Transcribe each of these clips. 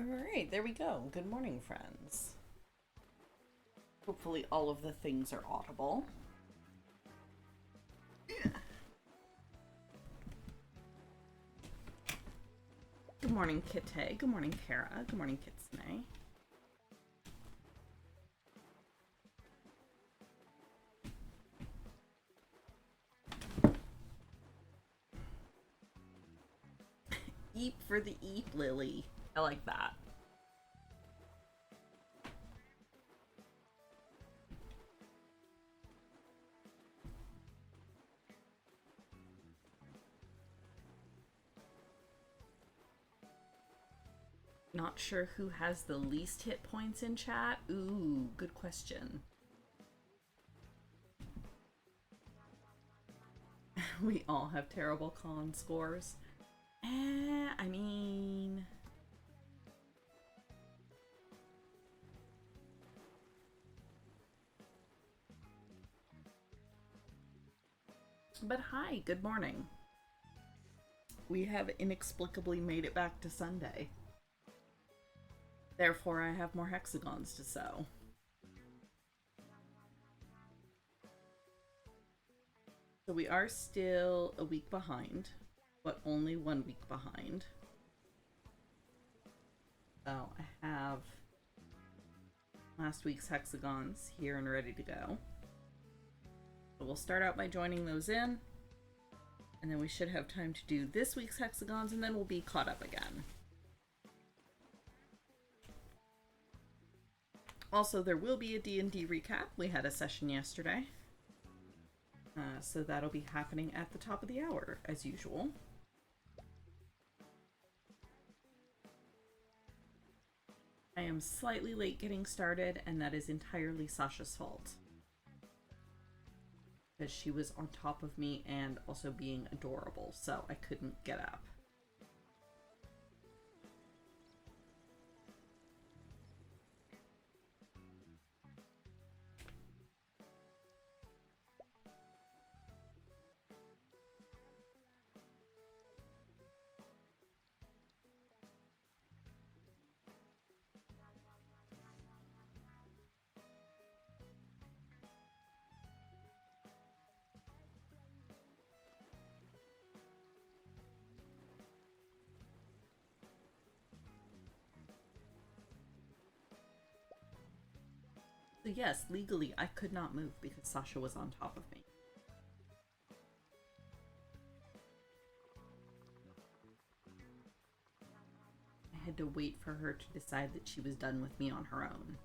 Alright, there we go. Good morning, friends. Hopefully all of the things are audible. Good morning, Kite. Good morning, Kara. Good morning, Kitsune. Eep for the eep, Lily. I like that. Not sure who has the least hit points in chat. Ooh, good question. We all have terrible con scores. I mean... But hi, good morning. We have inexplicably made it back to Sunday. Therefore, I have more hexagons to sew. So we are still a week behind, but only 1 week behind. So I have last week's hexagons here and ready to go. So we'll start out by joining those in, and then we should have time to do this week's hexagons, and then we'll be caught up again. Also, there will be a D&D recap. We had a session yesterday. So that'll be happening at the top of the hour, as usual. I am slightly late getting started, and that is entirely Sasha's fault. Because she was on top of me and also being adorable, so I couldn't get up. So yes, legally I could not move because Sasha was on top of me. I had to wait for her to decide that she was done with me on her own.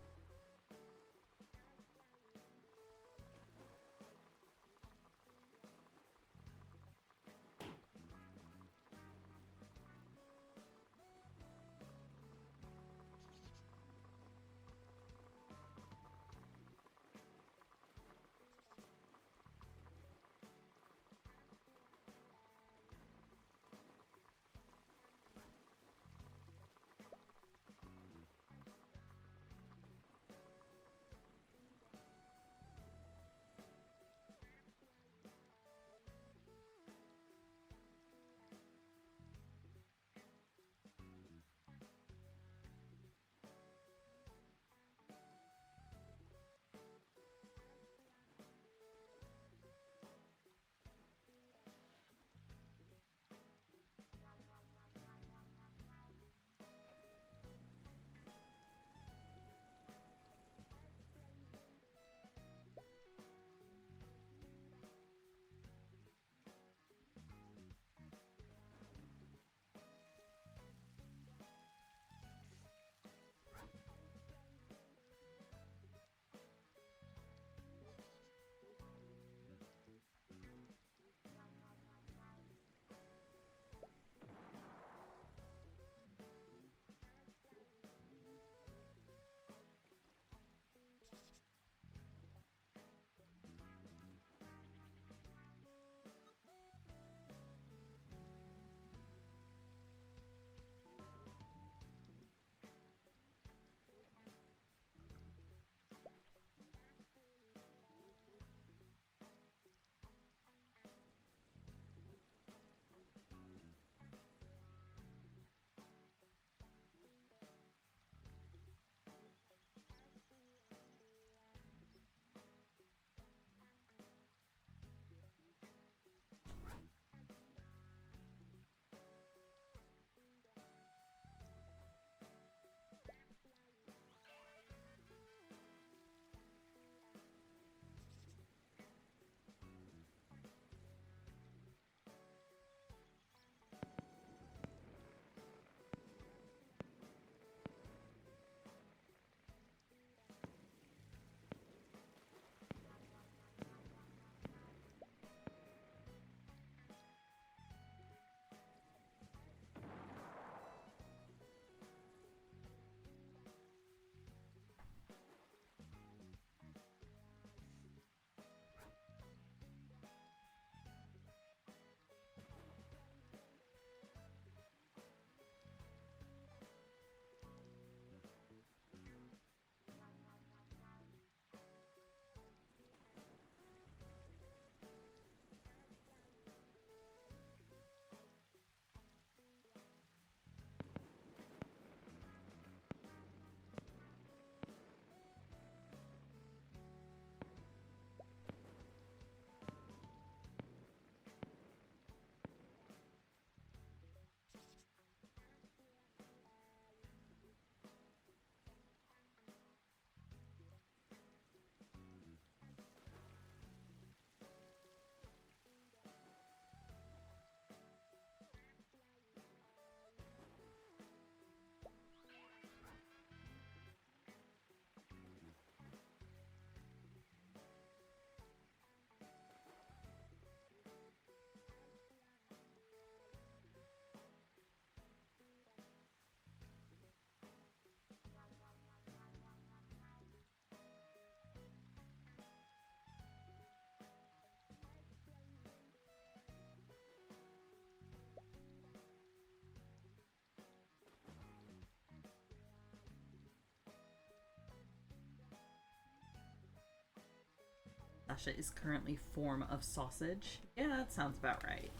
Sasha is currently form of sausage. Yeah, that sounds about right.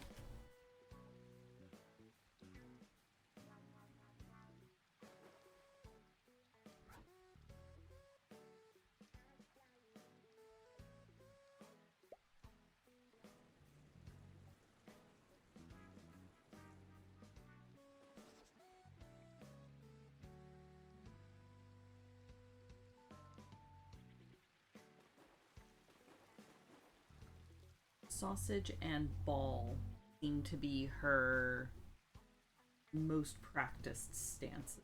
Sausage and ball seem to be her most practiced stances.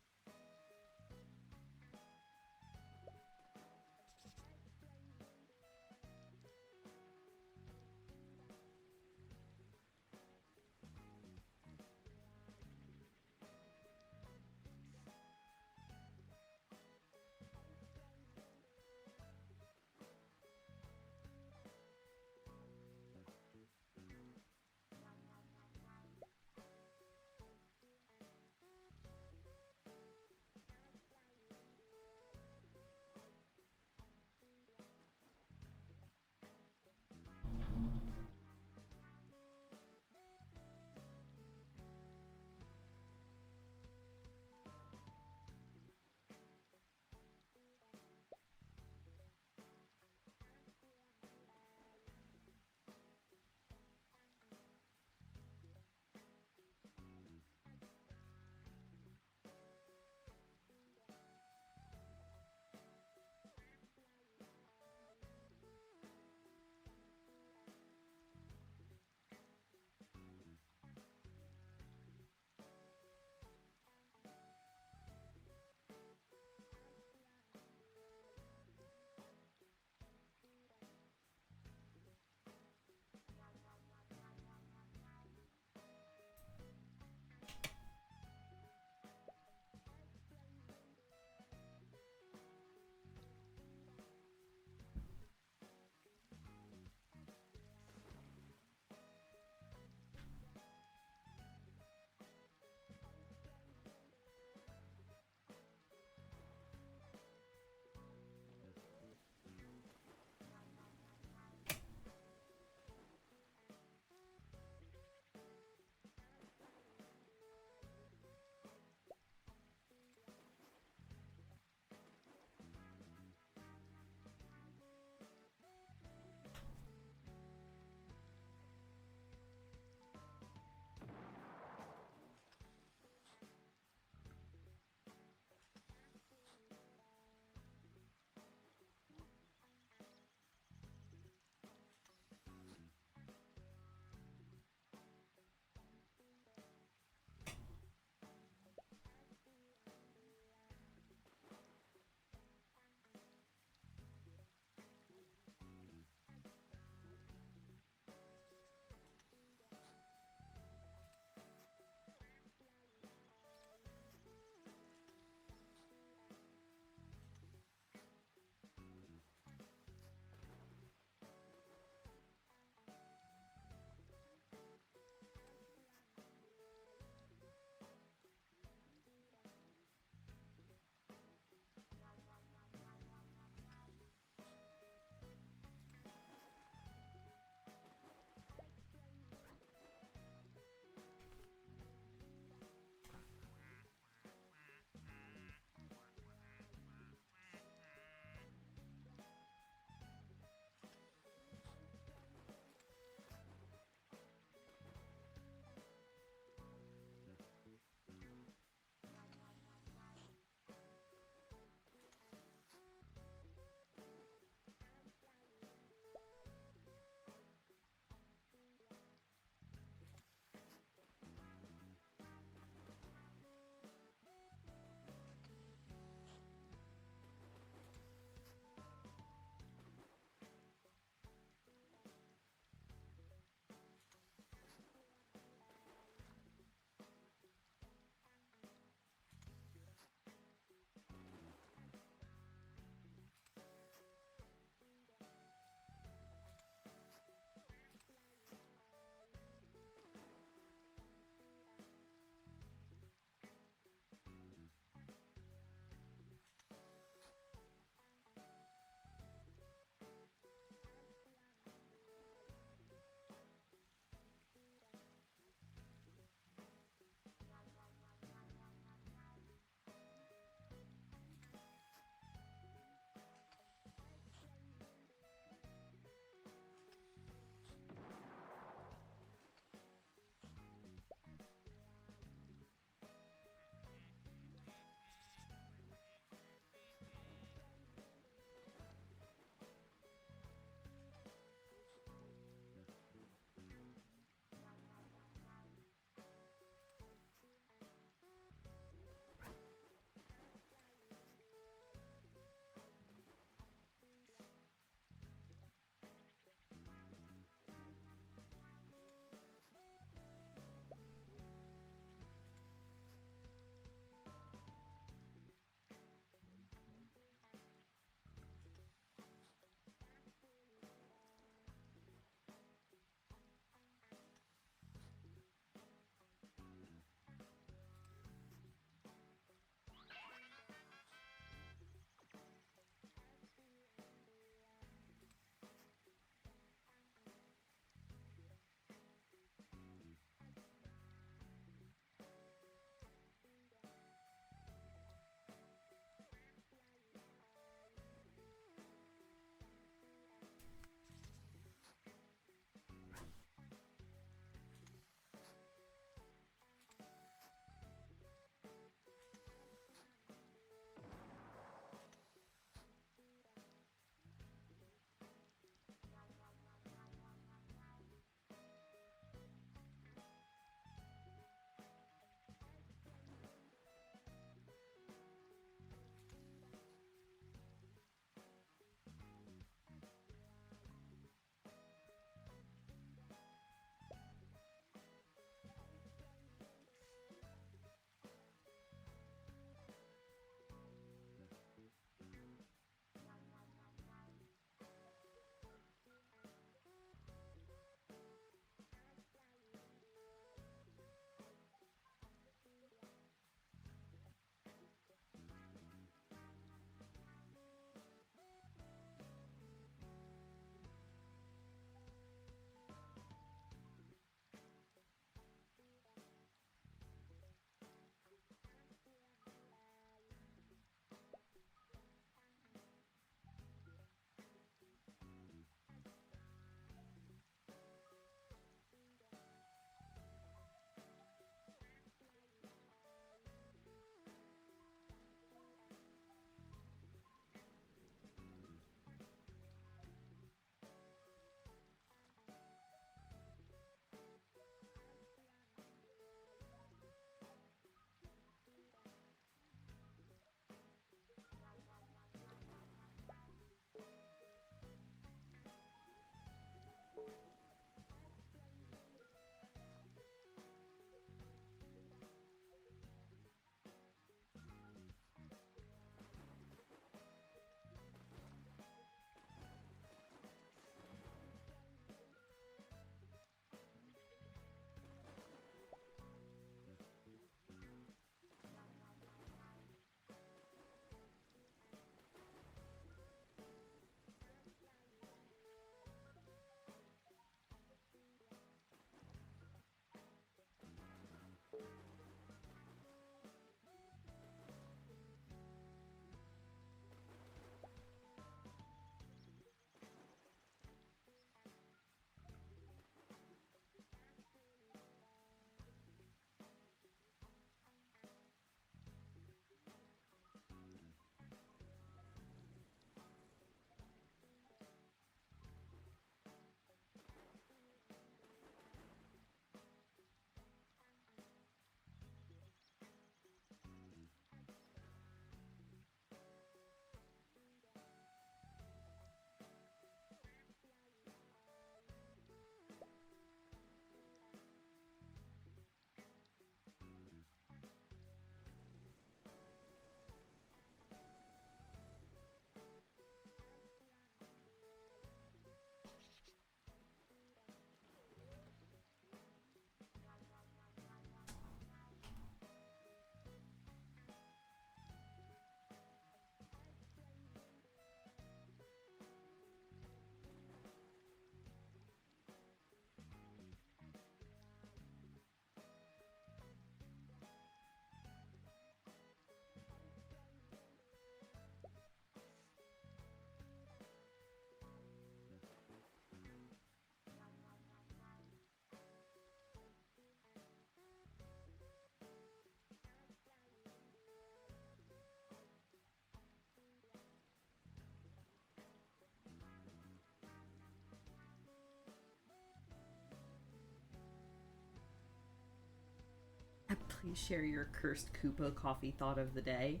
Please share your cursed Kupo coffee thought of the day.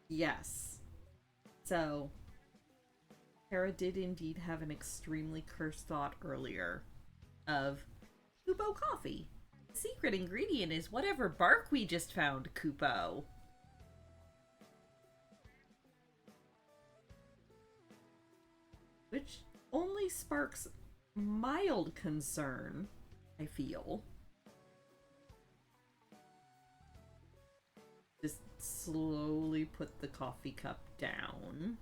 Yes. So, Tara did indeed have an extremely cursed thought earlier of Kupo coffee. The secret ingredient is whatever bark we just found, Kupo. Which only sparks mild concern, I feel. Just slowly put the coffee cup down.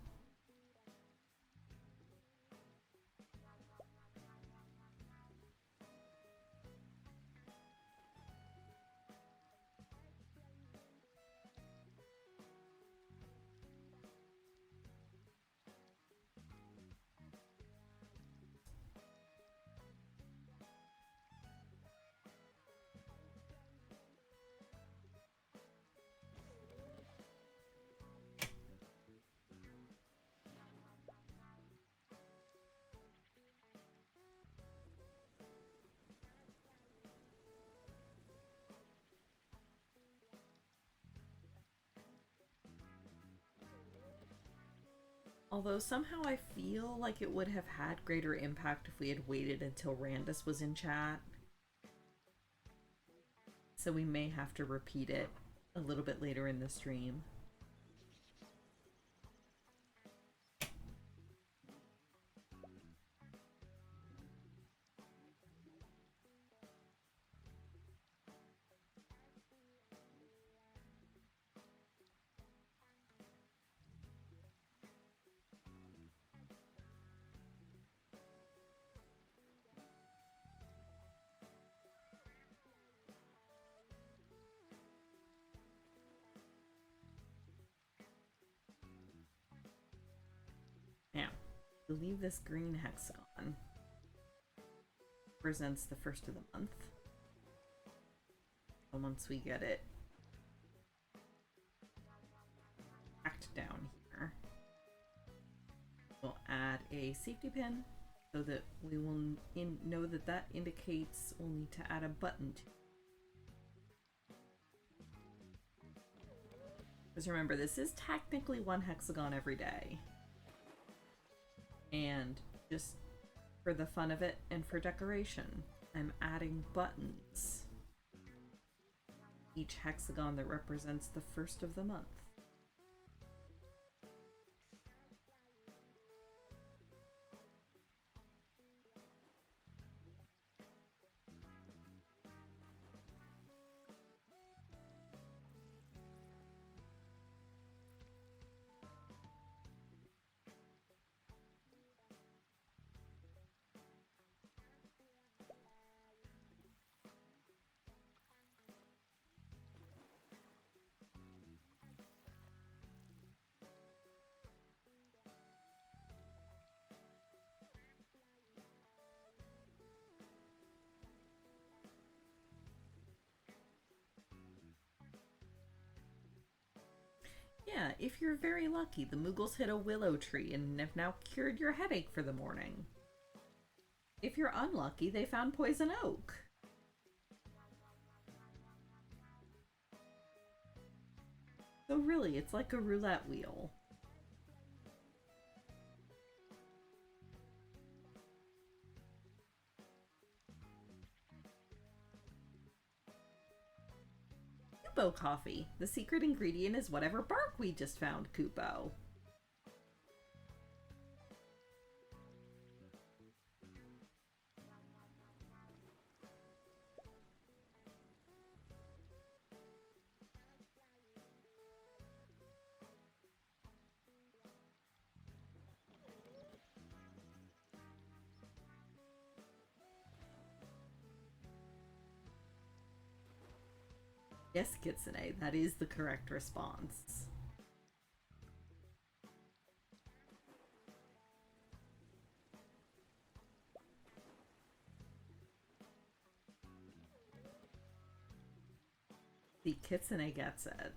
Although somehow I feel like it would have had greater impact if we had waited until Randus was in chat. So we may have to repeat it a little bit later in the stream. Now, to leave this green hexagon represents the first of the month. And once we get it packed down here, we'll add a safety pin so that we will know that that indicates we'll need to add a button to. Because remember, this is technically one hexagon every day. And just for the fun of it and for decoration, I'm adding buttons. Each hexagon that represents the first of the month. Yeah, if you're very lucky, the Moogles hit a willow tree and have now cured your headache for the morning. If you're unlucky, they found poison oak. So really, it's like a roulette wheel. Kupo coffee. The secret ingredient is whatever bark we just found, Kupo. Yes, Kitsune, that is the correct response. The Kitsune gets it.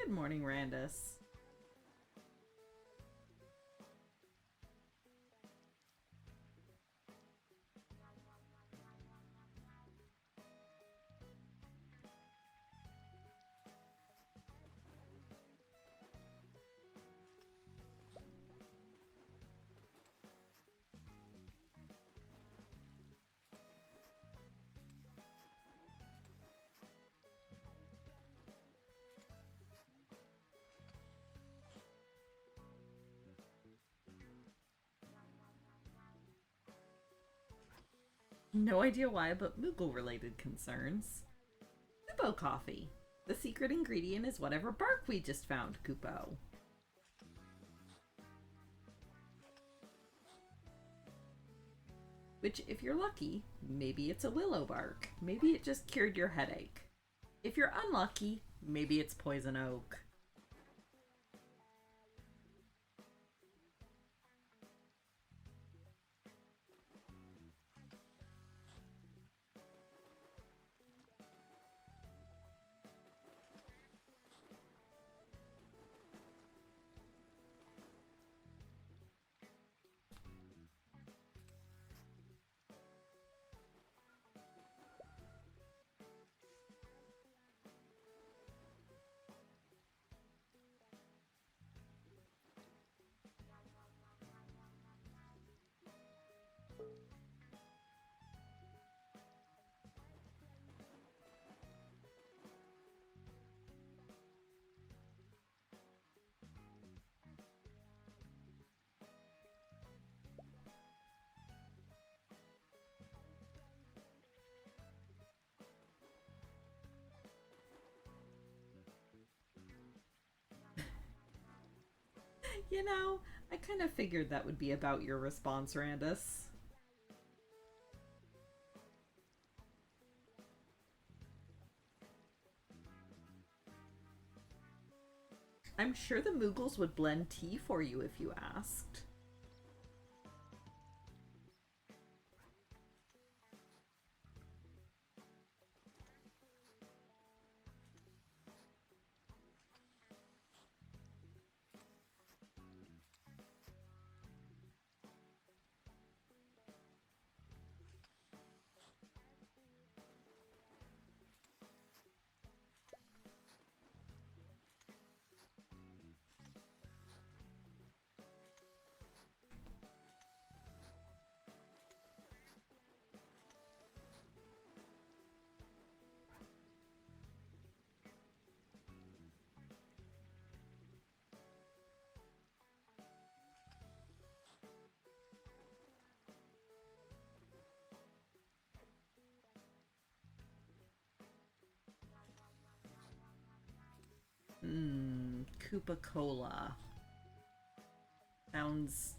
Good morning, Randus. No idea why, but Moogle-related concerns. Kupo coffee. The secret ingredient is whatever bark we just found, Kupo. Which, if you're lucky, maybe it's a willow bark. Maybe it just cured your headache. If you're unlucky, maybe it's poison oak. You know, I kind of figured that would be about your response, Randus. I'm sure the Moogles would blend tea for you if you asked. Koopa Cola. Sounds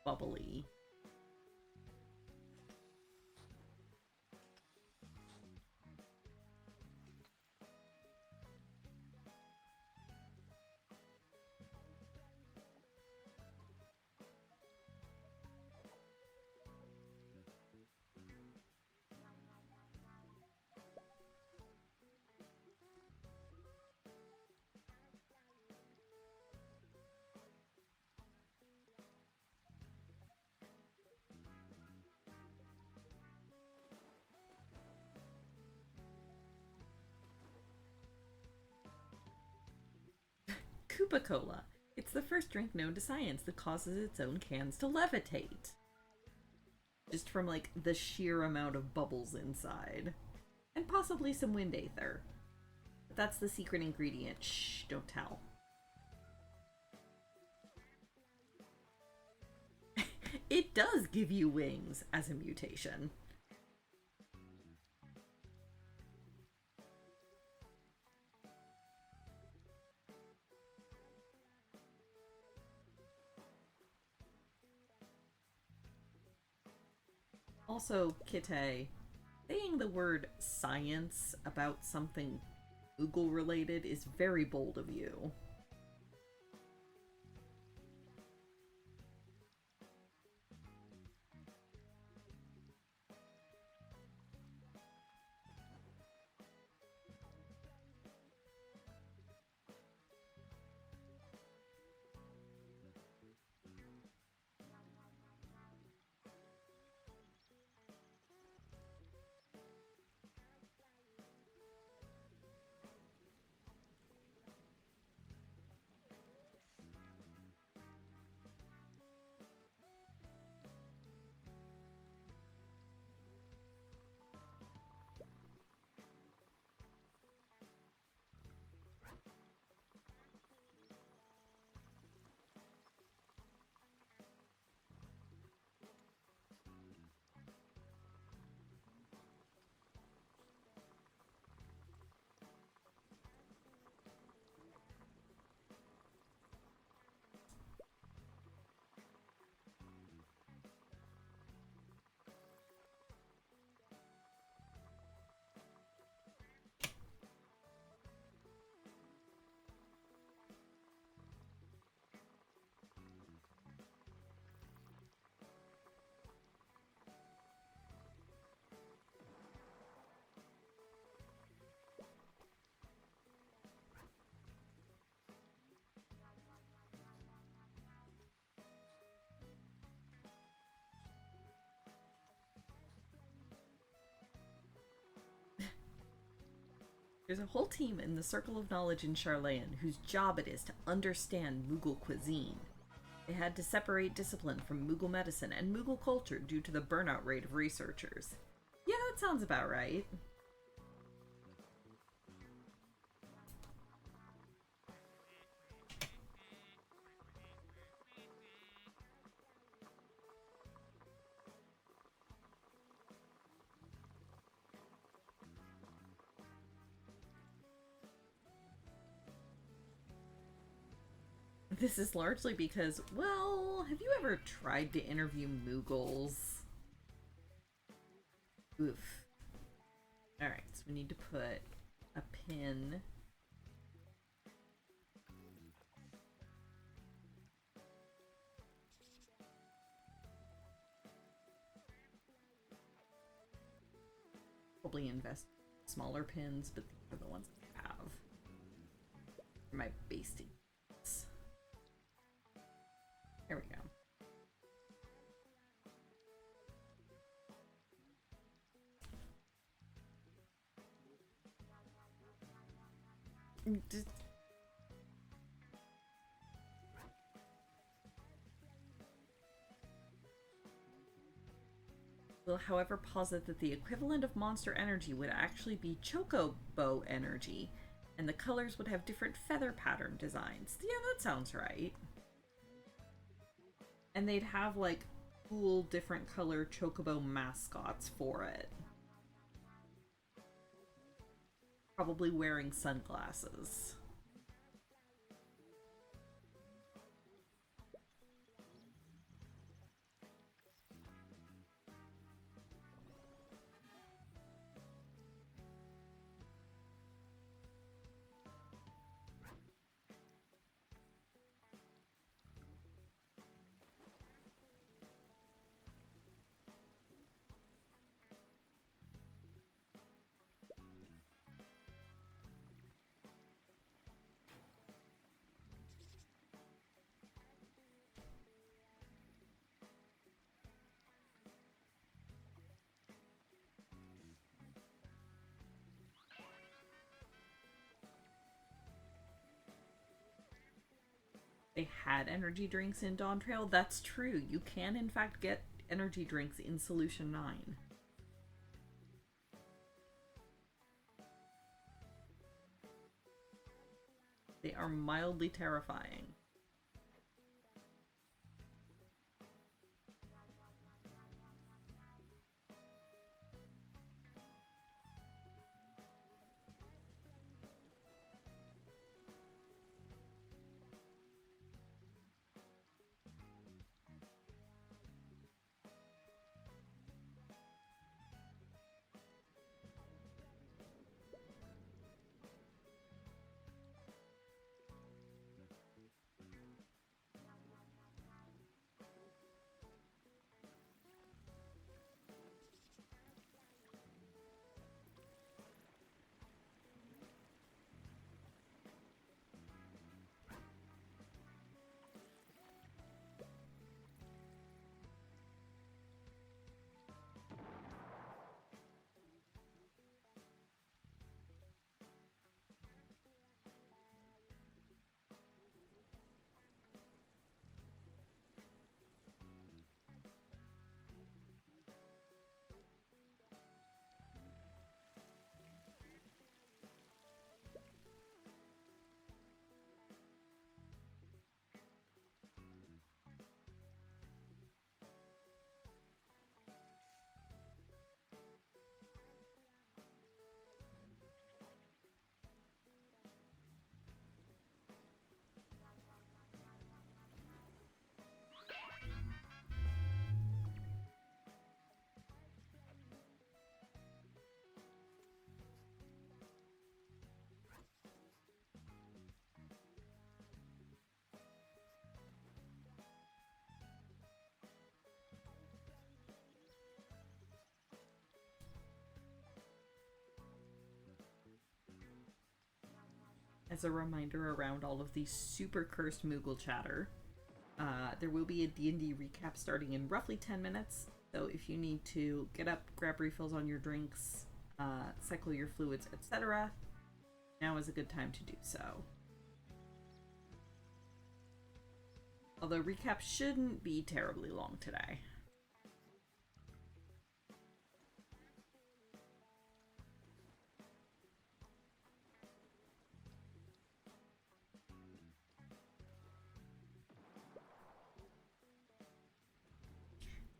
bubbly. Koopa Cola. It's the first drink known to science that causes its own cans to levitate. Just from, like, the sheer amount of bubbles inside. And possibly some wind aether. But that's the secret ingredient. Shh, don't tell. It does give you wings as a mutation. Also, Kite, saying the word science about something Google related is very bold of you. There's a whole team in the Circle of Knowledge in Charlayan whose job it is to understand Moogle cuisine. They had to separate discipline from Moogle medicine and Moogle culture due to the burnout rate of researchers. Yeah, that sounds about right. This is largely because, well, have you ever tried to interview Moogles? Oof. Alright, so we need to put a pin. Probably invest smaller pins, but these are the ones I have for my basting. There we go. Will, however, posit that the equivalent of monster energy would actually be chocobo energy, and the colors would have different feather pattern designs. Yeah, that sounds right. And they'd have, like, cool different color chocobo mascots for it. Probably wearing sunglasses. They had energy drinks in Dawntrail. That's true. You can, in fact, get energy drinks in Solution 9. They are mildly terrifying. As a reminder around all of the super cursed Moogle chatter, there will be a D&D recap starting in roughly 10 minutes. So if you need to get up, grab refills on your drinks, cycle your fluids, etc., now is a good time to do so. Although recap shouldn't be terribly long today.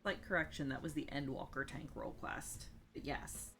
Slight correction, that was the Endwalker tank role quest. But yes.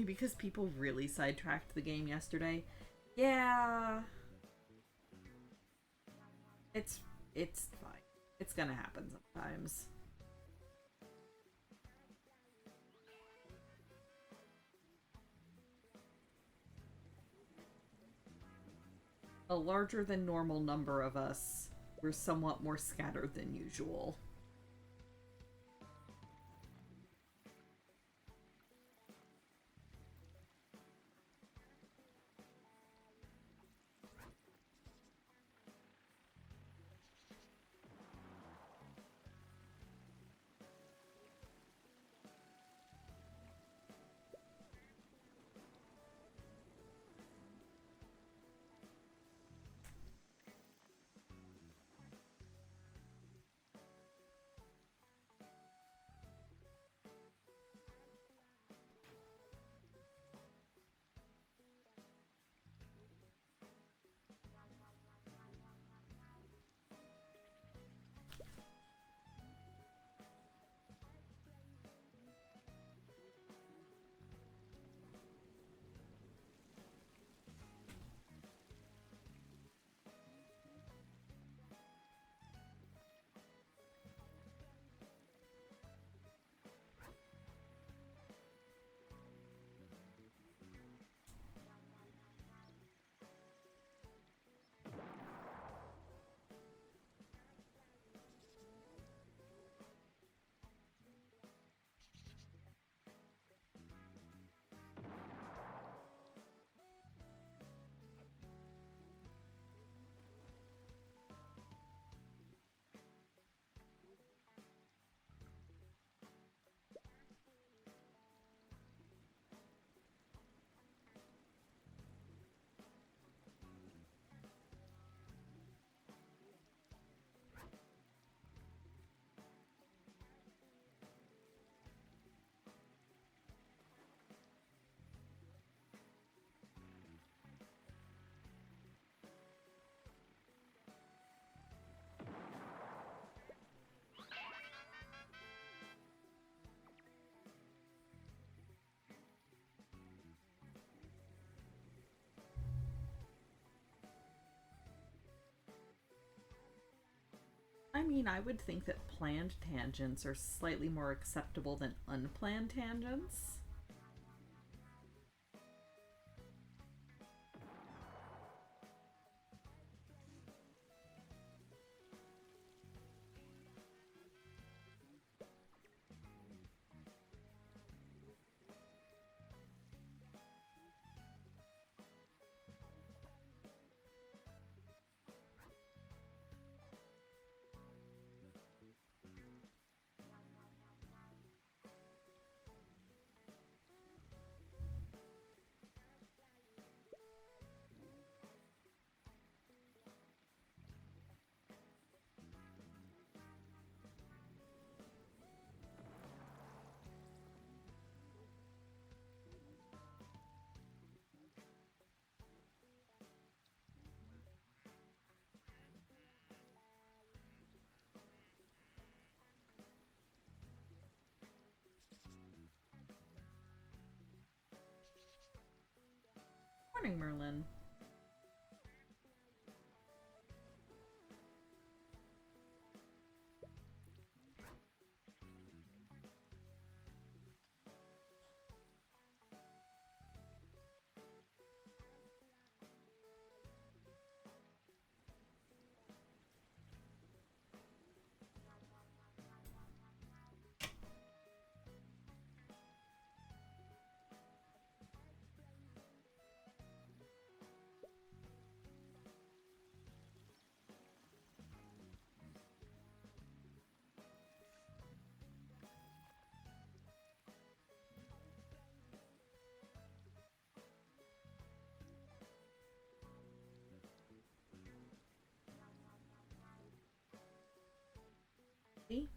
Because people really sidetracked the game yesterday. Yeah. It's fine. It's gonna happen sometimes. A larger than normal number of us were somewhat more scattered than usual. I mean, I would think that planned tangents are slightly more acceptable than unplanned tangents. morning, Merlin. See?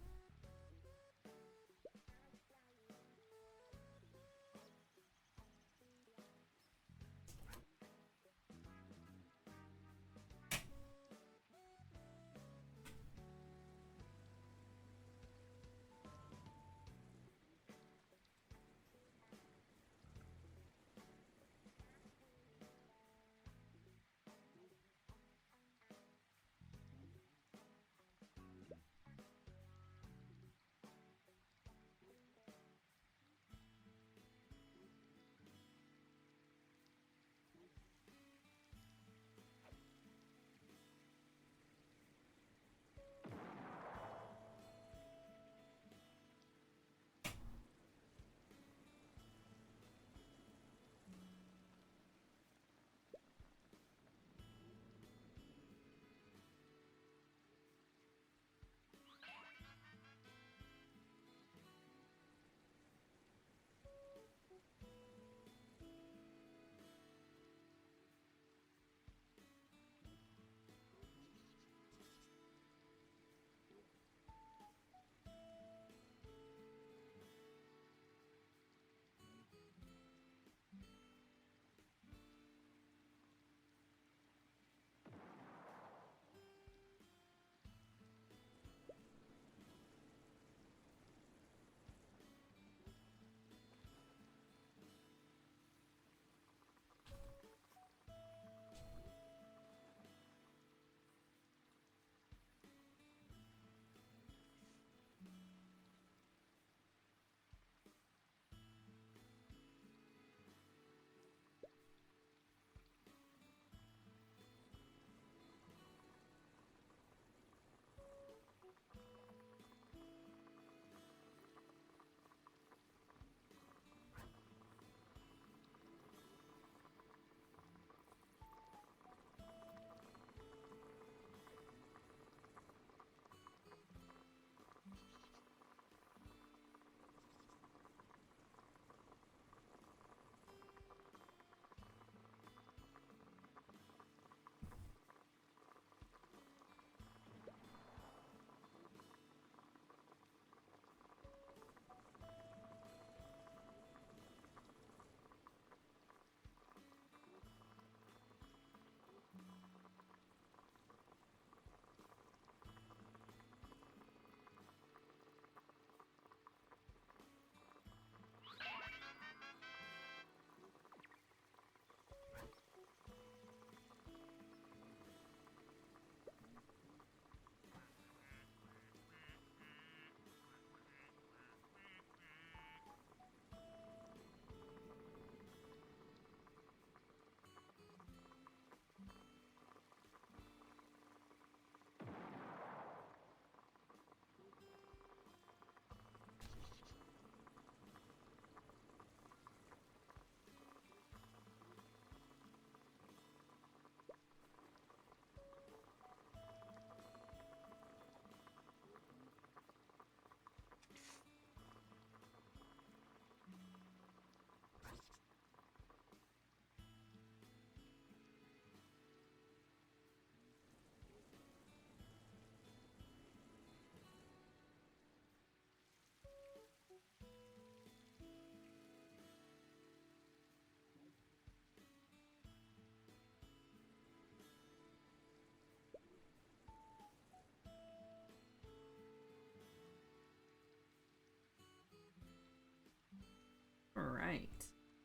All right.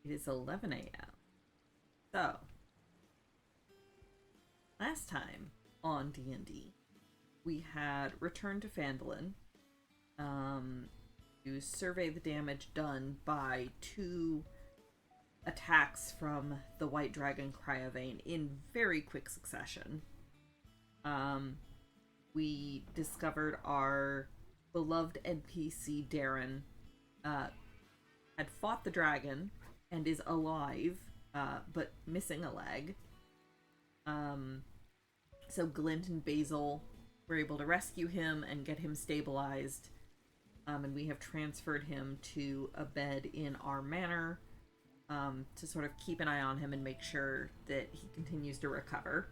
It is 11 a.m. So, last time on D&D, we had returned to Phandalin to survey the damage done by 2 attacks from the White Dragon Cryovane in very quick succession. We discovered our beloved NPC Darren had fought the dragon and is alive, but missing a leg. So Glint and Basil were able to rescue him and get him stabilized, and we have transferred him to a bed in our manor to sort of keep an eye on him and make sure that he continues to recover.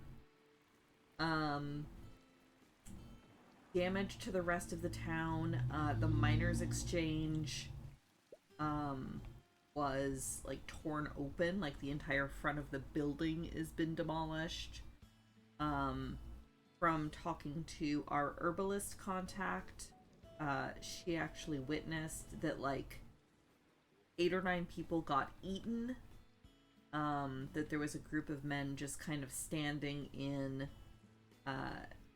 Damage to the rest of the town. The Miners' Exchange was like torn open, like the entire front of the building has been demolished. From talking to our herbalist contact, she actually witnessed that like 8 or 9 people got eaten. That there was a group of men just kind of standing in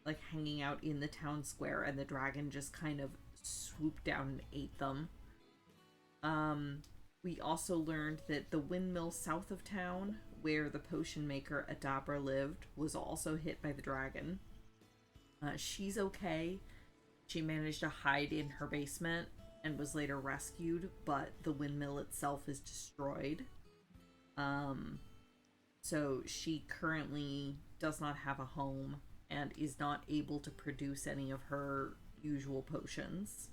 like hanging out in the town square, and the dragon just kind of swooped down and ate them. We also learned that the windmill south of town, where the potion maker Adabra lived, was also hit by the dragon. She's okay. She managed to hide in her basement and was later rescued, but the windmill itself is destroyed. So she currently does not have a home and is not able to produce any of her usual potions.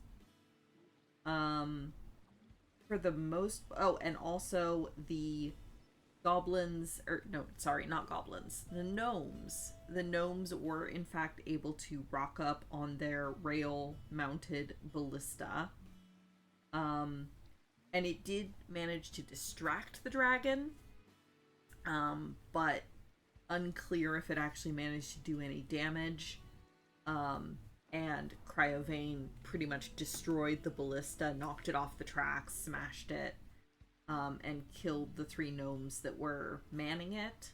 For the most... Oh, and also the goblins... No, sorry, not goblins. The gnomes. The gnomes were, in fact, able to rock up on their rail-mounted ballista. And it did manage to distract the dragon. But unclear if it actually managed to do any damage. And Cryovane pretty much destroyed the ballista, knocked it off the tracks, smashed it, and killed the 3 gnomes that were manning it.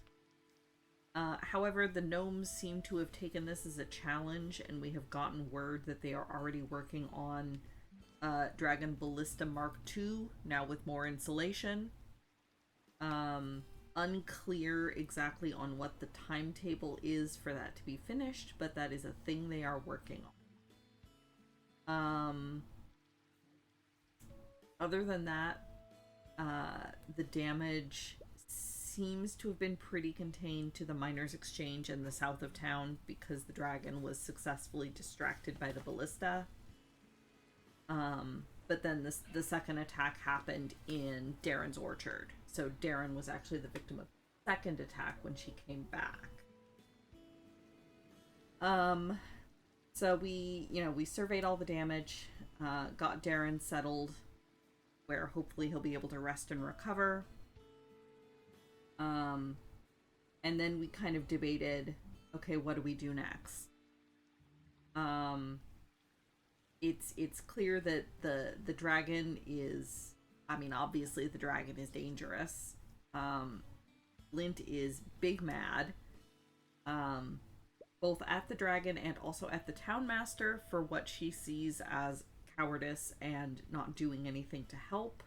However, the gnomes seem to have taken this as a challenge, and we have gotten word that they are already working on Dragon Ballista Mark II, now with more insulation. Unclear exactly on what the timetable is for that to be finished, but that is a thing they are working on. Other than that, the damage seems to have been pretty contained to the Miners' Exchange in the south of town because the dragon was successfully distracted by the ballista. But then the second attack happened in Darren's orchard. So Darren was actually the victim of the second attack when she came back. So we surveyed all the damage, got Darren settled, where hopefully he'll be able to rest and recover. And then we kind of debated, okay, what do we do next? It's clear that the dragon is... I mean, obviously the dragon is dangerous. Lint is big mad. Both at the dragon and also at the townmaster for what she sees as cowardice and not doing anything to help.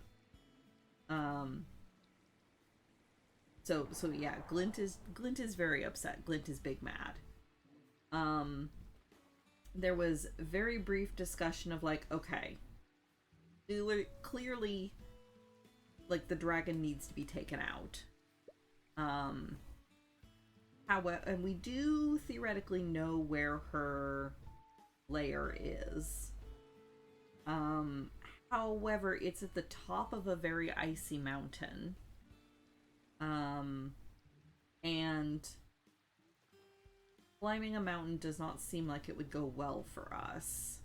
So yeah, Glint is very upset. Glint is big mad. There was very brief discussion of like, okay, clearly like the dragon needs to be taken out. However, and we do theoretically know where her lair is. However, it's at the top of a very icy mountain. And climbing a mountain does not seem like it would go well for us.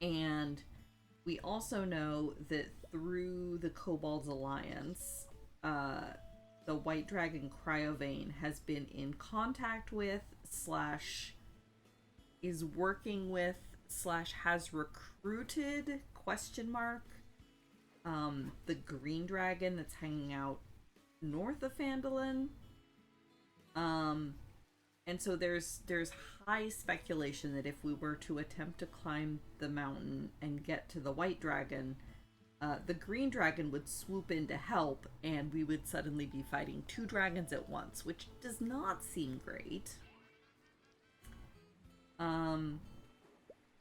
And we also know that through the Kobold's Alliance, the White Dragon Cryovane has been in contact with / is working with / has recruited ? The green dragon that's hanging out north of Phandalin. And so there's high speculation that if we were to attempt to climb the mountain and get to the white dragon, the green dragon would swoop in to help, and we would suddenly be fighting two dragons at once, which does not seem great.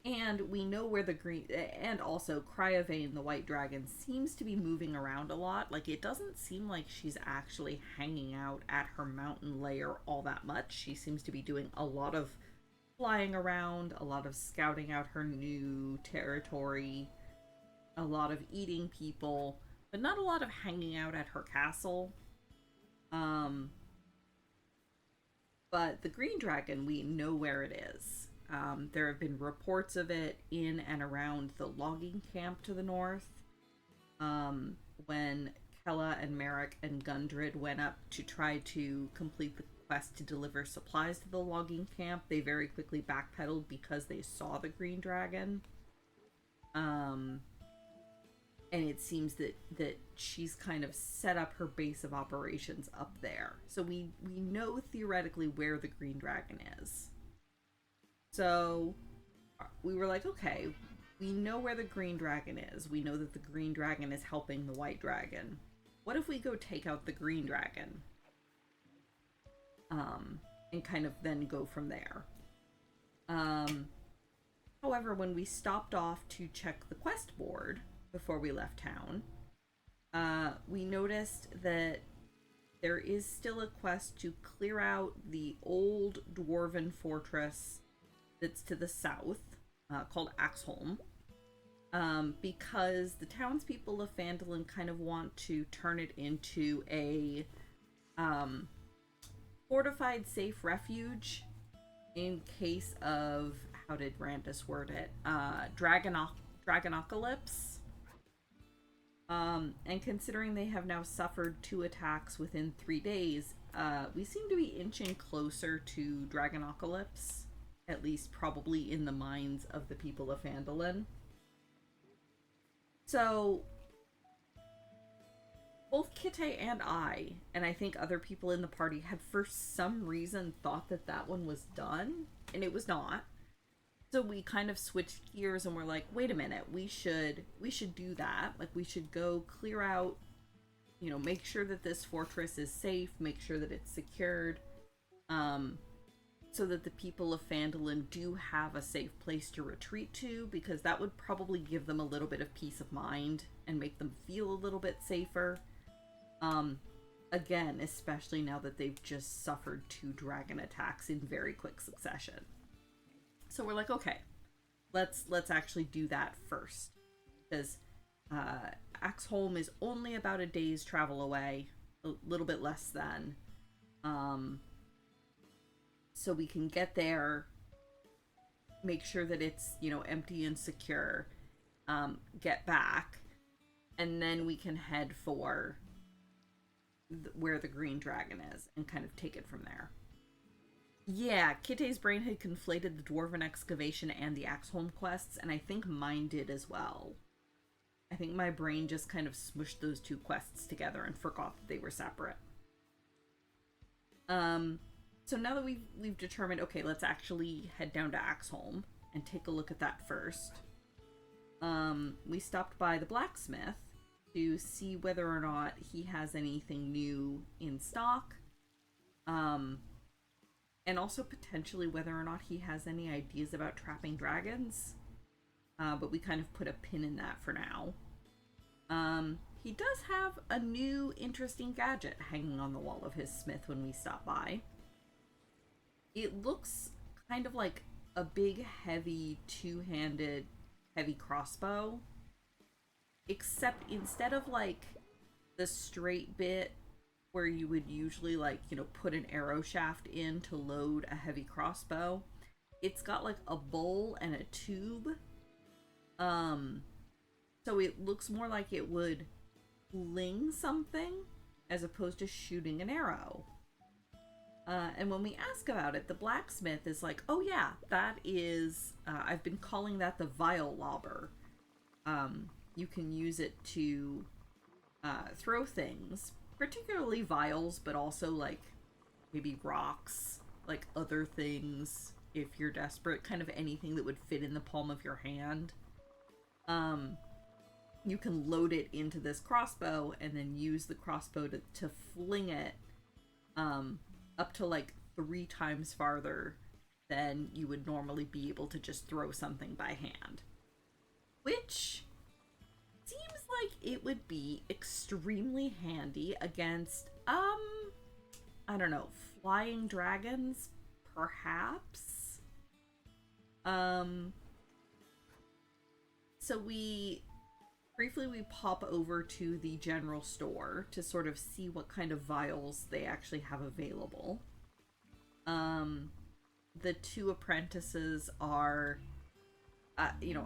And we know where the green, and also Cryovane, the white dragon, seems to be moving around a lot. Like, it doesn't seem like she's actually hanging out at her mountain lair all that much. She seems to be doing a lot of flying around, a lot of scouting out her new territory, a lot of eating people, but not a lot of hanging out at her castle. But the green dragon, we know where it is. There have been reports of it in and around the logging camp to the north. When Kella and Merrick and Gundred went up to try to complete the quest to deliver supplies to the logging camp, they very quickly backpedaled because they saw the green dragon. And it seems that she's kind of set up her base of operations up there. So we know theoretically where the green dragon is. So we were like, okay, we know where the green dragon is. We know that the green dragon is helping the white dragon. What if we go take out the green dragon? And kind of then go from there. However, when we stopped off to check the quest board before we left town, we noticed that there is still a quest to clear out the old dwarven fortress that's to the south, called Axholm, because the townspeople of Phandalin kind of want to turn it into a fortified safe refuge in case of, how did Randus word it, Dragonocalypse. And considering they have now suffered 2 attacks within 3 days, we seem to be inching closer to Dragonocalypse, at least probably in the minds of the people of Phandalin. So both Kitte and I think other people in the party, had for some reason thought that that one was done, and it was not. So we kind of switched gears and we're like, wait a minute, we should do that. Like, we should go clear out, you know, make sure that this fortress is safe, make sure that it's secured, so that the people of Phandalin do have a safe place to retreat to, because that would probably give them a little bit of peace of mind and make them feel a little bit safer. Again, especially now that they've just suffered 2 dragon attacks in very quick succession. So we're like, okay, let's actually do that first, because Axholm is only about a day's travel away, a little bit less than. So we can get there, make sure that it's, you know, empty and secure, get back, and then we can head for where the green dragon is and kind of take it from there. Yeah, Kitte's brain had conflated the Dwarven excavation and the Axholm quests, and I think mine did as well. I think my brain just kind of smushed those 2 quests together and forgot that they were separate. So now that we've determined, okay, let's actually head down to Axholm and take a look at that first. We stopped by the blacksmith to see whether or not he has anything new in stock. And also potentially whether or not he has any ideas about trapping dragons. But we kind of put a pin in that for now. He does have a new interesting gadget hanging on the wall of his smith when we stop by. It looks kind of like a big, heavy, 2-handed, heavy crossbow. Except instead of, like, the straight bit where you would usually, like, you know, put an arrow shaft in to load a heavy crossbow, it's got, like, a bowl and a tube. So it looks more like it would fling something as opposed to shooting an arrow. And when we ask about it, the blacksmith is like, oh yeah, that is, I've been calling that the vial lobber. You can use it to throw things, particularly vials, but also like maybe rocks like other things if you're desperate, kind of anything that would fit in the palm of your hand. You can load it into this crossbow and then use the crossbow to fling it up to like 3 times farther than you would normally be able to just throw something by hand. Which seems like it would be extremely handy against, I don't know, flying dragons, perhaps? So we pop over to the general store to sort of see what kind of vials they actually have available. The 2 apprentices are,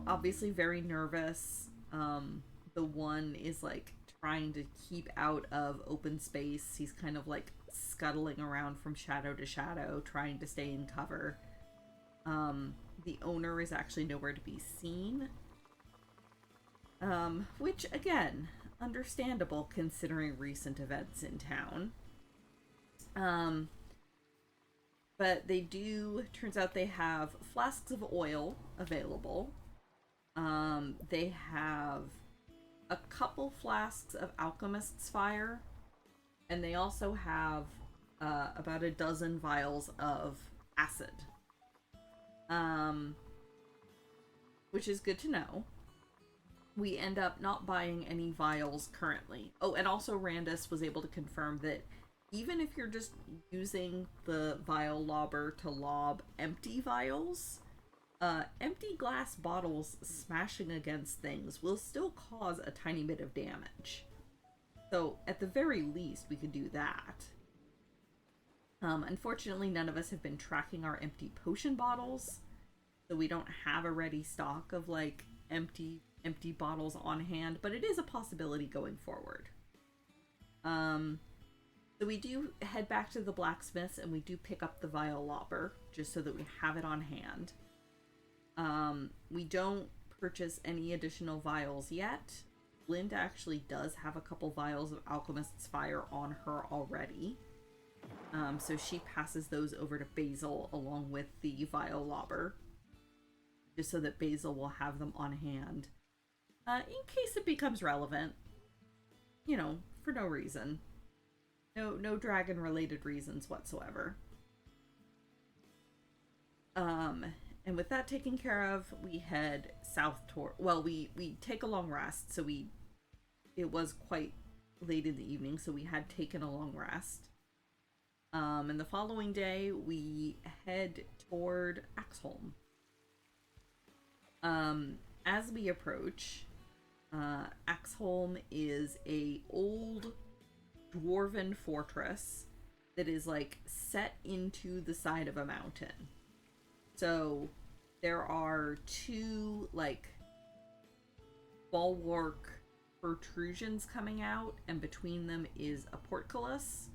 obviously very nervous. The one is like trying to keep out of open space. He's kind of like scuttling around from shadow to shadow, trying to stay in cover. The owner is actually nowhere to be seen. Which, again, understandable considering recent events in town. But turns out they have flasks of oil available. They have a couple flasks of alchemist's fire, and they also have about a dozen vials of acid. Which is good to know. We end up not buying any vials currently. Oh, and also Randus was able to confirm that even if you're just using the vial lobber to lob empty vials, empty glass bottles smashing against things will still cause a tiny bit of damage. So at the very least, we could do that. Unfortunately, none of us have been tracking our empty potion bottles, so we don't have a ready stock of like empty bottles on hand, but it is a possibility going forward. So we do head back to the blacksmith's and we do pick up the vial lobber just so that we have it on hand. We don't purchase any additional vials yet. Linda actually does have a couple vials of alchemist's fire on her already. So she passes those over to Basil along with the vial lobber, just so that Basil will have them on hand in case it becomes relevant, for no reason. No dragon related reasons whatsoever. And with that taken care of, we head south toward, we take a long rest, so it was quite late in the evening, so we had taken a long rest. And the following day, we head toward Axholm. As we approach, Axholm is a old dwarven fortress that is like set into the side of a mountain. So there are 2 like bulwark protrusions coming out, and between them is a portcullis.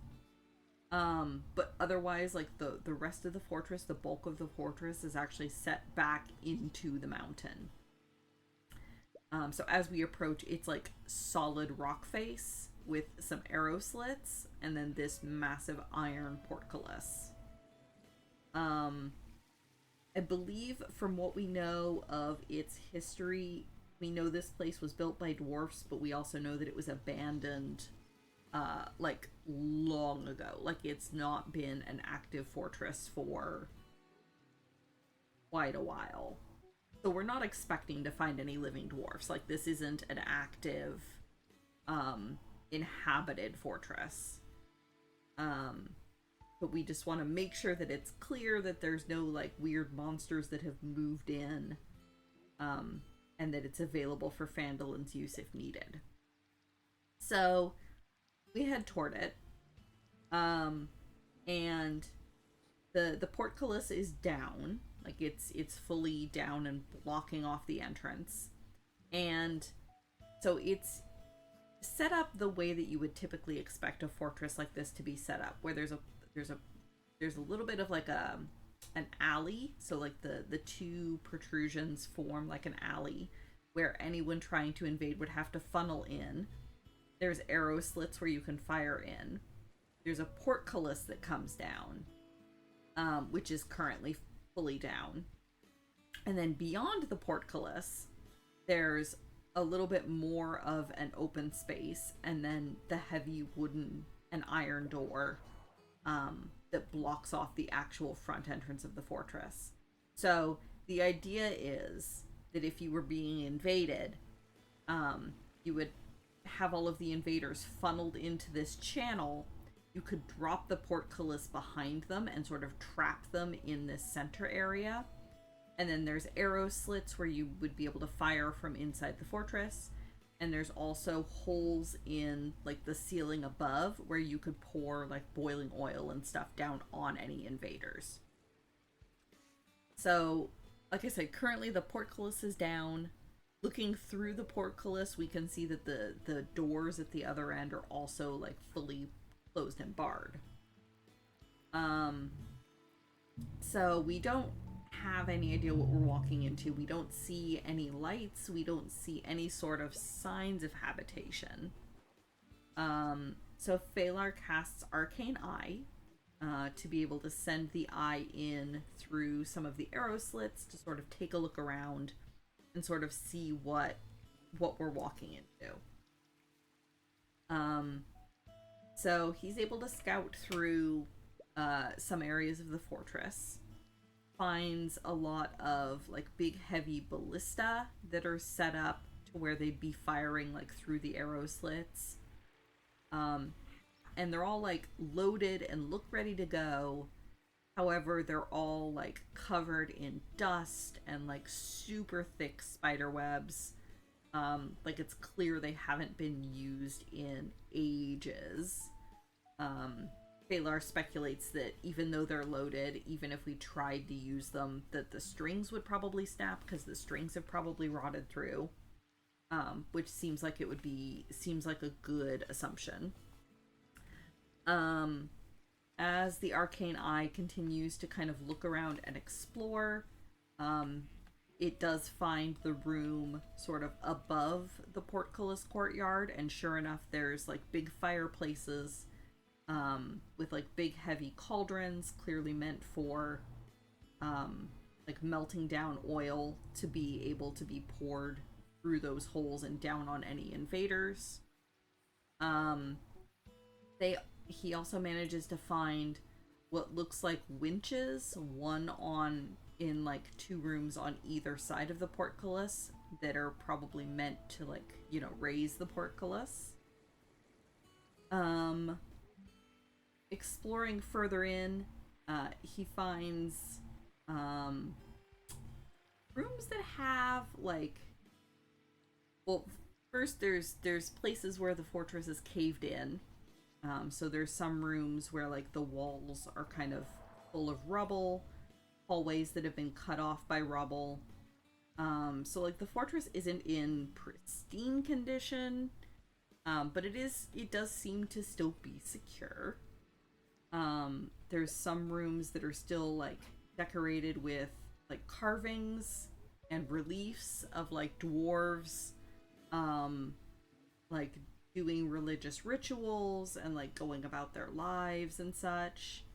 But otherwise, like the rest of the fortress, the bulk of the fortress is actually set back into the mountain. So as we approach, it's like solid rock face with some arrow slits, and then this massive iron portcullis. I believe from what we know of its history, we know this place was built by dwarfs, but we also know that it was abandoned like long ago. Like it's not been an active fortress for quite a while. So we're not expecting to find any living dwarfs. Like this isn't an active inhabited fortress. But we just want to make sure that it's clear that there's no like weird monsters that have moved in, and that it's available for Phandalion's use if needed. So we head toward it, and the portcullis is down, like it's fully down and blocking off the entrance, and so it's set up the way that you would typically expect a fortress like this to be set up, where there's a little bit of like an alley, so like the 2 protrusions form like an alley where anyone trying to invade would have to funnel in. There's arrow slits where you can fire in. There's a portcullis that comes down. which is currently fully down. And then beyond the portcullis, there's a little bit more of an open space, and then the heavy wooden and iron door that blocks off the actual front entrance of the fortress. So the idea is that if you were being invaded, you would have all of the invaders funneled into this channel. You could drop the portcullis behind them and sort of trap them in this center area. And then there's arrow slits where you would be able to fire from inside the fortress. And there's also holes in like the ceiling above where you could pour like boiling oil and stuff down on any invaders. So, like I said, currently the portcullis is down. Looking through the portcullis, we can see that the doors at the other end are also like fully closed and barred. So we don't have any idea what we're walking into. We don't see any lights. We don't see any sort of signs of habitation. So Phalar casts Arcane Eye to be able to send the eye in through some of the arrow slits to sort of take a look around and sort of see what we're walking into. So he's able to scout through some areas of the fortress, finds a lot of like big heavy ballista that are set up to where they'd be firing like through the arrow slits. And they're all like loaded and look ready to go. However, they're all like covered in dust and like super thick spider webs. Like it's clear they haven't been used in ages. Phalar speculates that even though they're loaded, even if we tried to use them, that the strings would probably snap because the strings have probably rotted through. Which seems like a good assumption. As the Arcane Eye continues to kind of look around and explore, it does find the room sort of above the portcullis courtyard, and sure enough, there's like big fireplaces with like big heavy cauldrons, clearly meant for like melting down oil to be able to be poured through those holes and down on any invaders. He also manages to find what looks like winches, one in like two rooms on either side of the portcullis that are probably meant to like, you know, raise the portcullis. Exploring further in, he finds rooms that have like, well, first there's places where the fortress is caved in. So there's some rooms where like the walls are kind of full of rubble, hallways that have been cut off by rubble. So like the fortress isn't in pristine condition, but it does seem to still be secure. There's some rooms that are still like decorated with like carvings and reliefs of like dwarves, like doing religious rituals and like going about their lives and such.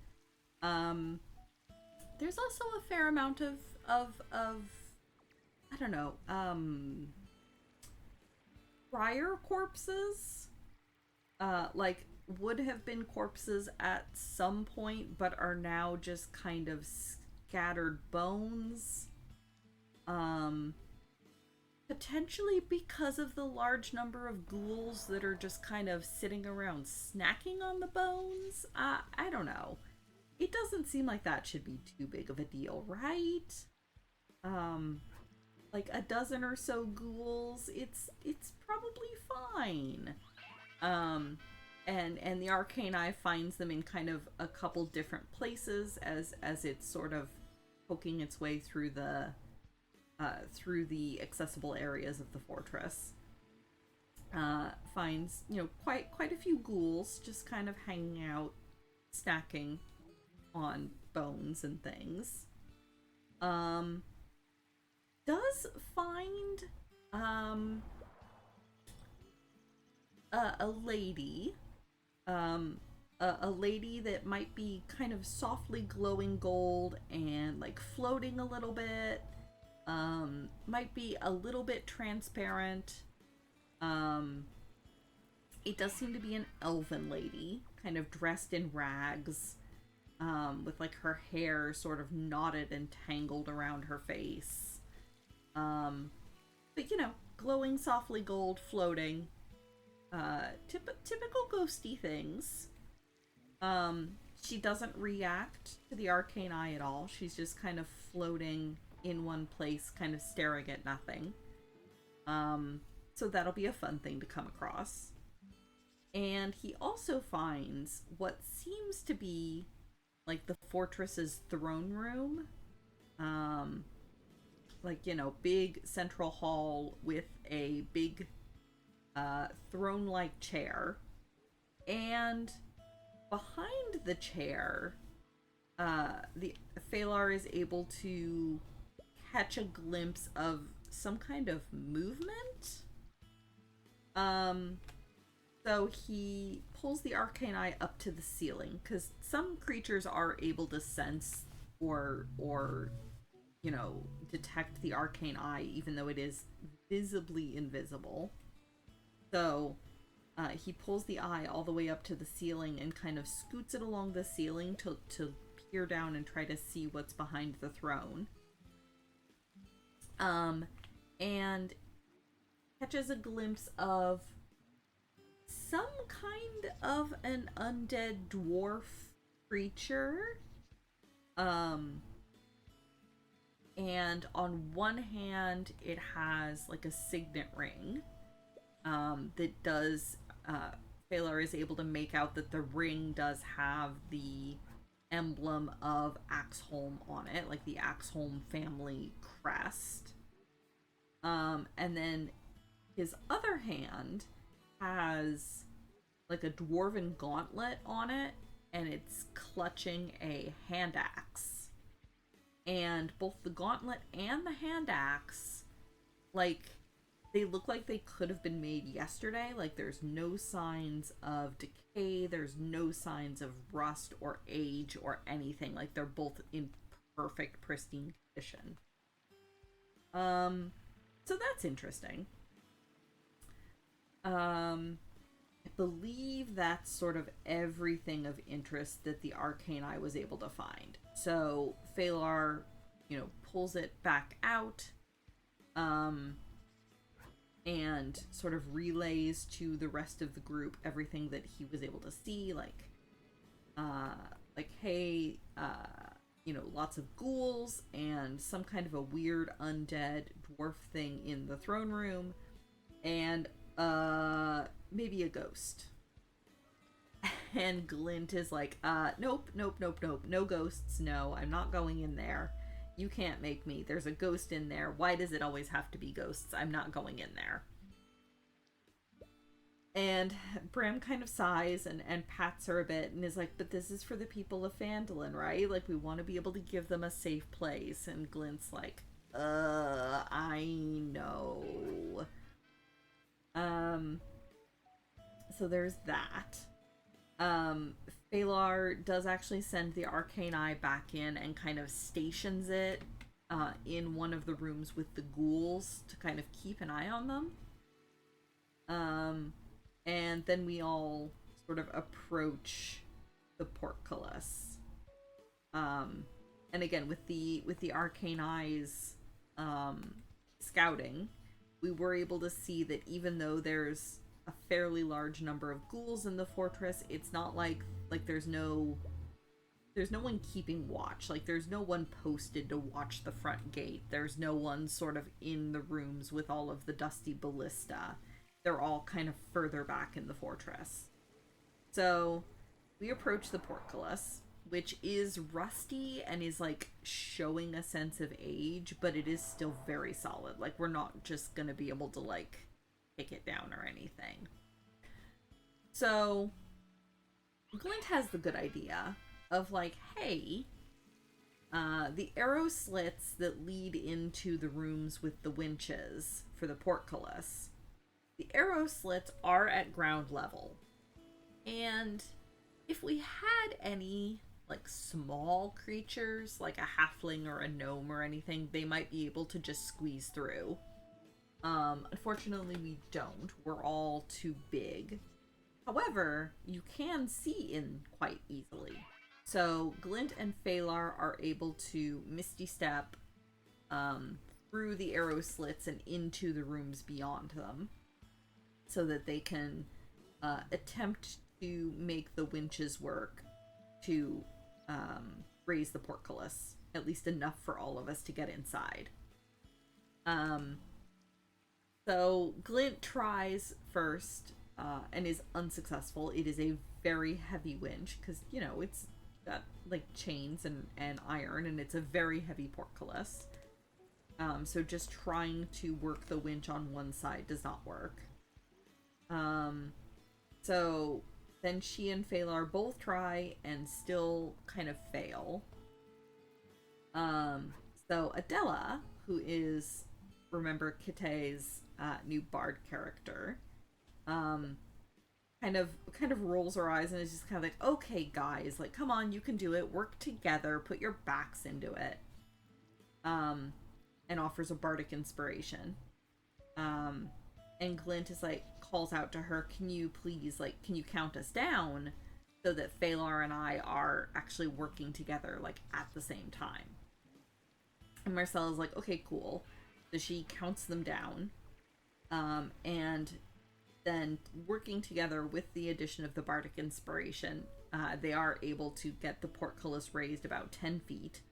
There's also a fair amount of I don't know, prior corpses, like would have been corpses at some point but are now just kind of scattered bones. Potentially because of the large number of ghouls that are just kind of sitting around snacking on the bones. I don't know. It doesn't seem like that should be too big of a deal, right? Like a dozen or so ghouls, it's probably fine. And the Arcane Eye finds them in kind of a couple different places as it's sort of poking its way through the accessible areas of the fortress. Finds, you know, quite a few ghouls just kind of hanging out, snacking on bones and things. Does find a lady, a a lady that might be kind of softly glowing gold and like floating a little bit. Might be a little bit transparent. Um, it does seem to be an elven lady, kind of dressed in rags, with like her hair sort of knotted and tangled around her face. Um, but you know, glowing softly gold, floating. Typical ghosty things. She doesn't react to the arcane eye at all. She's just kind of floating in one place, kind of staring at nothing. So that'll be a fun thing to come across. And he also finds what seems to be like the fortress's throne room. Um, like, you know, big central hall with a big throne like chair. And behind the chair, the Phalar is able to catch a glimpse of some kind of movement. So he pulls the arcane eye up to the ceiling because some creatures are able to sense or you know, detect the arcane eye even though it is visibly invisible. So he pulls the eye all the way up to the ceiling and kind of scoots it along the ceiling to peer down and try to see what's behind the throne. And catches a glimpse of some kind of an undead dwarf creature. And on one hand, it has like a signet ring that does. Phalar is able to make out that the ring does have the emblem of Axholm on it, like the Axholm family crest. And then his other hand has like a dwarven gauntlet on it, and it's clutching a hand axe. And both the gauntlet and the hand axe, like, they look like they could have been made yesterday. Like, there's no signs of decay, there's no signs of rust or age or anything. Like, they're both in perfect, pristine condition. So that's interesting. I believe that's sort of everything of interest that the arcane eye was able to find. So Phalar, you know, pulls it back out, and sort of relays to the rest of the group everything that he was able to see, like hey, you know, lots of ghouls and some kind of a weird undead dwarf thing in the throne room, and maybe a ghost. And Glint is like, nope, no ghosts, no, I'm not going in there. You can't make me. There's a ghost in there. Why does it always have to be ghosts? I'm not going in there. And Bram kind of sighs and pats her a bit and is like, but this is for the people of Phandalin, right? Like, we want to be able to give them a safe place. And Glint's like, I know. So there's that. Phalar does actually send the arcane eye back in and kind of stations it in one of the rooms with the ghouls to kind of keep an eye on them. And then we all sort of approach the portcullis. And again, with the arcane eyes scouting, we were able to see that even though there's a fairly large number of ghouls in the fortress, it's not like there's no one keeping watch. Like, there's no one posted to watch the front gate. There's no one sort of in the rooms with all of the dusty ballista. They're all kind of further back in the fortress. So we approach the portcullis, which is rusty and is like showing a sense of age, but it is still very solid. Like, we're not just gonna be able to like take it down or anything. So Glint has the good idea of like, hey, the arrow slits that lead into the rooms with the winches for the portcullis, the arrow slits are at ground level. And if we had any like small creatures, like a halfling or a gnome or anything, they might be able to just squeeze through. Unfortunately, we don't. We're all too big. However, you can see in quite easily. So Glint and Phalar are able to Misty Step through the arrow slits and into the rooms beyond them, so that they can attempt to make the winches work to raise the portcullis, at least enough for all of us to get inside. So Glint tries first and is unsuccessful. It is a very heavy winch because, you know, it's got like chains and iron, and it's a very heavy portcullis. So just trying to work the winch on one side does not work. So then she and Phalar both try and still kind of fail. So Adela, who is, remember, Kitte's new bard character, kind of rolls her eyes and is just kind of like, okay, guys, like, come on, you can do it. Work together. Put your backs into it. And offers a bardic inspiration. And Glint is like, calls out to her, can you please, like, can you count us down so that Phalar and I are actually working together, like, at the same time? And Marcella's like, okay, cool. So she counts them down. And then working together with the addition of the bardic inspiration, they are able to get the portcullis raised about 10 feet.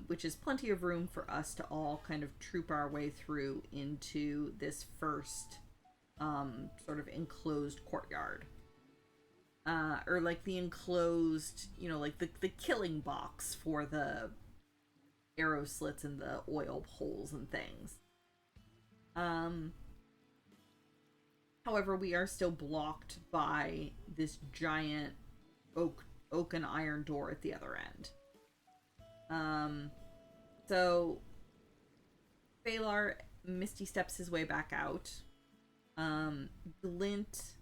Which is plenty of room for us to all kind of troop our way through into this first sort of enclosed courtyard. Or like the enclosed, you know, like the killing box for the arrow slits and the oil holes and things. However, we are still blocked by this giant oak and iron door at the other end. So Phalar Misty steps his way back out. Glint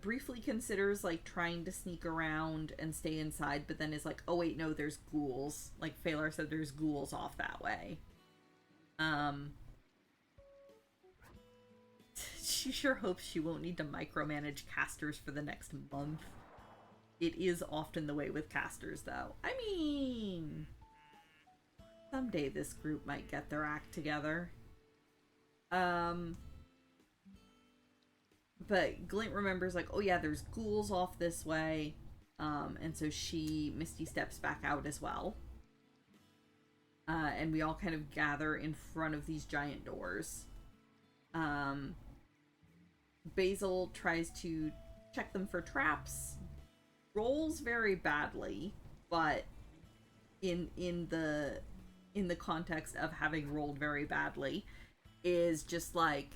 briefly considers like trying to sneak around and stay inside, but then is like, oh wait, no, there's ghouls. Like Phalar said, there's ghouls off that way. She sure hopes she won't need to micromanage casters for the next month. It is often the way with casters, though. I mean, someday this group might get their act together. But Glint remembers, like, oh yeah, there's ghouls off this way. And so she Misty steps back out as well. And we all kind of gather in front of these giant doors. Basil tries to check them for traps, rolls very badly, but in the context of having rolled very badly, is just like,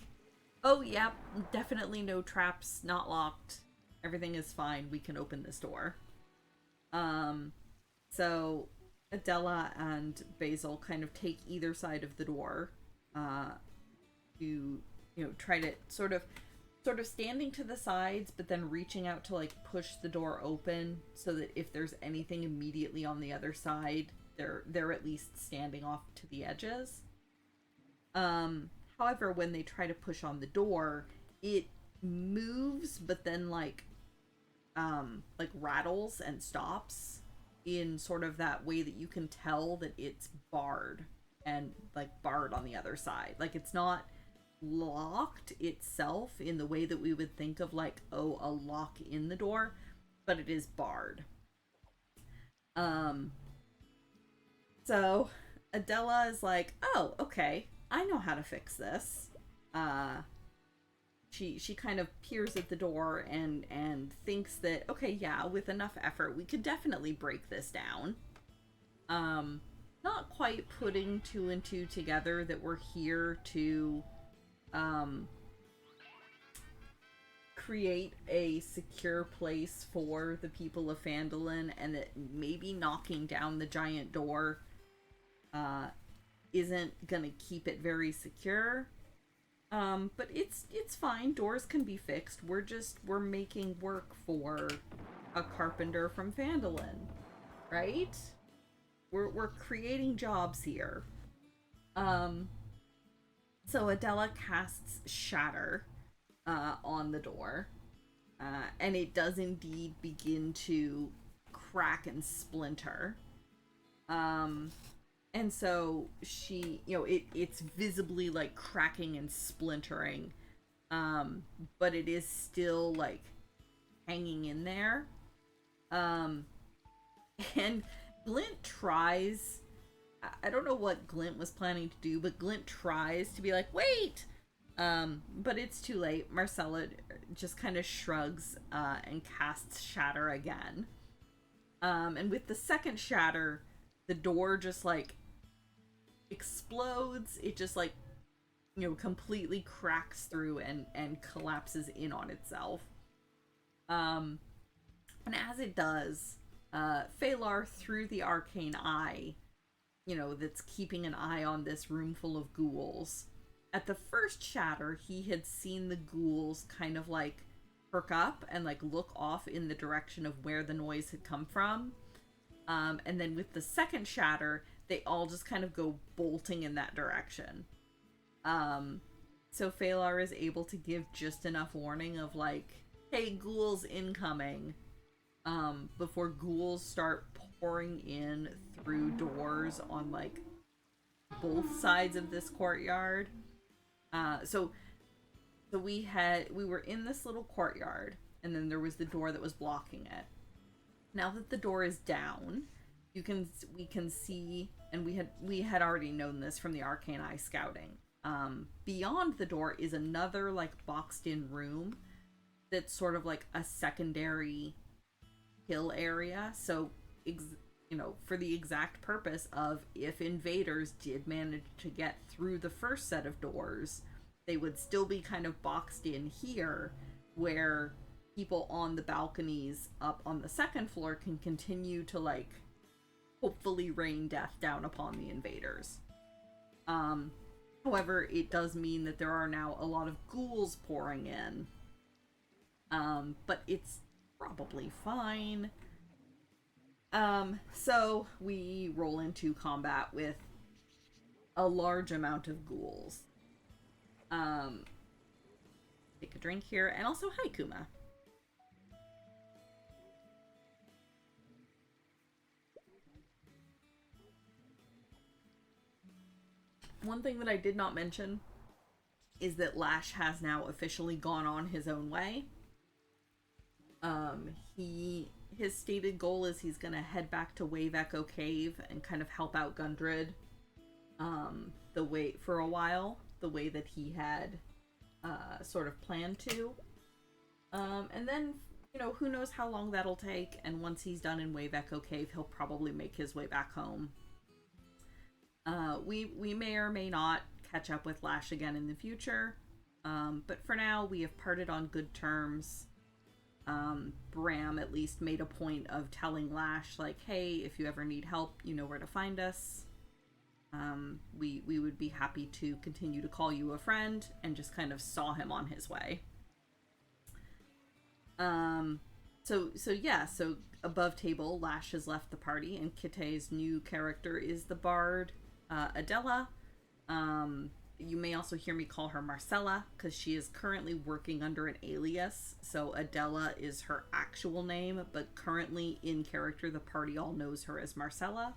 oh yep, definitely no traps, not locked, everything is fine, we can open this door. So Adela and Basil kind of take either side of the door to, you know, try to sort of standing to the sides, but then reaching out to like push the door open so that if there's anything immediately on the other side, they're at least standing off to the edges. However, when they try to push on the door, it moves, but then like rattles and stops in sort of that way that you can tell that it's barred, and like barred on the other side. Like it's not locked itself in the way that we would think of like, oh, a lock in the door, but it is barred. So Adela is like, oh, okay, I know how to fix this. She kind of peers at the door and thinks that, okay, yeah, with enough effort we could definitely break this down. Not quite putting two and two together that we're here to create a secure place for the people of Phandalin, and that maybe knocking down the giant door isn't gonna keep it very secure. But it's fine. Doors can be fixed. We're making work for a carpenter from Phandalin, right? We're creating jobs here. Um, so Adela casts Shatter on the door, and it does indeed begin to crack and splinter. Um, and so she, it's visibly like cracking and splintering, but it is still like hanging in there. Um, and Glint tries. I don't know what Glint was planning to do, but Glint tries to be like, wait! But it's too late. Marcella just kind of shrugs and casts Shatter again. And with the second Shatter, the door just like explodes. It just like, completely cracks through and collapses in on itself. And as it does, Phalar, through the arcane eye, that's keeping an eye on this room full of ghouls. At the first Shatter, he had seen the ghouls kind of like perk up and like look off in the direction of where the noise had come from. And then with the second Shatter, they all just kind of go bolting in that direction. So Phalar is able to give just enough warning of like, hey, ghouls incoming, before ghouls start pouring in through doors on like both sides of this courtyard. So we were in this little courtyard, and then there was the door that was blocking it. Now that the door is down, we can see, and we had already known this from the Arcane Eye scouting. Beyond the door is another like boxed in room that's sort of like a secondary hill area. So, for the exact purpose of if invaders did manage to get through the first set of doors, they would still be kind of boxed in here, where people on the balconies up on the second floor can continue to like hopefully rain death down upon the invaders. However, it does mean that there are now a lot of ghouls pouring in. But it's probably fine. So we roll into combat with a large amount of ghouls. Take a drink here, and also hi, Kuma. One thing that I did not mention is that Lash has now officially gone on his own way. His stated goal is he's gonna head back to Wave Echo Cave and kind of help out Gundred, for a while, the way that he had, sort of planned to. And then, who knows how long that'll take, and once he's done in Wave Echo Cave, he'll probably make his way back home. We may or may not catch up with Lash again in the future, but for now, we have parted on good terms. Bram at least made a point of telling Lash, like, hey, if you ever need help, you know where to find us. We would be happy to continue to call you a friend, and just kind of saw him on his way. So above table, Lash has left the party, and Kitte's new character is the bard, Adela. You may also hear me call her Marcella, because she is currently working under an alias. So Adela is her actual name, but currently in character, the party all knows her as Marcella.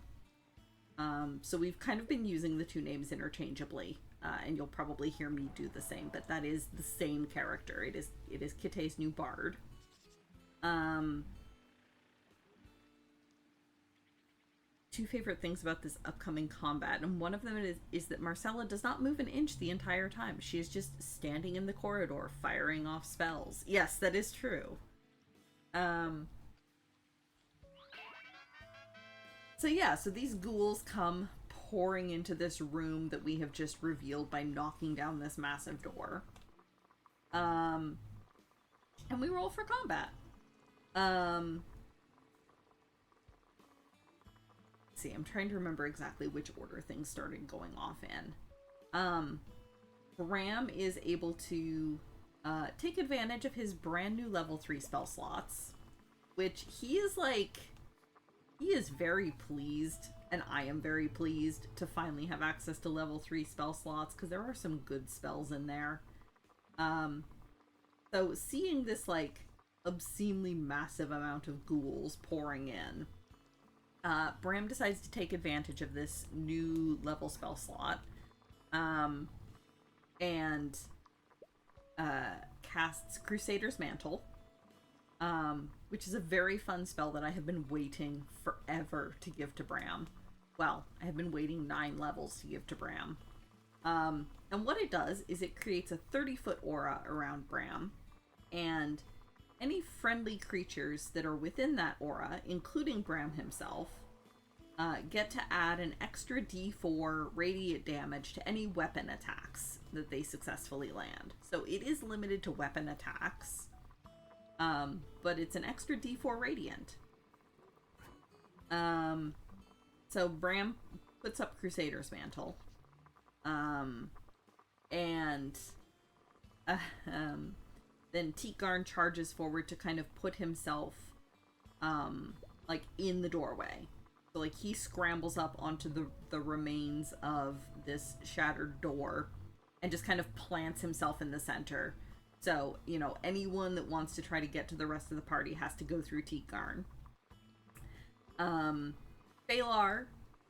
So we've kind of been using the two names interchangeably, and you'll probably hear me do the same, but that is the same character. It is Kitte's new bard. Two favorite things about this upcoming combat, and one of them is that Marcella does not move an inch the entire time. She is just standing in the corridor firing off spells. Yes, that is true. So these ghouls come pouring into this room that we have just revealed by knocking down this massive door. And we roll for combat. See, I'm trying to remember exactly which order things started going off in. Bram is able to take advantage of his brand new level 3 spell slots. which he is very pleased, and I am very pleased to finally have access to level 3 spell slots, because there are some good spells in there. So seeing this, like, obscenely massive amount of ghouls pouring in, Bram decides to take advantage of this new level spell slot, and casts Crusader's Mantle, which is a very fun spell that I have been waiting forever to give to Bram. Well, I have been waiting 9 levels to give to Bram. And what it does is it creates a 30-foot aura around Bram, and any friendly creatures that are within that aura, including Bram himself, get to add an extra d4 radiant damage to any weapon attacks that they successfully land. So it is limited to weapon attacks, but it's an extra d4 radiant. So Bram puts up Crusader's Mantle, and then Teetgarn charges forward to kind of put himself, like, in the doorway. So, like, he scrambles up onto the remains of this shattered door and just kind of plants himself in the center. So, you know, anyone that wants to try to get to the rest of the party has to go through Teetgarn. Phalar,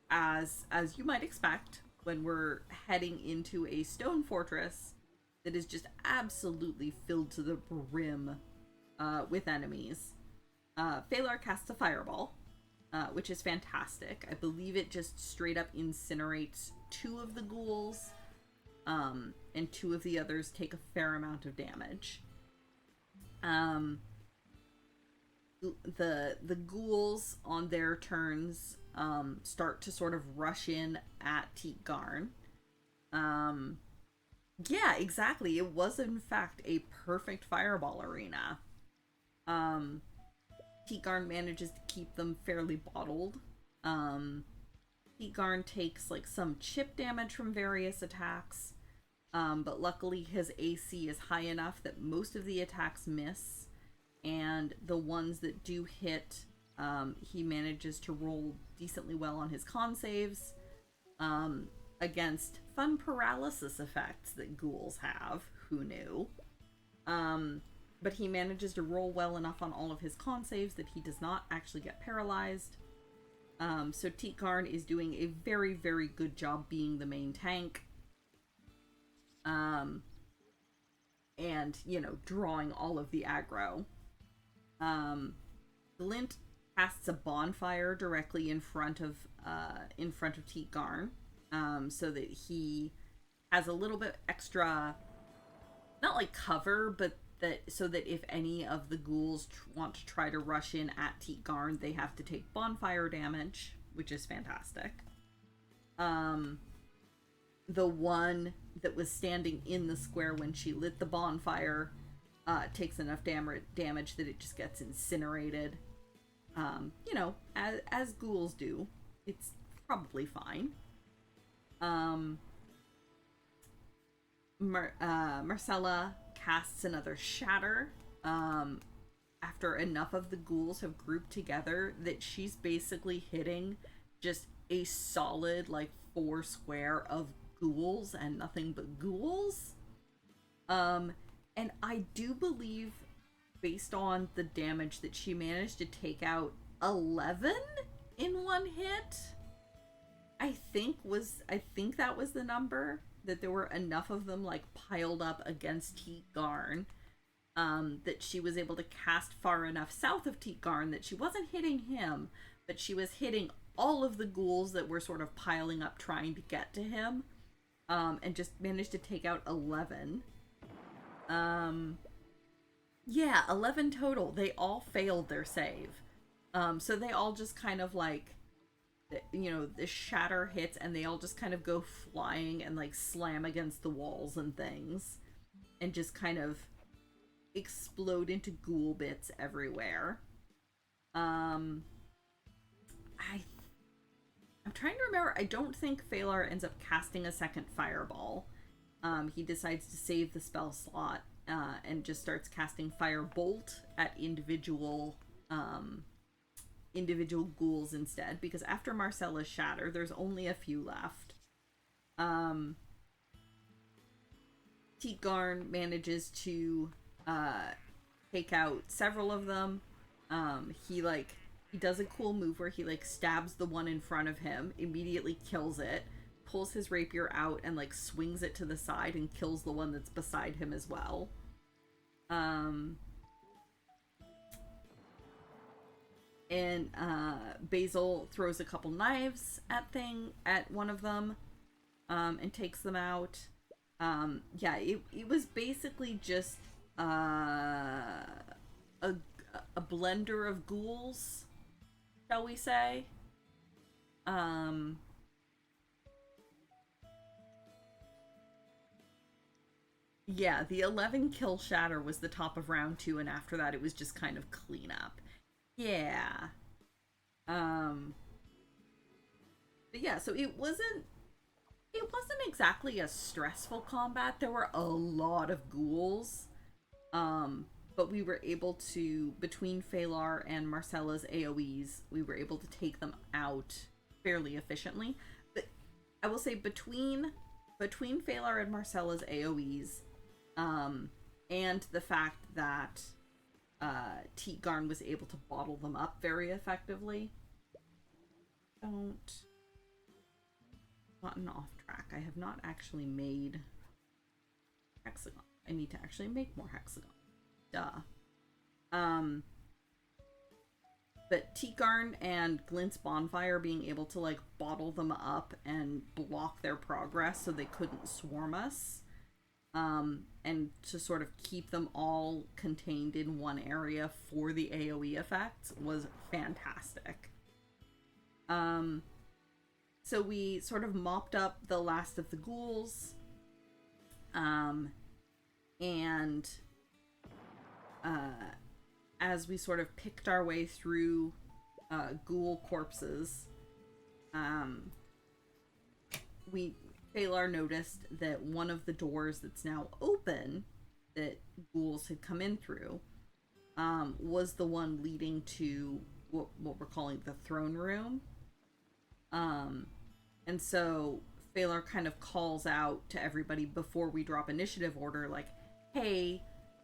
as you might expect, when we're heading into a stone fortress that is just absolutely filled to the brim with enemies, Phalar casts a fireball, which is fantastic. I believe it just straight up incinerates 2 of the ghouls, and 2 of the others take a fair amount of damage. The ghouls on their turns start to sort of rush in at Teetgarn. Yeah, exactly. It was in fact a perfect fireball arena. Teetgarn manages to keep them fairly bottled. Teetgarn takes like some chip damage from various attacks, but luckily his AC is high enough that most of the attacks miss, and the ones that do hit, he manages to roll decently well on his con saves, against fun paralysis effects that ghouls have. Who knew? But he manages to roll well enough on all of his con saves that he does not actually get paralyzed. So Teetgarn is doing a very, very good job being the main tank. And, you know, drawing all of the aggro. Glint casts a bonfire directly in front of Teetgarn, so that he has a little bit extra, not like cover, but so that if any of the ghouls want to try to rush in at Teetgarn, they have to take bonfire damage, which is fantastic. The one that was standing in the square when she lit the bonfire takes enough damage that it just gets incinerated. You know, as ghouls do. It's probably fine. Marcella casts another Shatter after enough of the ghouls have grouped together that she's basically hitting just a solid, like, 4 square of ghouls and nothing but ghouls. And I do believe, based on the damage, that she managed to take out 11 in one hit. I think that was the number, that there were enough of them, like, piled up against Teetgarn, that she was able to cast far enough south of Teetgarn that she wasn't hitting him, but she was hitting all of the ghouls that were sort of piling up trying to get to him, and just managed to take out 11. Yeah, 11 total. They all failed their save. So they all just kind of, like, you know, the shatter hits and they all just kind of go flying and, like, slam against the walls and things and just kind of explode into ghoul bits everywhere. I'm trying to remember. I don't think Phalar ends up casting a second fireball. He decides to save the spell slot and just starts casting Firebolt at individual um, individual ghouls instead, because after Marcella's shatter, there's only a few left. Teagarn manages to take out several of them. He does a cool move where he stabs the one in front of him, immediately kills it, pulls his rapier out and swings it to the side and kills the one that's beside him as well. And Basil throws a couple knives at one of them, and takes them out. Yeah, it was basically just a blender of ghouls, shall we say. Yeah, the 11 kill shatter was the top of round 2, and after that it was just kind of cleanup. Yeah. But yeah, so it wasn't exactly a stressful combat. There were a lot of ghouls. But we were able to, between Phalar and Marcella's AoEs, we were able to take them out fairly efficiently. But I will say between Phalar and Marcella's AoEs, and the fact that Teagarn was able to bottle them up very effectively. Gotten off track. I have not actually made hexagon. I need to actually make more hexagon. Duh. But Teagarn and Glint's bonfire being able to bottle them up and block their progress so they couldn't swarm us, and to sort of keep them all contained in one area for the AoE effects was fantastic. So we sort of mopped up the last of the ghouls, and as we sort of picked our way through ghoul corpses, Phalar noticed that one of the doors that's now open that ghouls had come in through was the one leading to what we're calling the throne room. And so Phalar kind of calls out to everybody before we drop initiative order, hey,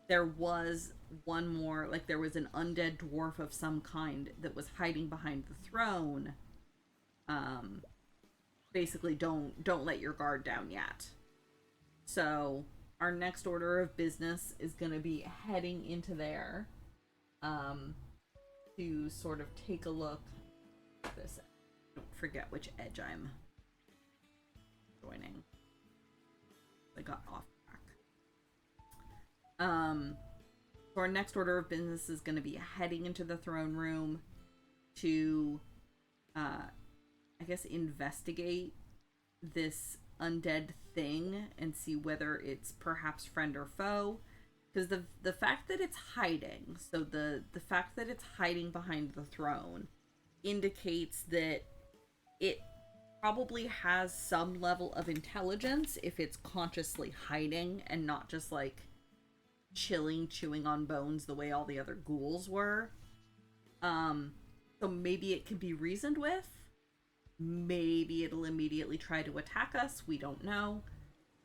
there was one more, there was an undead dwarf of some kind that was hiding behind the throne. Basically, don't let your guard down yet. So our next order of business is going to be heading into there, to sort of take a look at this. Don't forget which edge I'm joining. I got off track. So our next order of business is going to be heading into the throne room to, I guess, investigate this undead thing and see whether it's perhaps friend or foe. Because the fact that it's hiding, so the fact that it's hiding behind the throne indicates that it probably has some level of intelligence if it's consciously hiding and not just chewing on bones the way all the other ghouls were. So maybe it can be reasoned with. Maybe it'll immediately try to attack us. We don't know.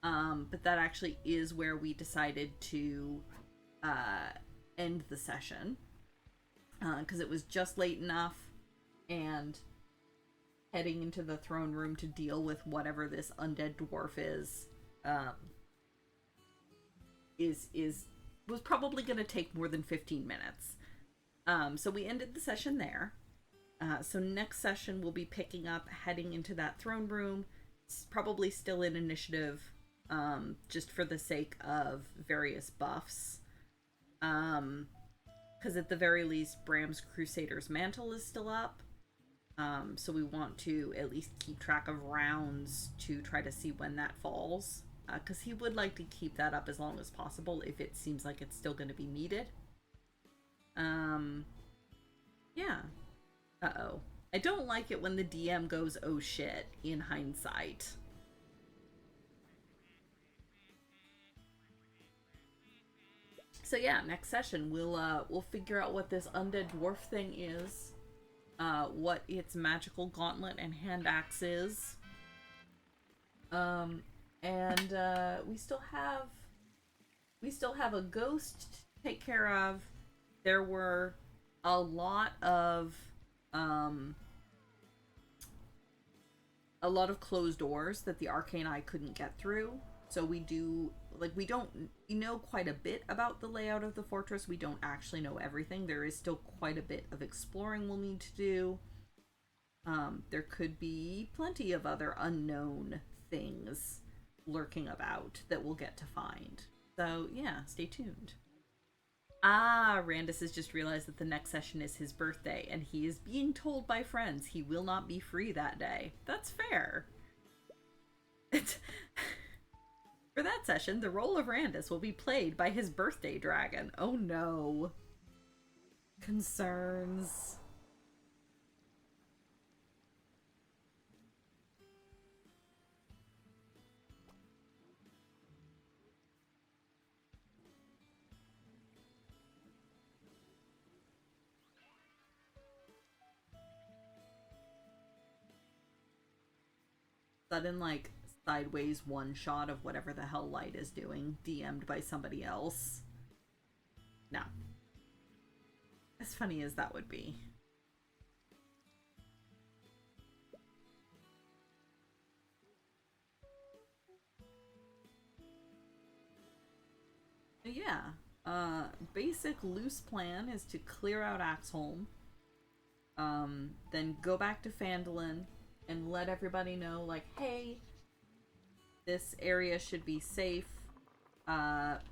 But that actually is where we decided to end the session. Because it was just late enough, and heading into the throne room to deal with whatever this undead dwarf was probably going to take more than 15 minutes. So we ended the session there. So next session we'll be picking up, heading into that throne room. It's probably still in initiative, just for the sake of various buffs. Because at the very least, Bram's Crusader's Mantle is still up. So we want to at least keep track of rounds to try to see when that falls. Because he would like to keep that up as long as possible if it seems like it's still going to be needed. Yeah. Uh-oh. I don't like it when the DM goes, oh shit, in hindsight. So yeah, next session we'll figure out what this undead dwarf thing is, what its magical gauntlet and hand axe is, and we still have a ghost to take care of. There were a lot of um a lot of closed doors that the arcane eye couldn't get through. So we know quite a bit about the layout of the fortress. We don't actually know everything. There is still quite a bit of exploring we'll need to do. There could be plenty of other unknown things lurking about that we'll get to find. So yeah, stay tuned. Ah, Randus has just realized that the next session is his birthday, and he is being told by friends he will not be free that day. That's fair. For that session, the role of Randus will be played by his birthday dragon. Oh no. Concerns. Sudden, like, sideways one shot of whatever the hell Light is doing, DM'd by somebody else. No. As funny as that would be. Yeah. Basic loose plan is to clear out Axholm. Then go back to Phandalin and let everybody know, like, hey, this area should be safe.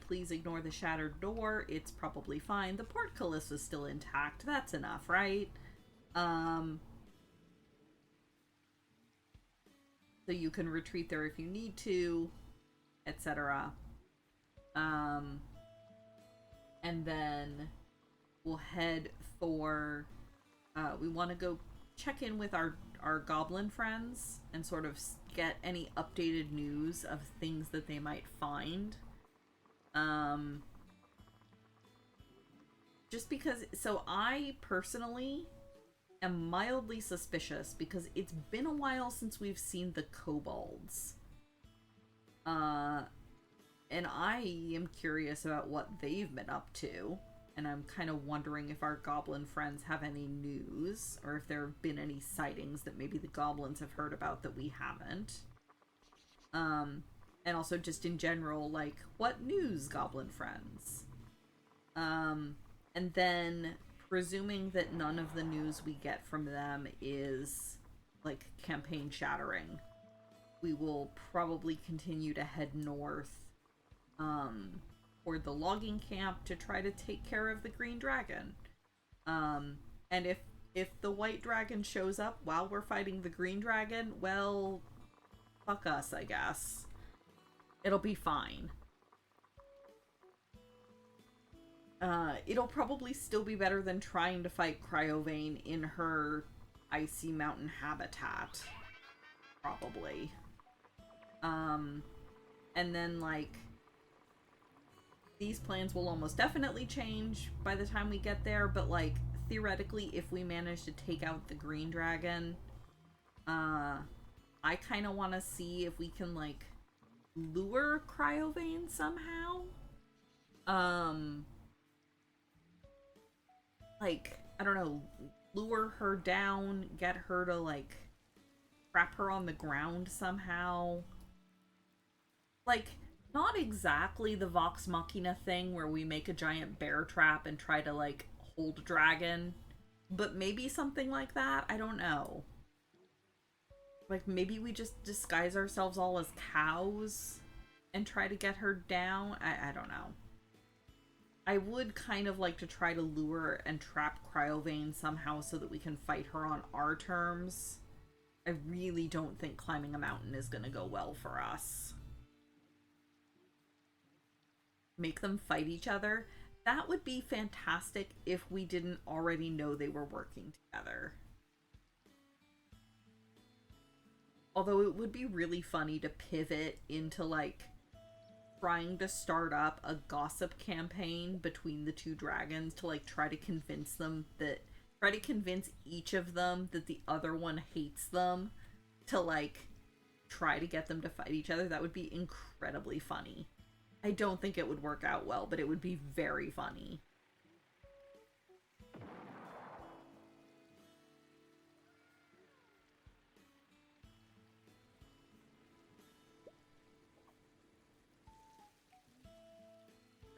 Please ignore the shattered door. It's probably fine. The portcullis is still intact. That's enough, right? So you can retreat there if you need to, etc. And then we'll head for... we want to go check in with our goblin friends and sort of get any updated news of things that they might find. Just because... So I personally am mildly suspicious because it's been a while since we've seen the kobolds. And I am curious about what they've been up to. And I'm kind of wondering if our goblin friends have any news, or if there have been any sightings that maybe the goblins have heard about that we haven't. And also just in general, like, what news, goblin friends? And then, presuming that none of the news we get from them is, like, campaign shattering, we will probably continue to head north, toward the logging camp to try to take care of the green dragon. And if the white dragon shows up while we're fighting the green dragon, well, fuck us, I guess. It'll be fine. It'll probably still be better than trying to fight Cryovane in her icy mountain habitat. Probably. And then, like, these plans will almost definitely change by the time we get there, but, like, theoretically, if we manage to take out the green dragon, I kind of want to see if we can, like, lure Cryovane somehow. Like, I don't know, lure her down, get her to, like, trap her on the ground somehow. Like, not exactly the Vox Machina thing where we make a giant bear trap and try to, like, hold a dragon, but maybe something like that. I don't know. Like, maybe we just disguise ourselves all as cows and try to get her down. I don't know. I would kind of like to try to lure and trap Cryovane somehow so that we can fight her on our terms. I really don't think climbing a mountain is going to go well for us. Make them fight each other. That would be fantastic if we didn't already know they were working together. Although it would be really funny to pivot into, like, trying to start up a gossip campaign between the two dragons to like try to convince each of them that the other one hates them, to like try to get them to fight each other. That would be incredibly funny. I don't think it would work out well, but it would be very funny.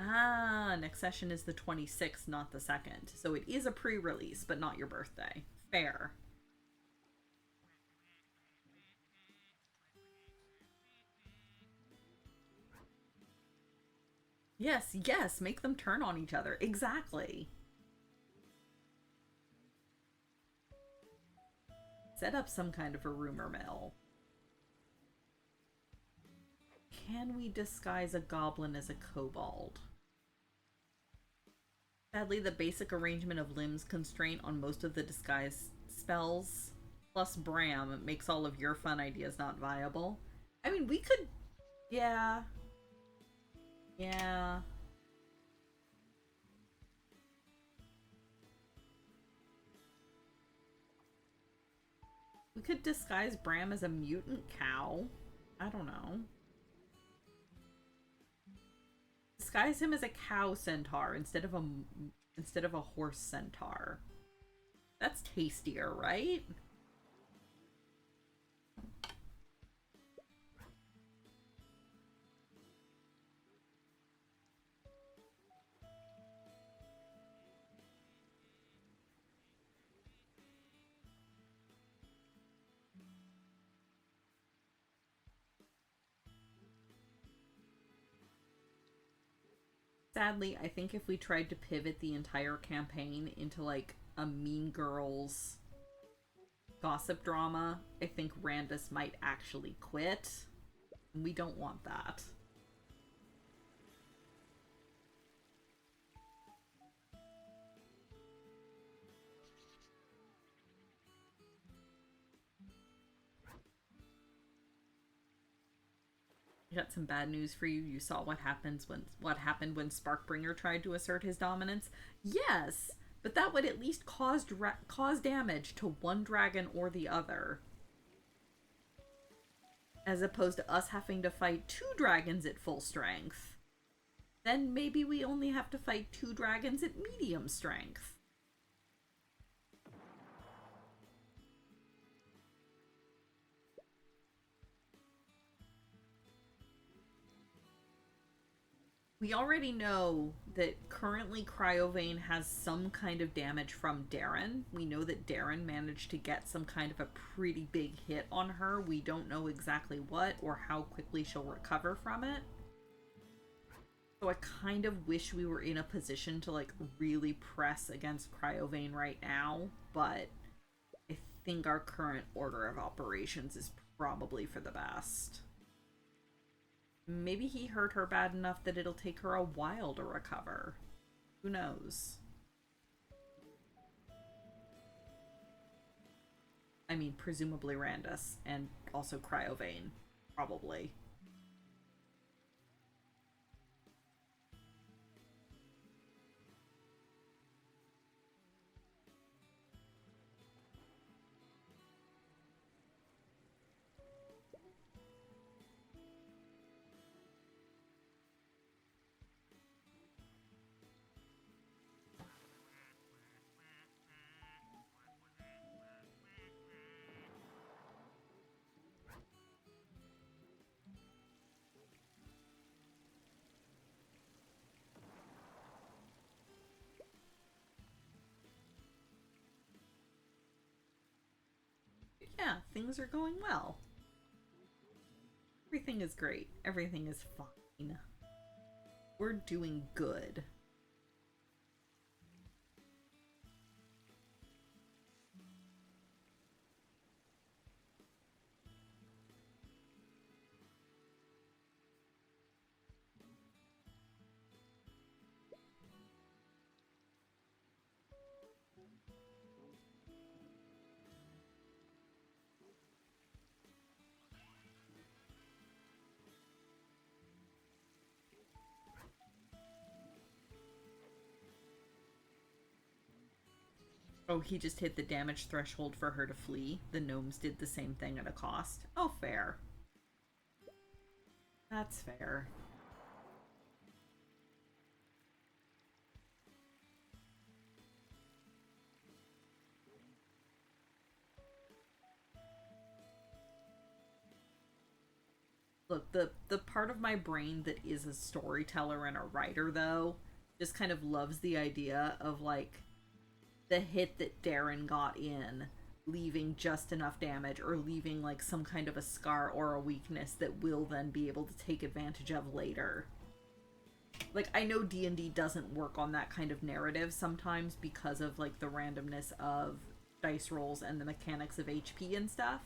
Ah, next session is the 26th, not the 2nd. So it is a pre-release, but not your birthday. Fair. Yes, yes, make them turn on each other. Exactly. Set up some kind of a rumor mill. Can we disguise a goblin as a kobold? Sadly, the basic arrangement of limbs constraint on most of the disguise spells, plus Bram, makes all of your fun ideas not viable. I mean, we could... Yeah. Yeah. We could disguise Bram as a mutant cow. I don't know. Disguise him as a cow centaur instead of a horse centaur. That's tastier, right? Sadly, I think if we tried to pivot the entire campaign into like a Mean Girls gossip drama, I think Randus might actually quit. We don't want that. I got some bad news for you. You saw what happened when Sparkbringer tried to assert his dominance. Yes, but that would at least cause damage to one dragon or the other, as opposed to us having to fight two dragons at full strength. Then maybe we only have to fight two dragons at medium strength. We already know that currently Cryovane has some kind of damage from Darren. We know that Darren managed to get some kind of a pretty big hit on her. We don't know exactly what or how quickly she'll recover from it. So I kind of wish we were in a position to like really press against Cryovane right now, but I think our current order of operations is probably for the best. Maybe he hurt her bad enough that it'll take her a while to recover. Who knows? I mean, presumably Randus, and also Cryovane. Probably. Yeah, things are going well. Everything is great. Everything is fine. We're doing good. Oh, he just hit the damage threshold for her to flee. The gnomes did the same thing at a cost. Oh, fair. That's fair. Look, the part of my brain that is a storyteller and a writer, though, just kind of loves the idea of, like, the hit that Darren got in leaving just enough damage or leaving, like, some kind of a scar or a weakness that will then be able to take advantage of later. Like, I know D&D doesn't work on that kind of narrative sometimes because of, like, the randomness of dice rolls and the mechanics of HP and stuff.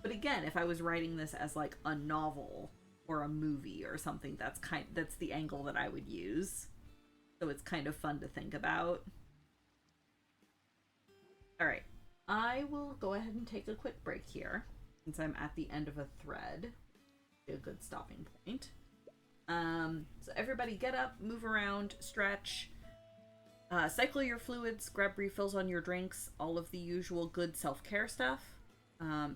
But again, if I was writing this as like a novel or a movie or something, that's the angle that I would use. So it's kind of fun to think about. All right. I will go ahead and take a quick break here since I'm at the end of a thread. A good stopping point. So everybody get up, move around, stretch, cycle your fluids, grab refills on your drinks, all of the usual good self-care stuff.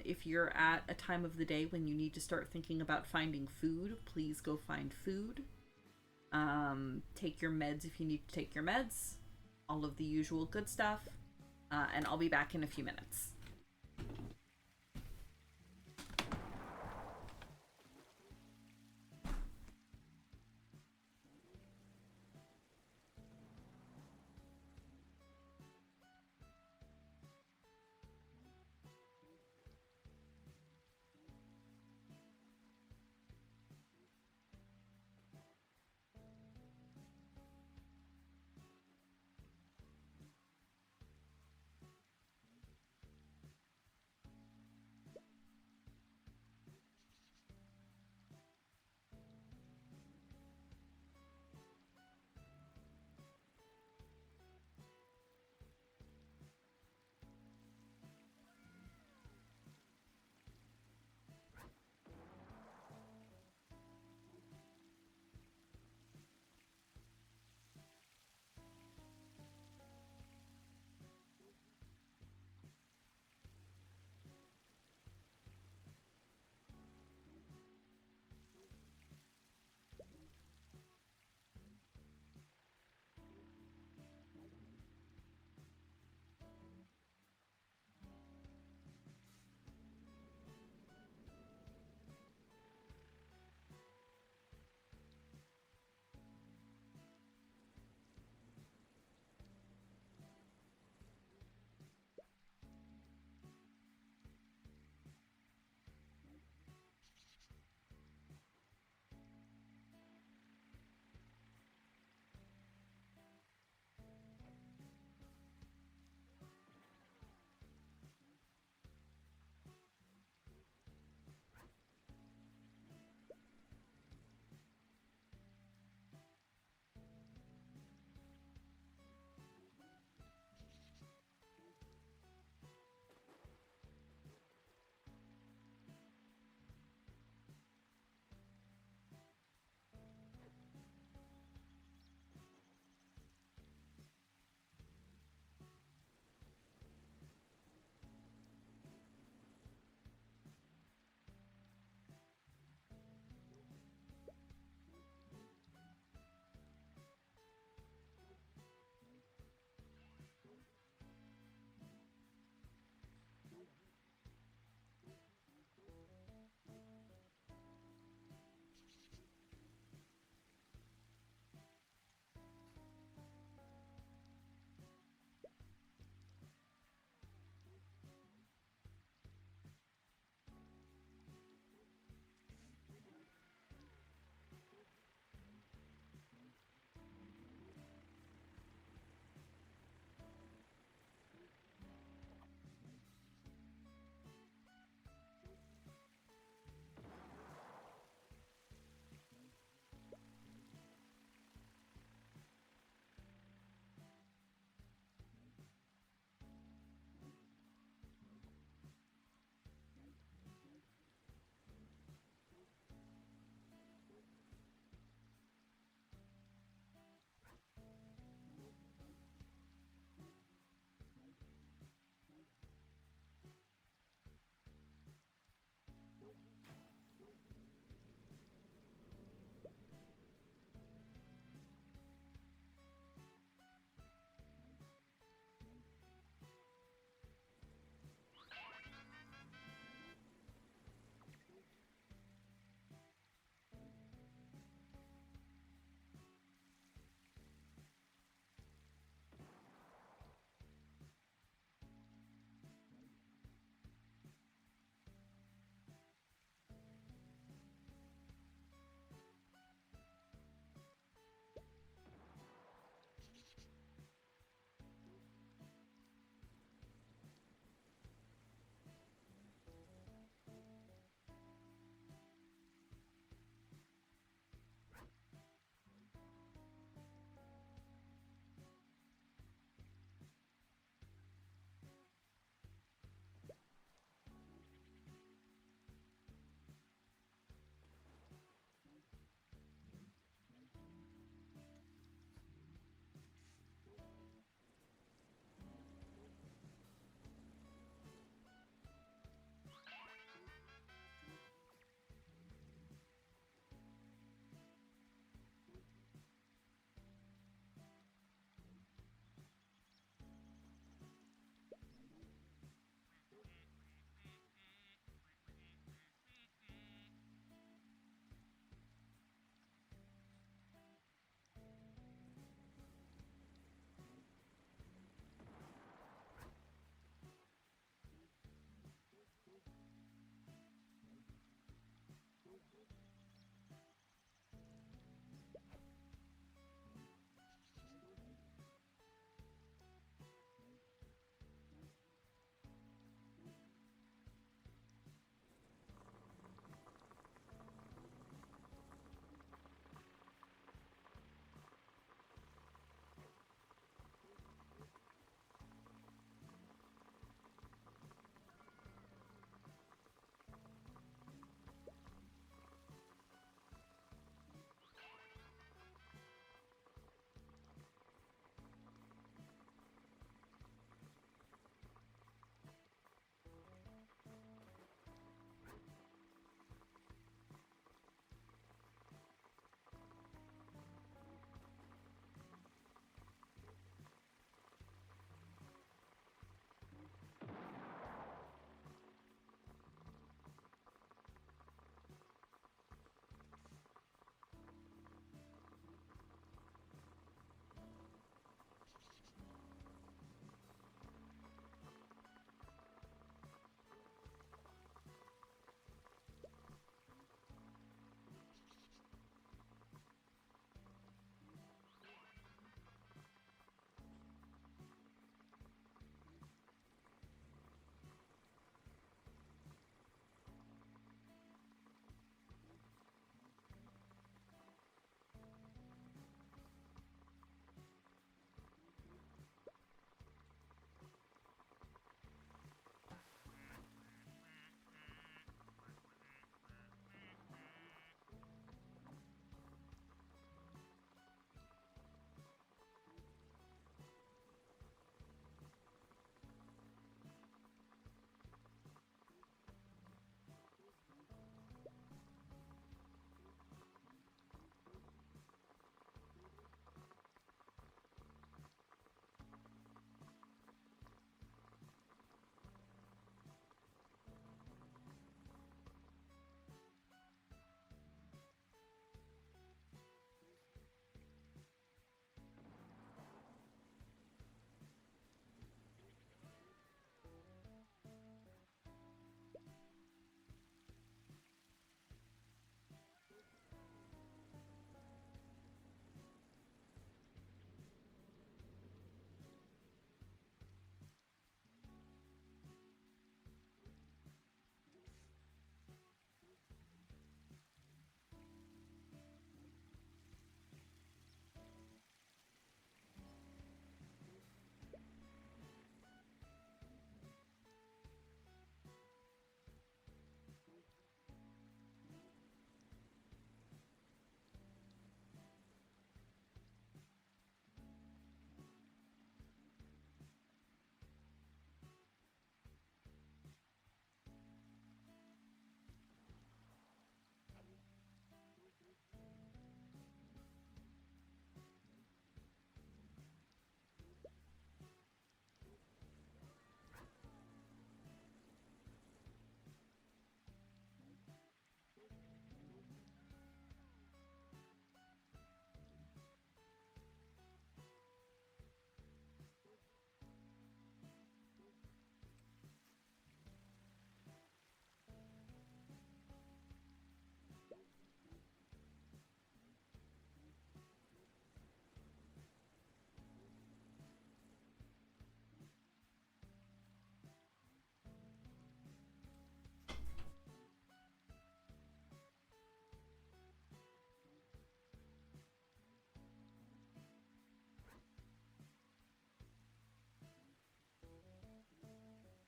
If you're at a time of the day when you need to start thinking about finding food, please go find food. Take your meds if you need to take your meds. All of the usual good stuff. And I'll be back in a few minutes.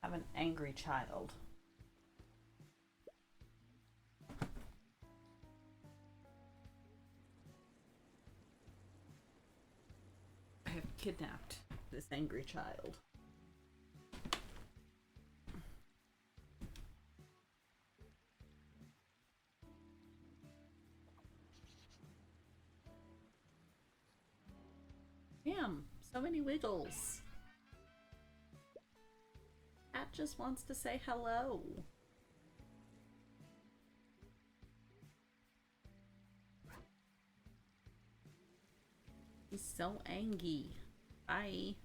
have an angry child. I have kidnapped this angry child. Damn, so many wiggles. Cat just wants to say hello. He's so angry. Bye.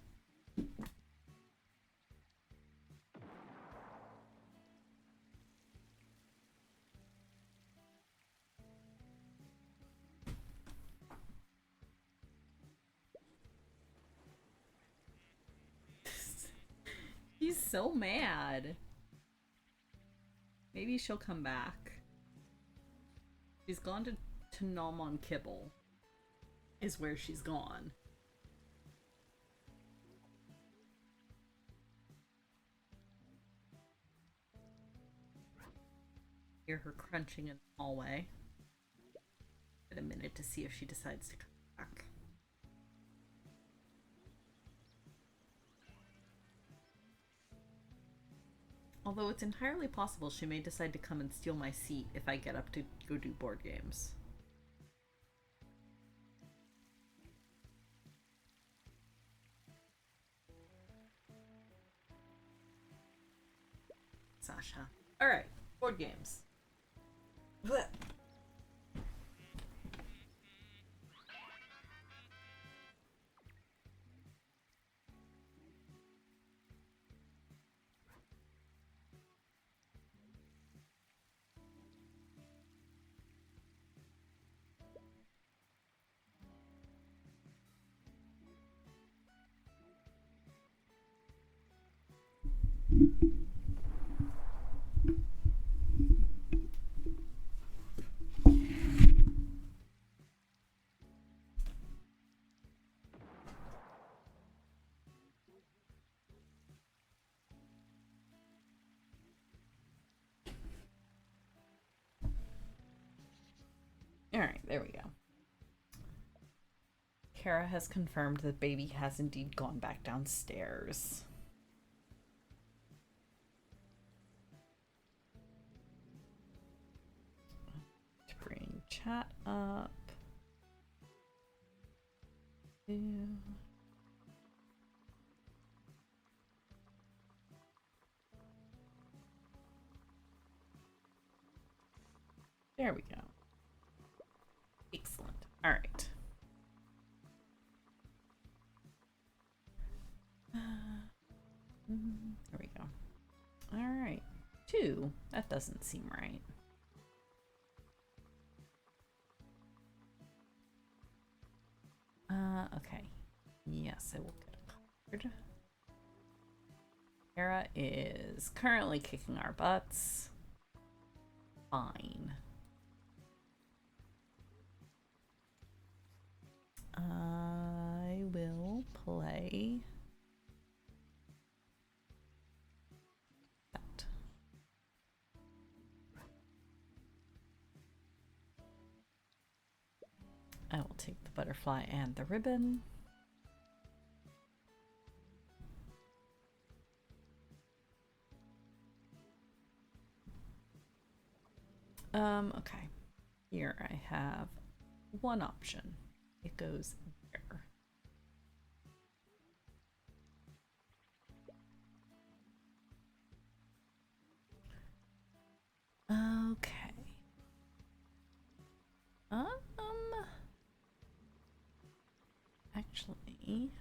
He's so mad. Maybe she'll come back. She's gone to nom on kibble. Is where she's gone. Hear her crunching in the hallway. Get a minute to see if she decides to come back. Although it's entirely possible she may decide to come and steal my seat if I get up to go do board games. Sasha. Alright, board games. Blech. Alright, there we go. Kara has confirmed that baby has indeed gone back downstairs. To bring chat up. There we go. Excellent. All right. There we go. All right. 2. That doesn't seem right. Okay. Yes, I will get a card. Kara is currently kicking our butts. Fine. I will play that. I will take the butterfly and the ribbon. Okay. Here I have one option. It goes there. Okay. Actually,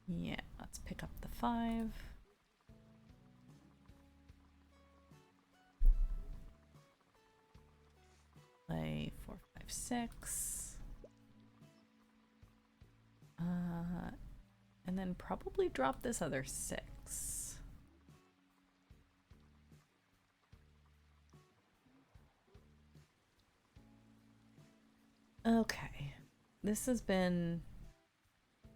yeah, let's pick up the 5. Play 4, 5, 6. And then probably drop this other 6. Okay. This has been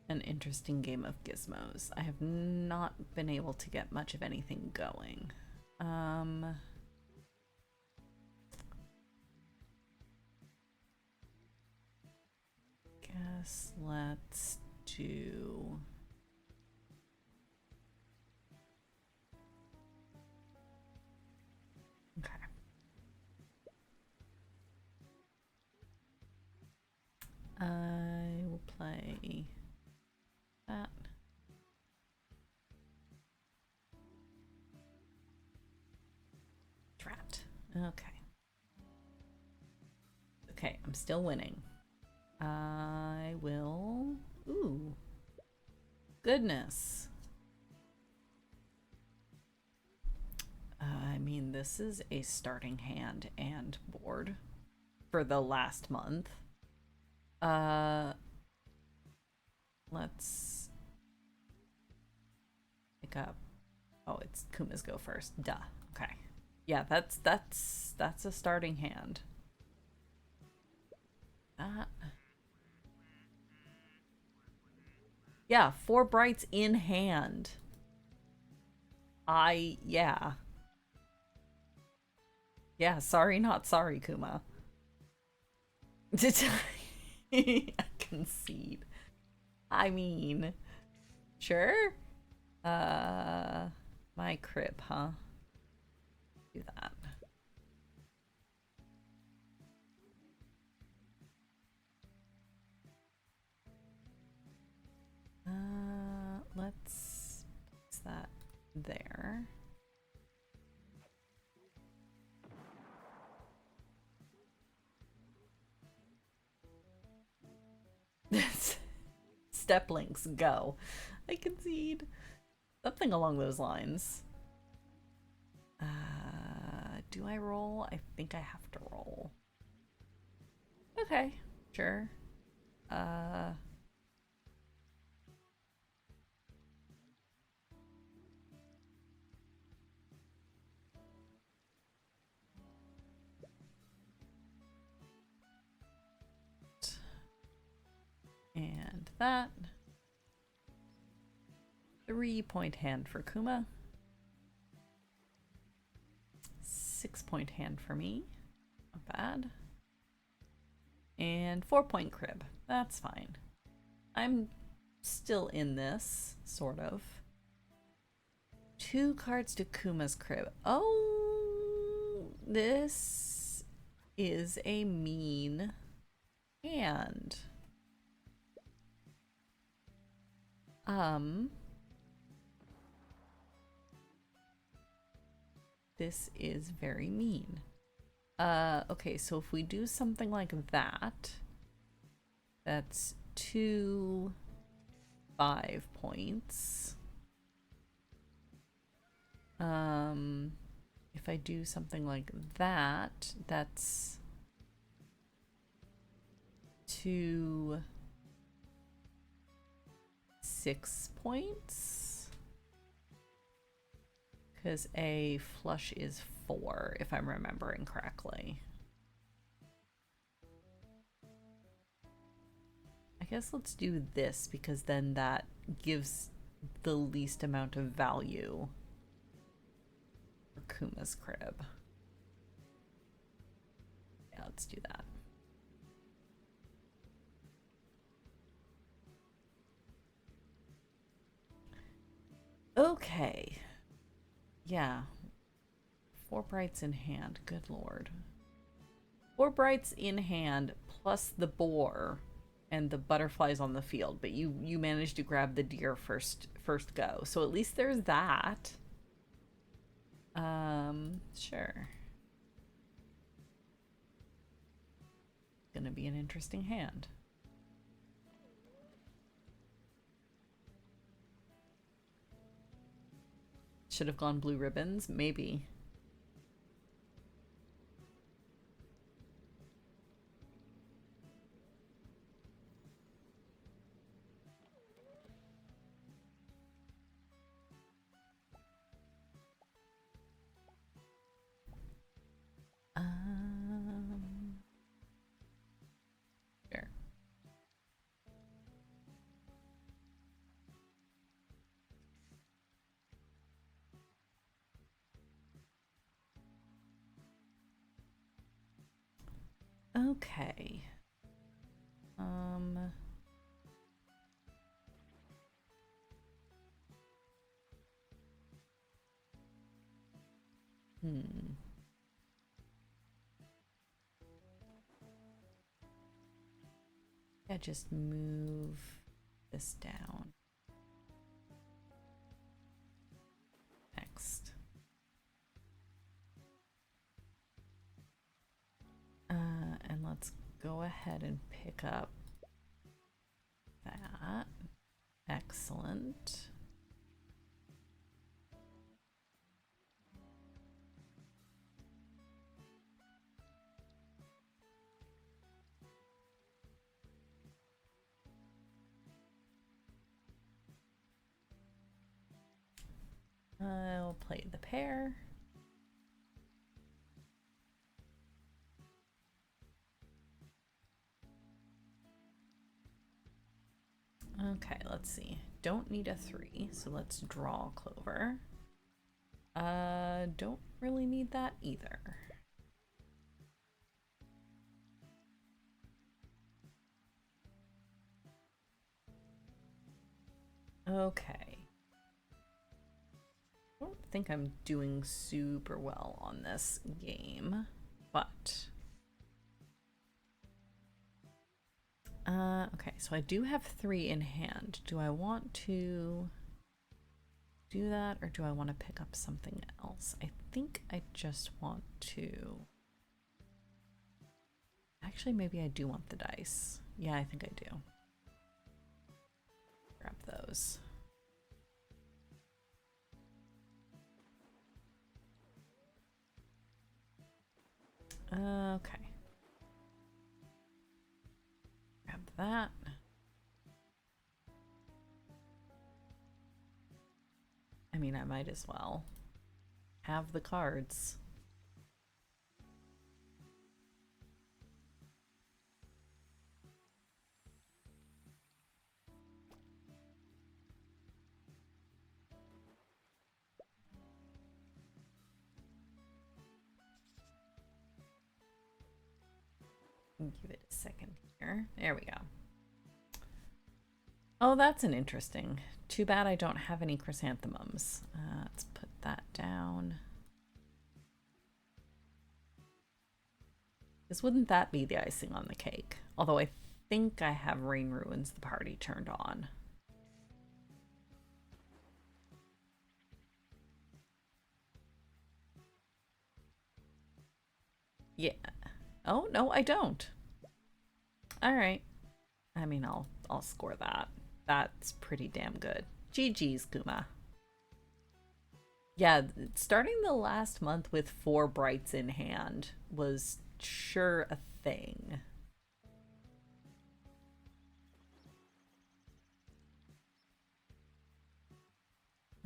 an interesting game of gizmos. I have not been able to get much of anything going. Guess let's do... Okay. I will play that. Trapped. Okay. Okay, I'm still winning. I will... Ooh. Goodness. I mean, this is a starting hand and board for the last month. Let's pick up. Oh, it's Kuma's go first. Duh. Okay. Yeah, that's a starting hand. Yeah, 4 brights in hand. Yeah. Yeah, sorry, not sorry, Kuma. I concede. I mean, sure. My crib, huh? Do that. Let's place that there. Step links, go. I concede. Something along those lines. Do I roll? I think I have to roll. Okay, sure. And that. 3-point hand for Kuma. 6-point hand for me. Not bad. And 4-point crib. That's fine. I'm still in this, sort of. 2 cards to Kuma's crib. Oh, this is a mean hand. This is very mean. Okay, so if we do something like that, that's 2 5 points. If I do something like that, that's 2 6 points. Because a flush is 4, if I'm remembering correctly. I guess let's do this, because then that gives the least amount of value for Kuma's crib. Yeah, let's do that. Okay. Yeah. 4 brights in hand. Good lord. 4 brights in hand plus the boar and the butterflies on the field, but you managed to grab the deer first go. So at least there's that. Sure. Gonna be an interesting hand. Should have gone blue ribbons, maybe. Sure. Okay. Yeah, just move this down. Next. And let's go ahead and pick up that. Excellent. I'll play the pair. Okay, let's see. Don't need a 3, so let's draw Clover. Don't really need that either. Okay. I don't think I'm doing super well on this game, but okay, so I do have 3 in hand. Do I want to do that, or do I want to pick up something else? I think I just want to... Actually, maybe I do want the dice. Yeah, I think I do. Grab those. Okay. Grab that. I mean, I might as well have the cards. Give it a second here. There we go. Oh, that's an interesting. Too bad I don't have any chrysanthemums. Let's put that down. Because wouldn't that be the icing on the cake? Although I think I have Rain Ruins the Party turned on. Yeah. Oh, no, I don't. All right. I mean, I'll score that. That's pretty damn good. GG's, Kuma. Yeah, starting the last month with 4 brights in hand was sure a thing.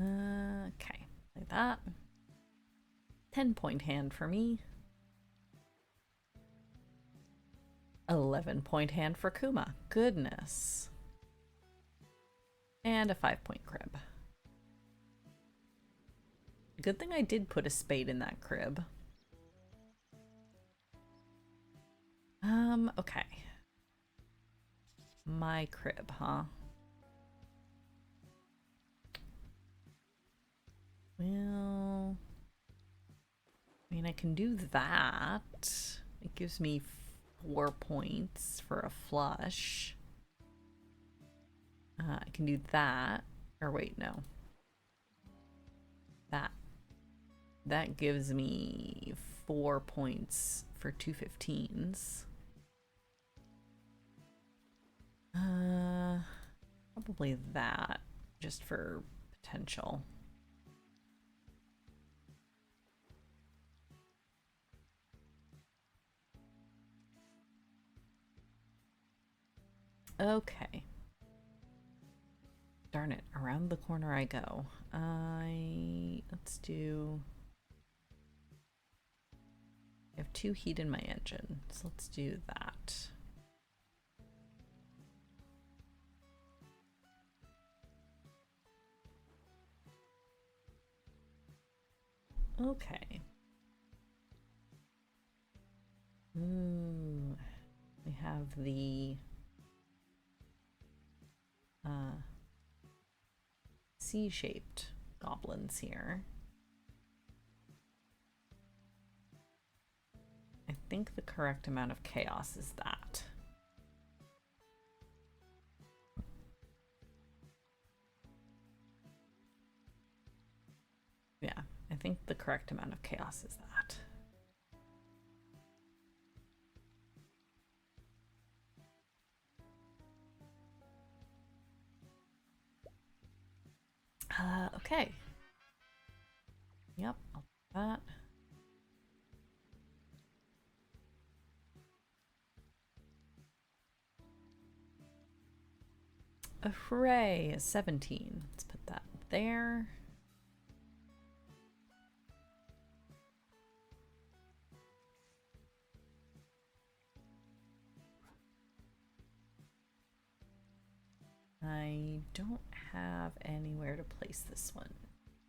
Okay, like that. 10-point hand for me. 11-point hand for Kuma. Goodness. And a 5-point crib. Good thing I did put a spade in that crib. Okay. My crib, huh? Well, I mean, I can do that. It gives me 4 points for a flush. I can do that. Or wait, no. That gives me 4 points for 2 15s. Probably that, just for potential. Okay. Darn it, around the corner I go. Let's do... I have 2 heat in my engine, so let's do that. Okay. Ooh. have the C-shaped goblins here. I think the correct amount of chaos is that. Yeah, I think the correct amount of chaos is that. Okay. Yep, I'll do that. Hooray, 17. Let's put that there. I don't have anywhere to place this one.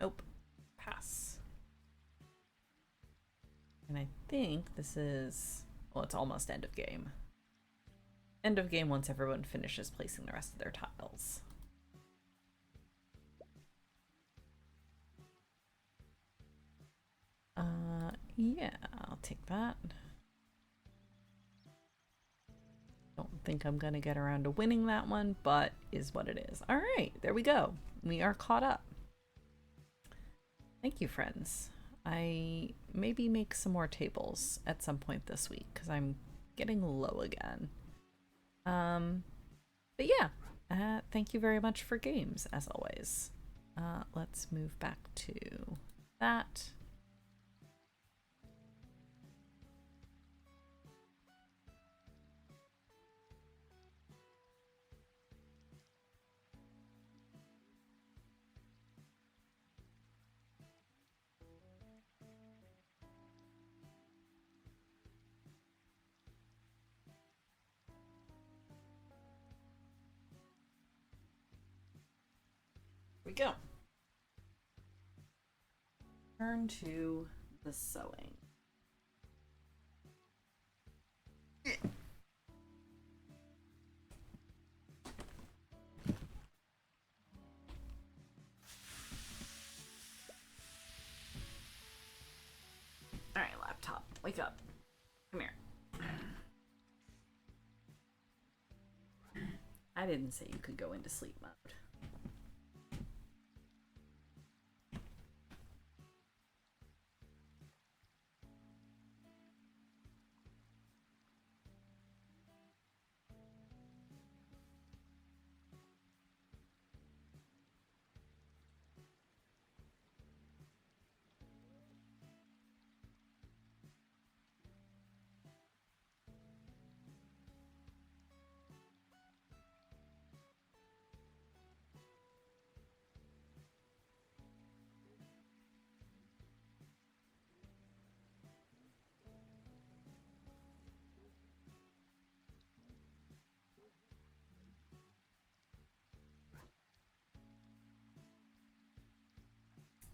Nope. Pass. And I think this is... well, it's almost end of game. End of game once everyone finishes placing the rest of their tiles. Yeah, I'll take that. Don't think I'm gonna get around to winning that one, but is what it is. All right, there we go. We are caught up. Thank you, friends. I maybe make some more tables at some point this week because I'm getting low again. But yeah, thank you very much for games as always. Let's move back to that. We go. Turn to the sewing. All right, laptop, wake up. Come here. I didn't say you could go into sleep mode.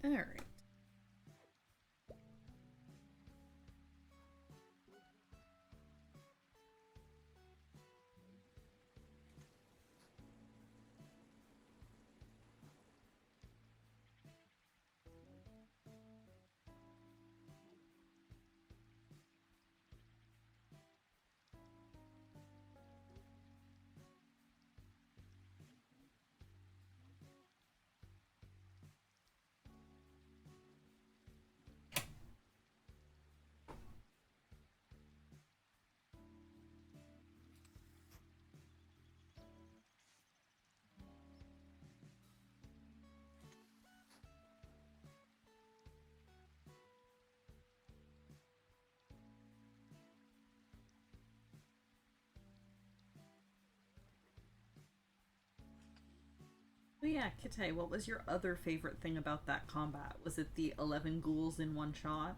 All right. Oh yeah, Kite, what was your other favorite thing about that combat? Was it the 11 ghouls in one shot?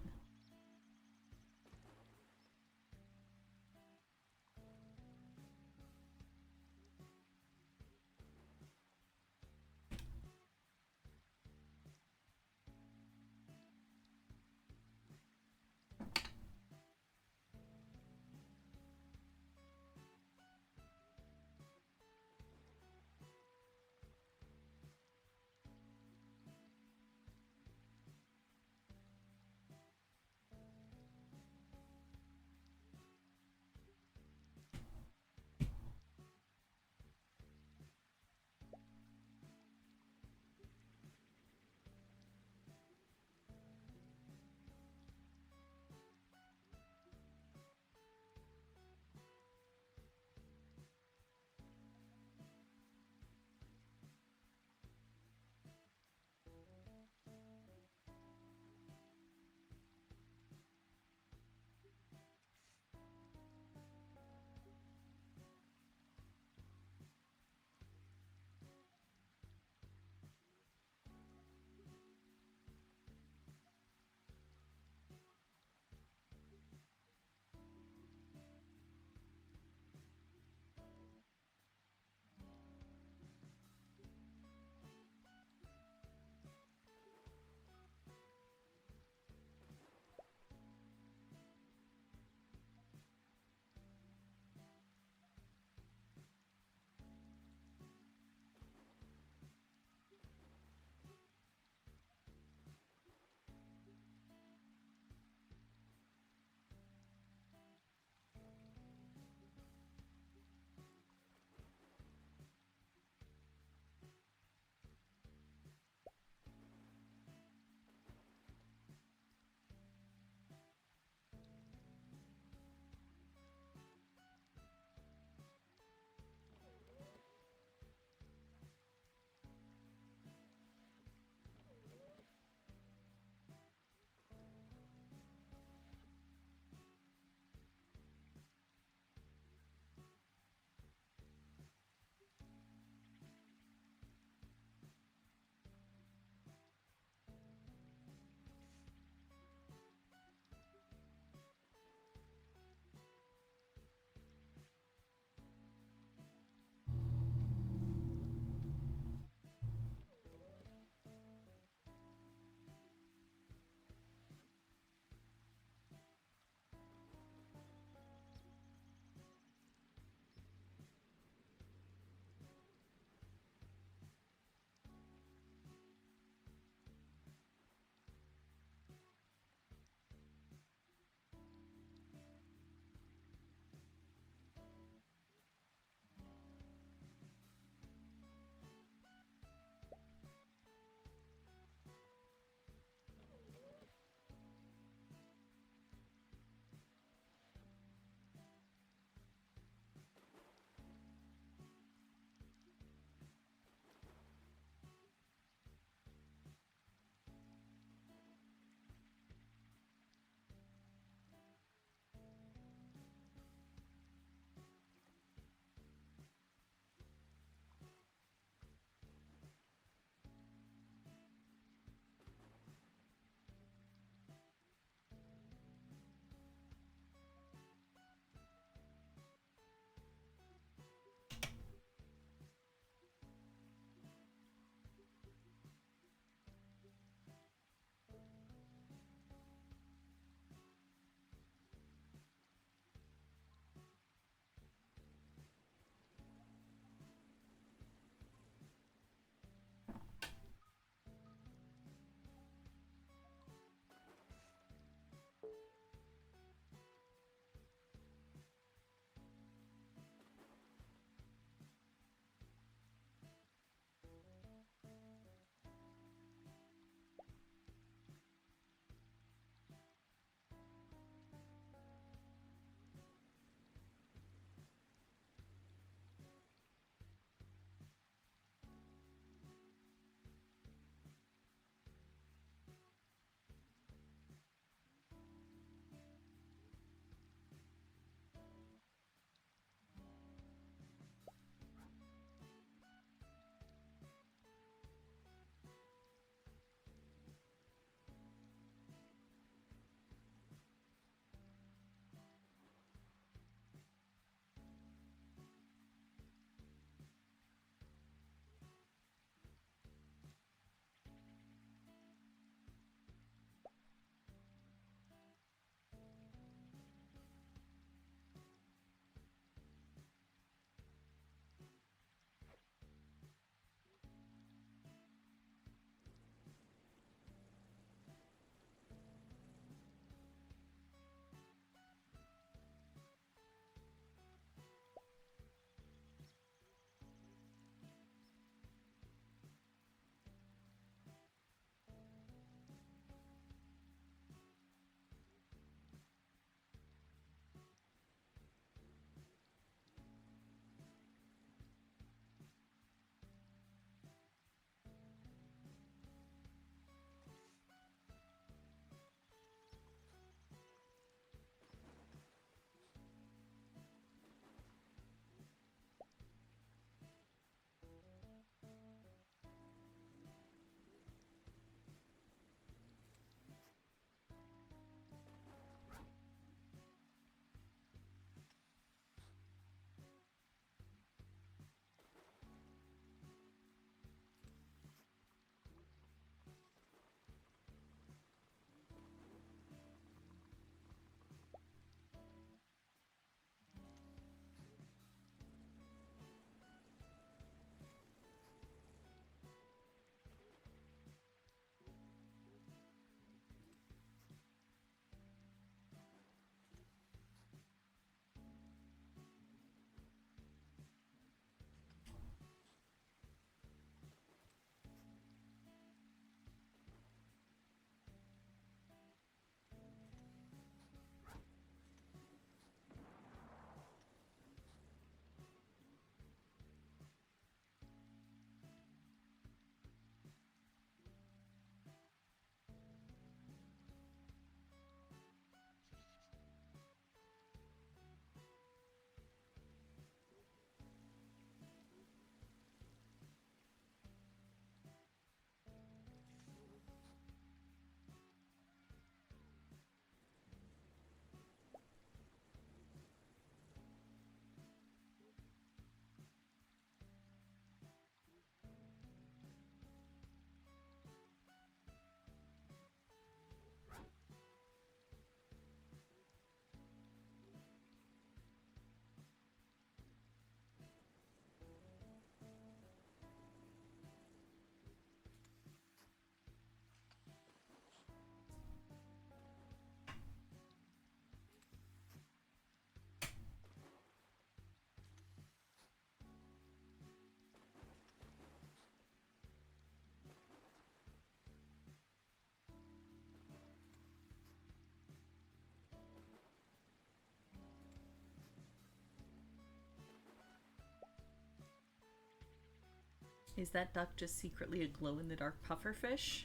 Is that duck just secretly a glow-in-the-dark pufferfish?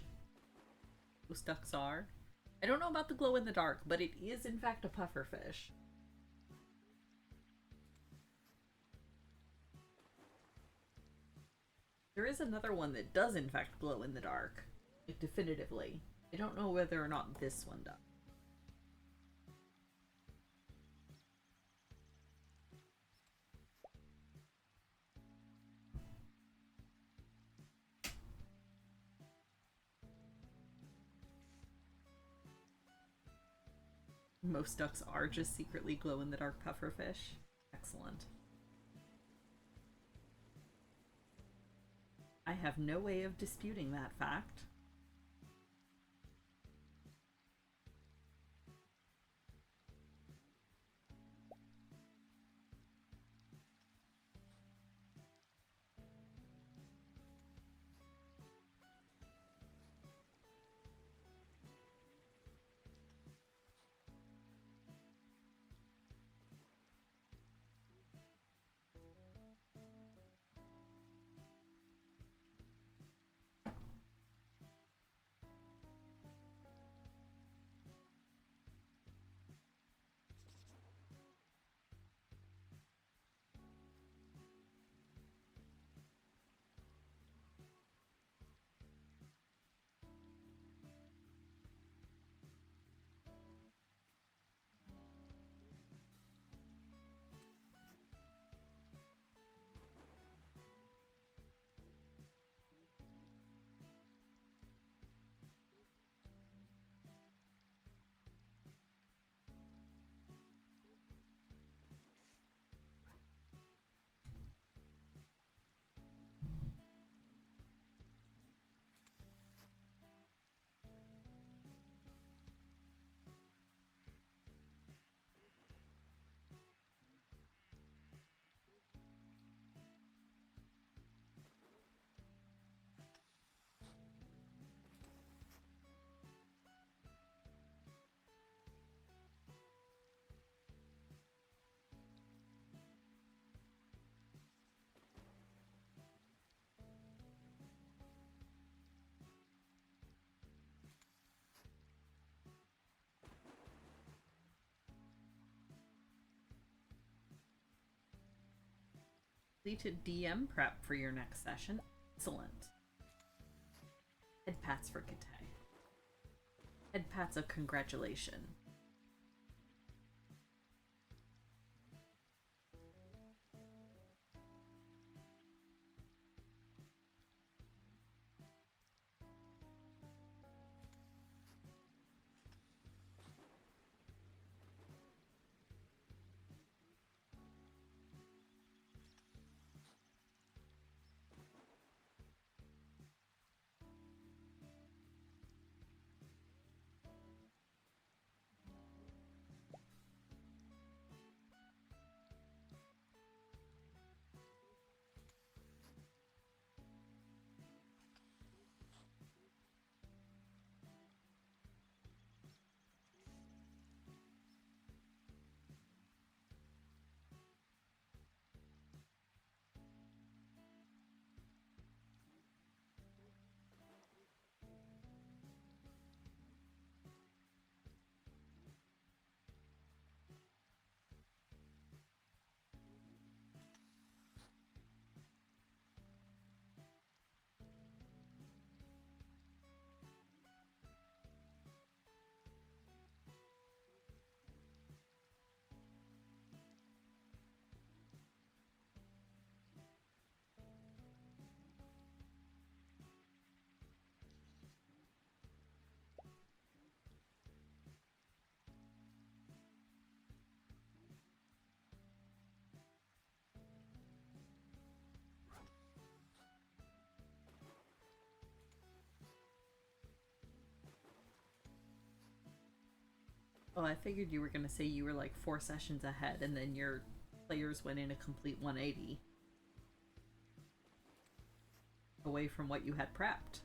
Most ducks are. I don't know about the glow-in-the-dark, but it is in fact a pufferfish. There is another one that does in fact glow in the dark. Like, definitively. I don't know whether or not this one does. Most ducks are just secretly glow in the dark pufferfish. Excellent. I have no way of disputing that fact. Completed DM prep for your next session. Excellent. Head pats for Katay. Head pats of congratulation. Well, I figured you were going to say you were like 4 sessions ahead and then your players went in a complete 180 away from what you had prepped.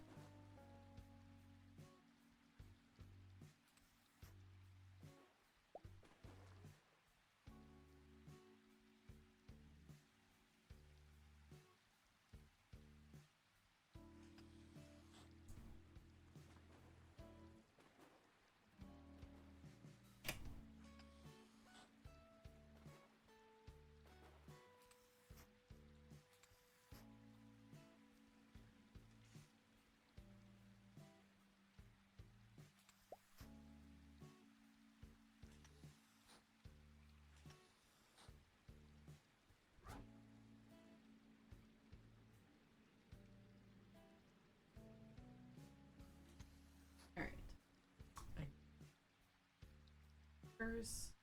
Hers.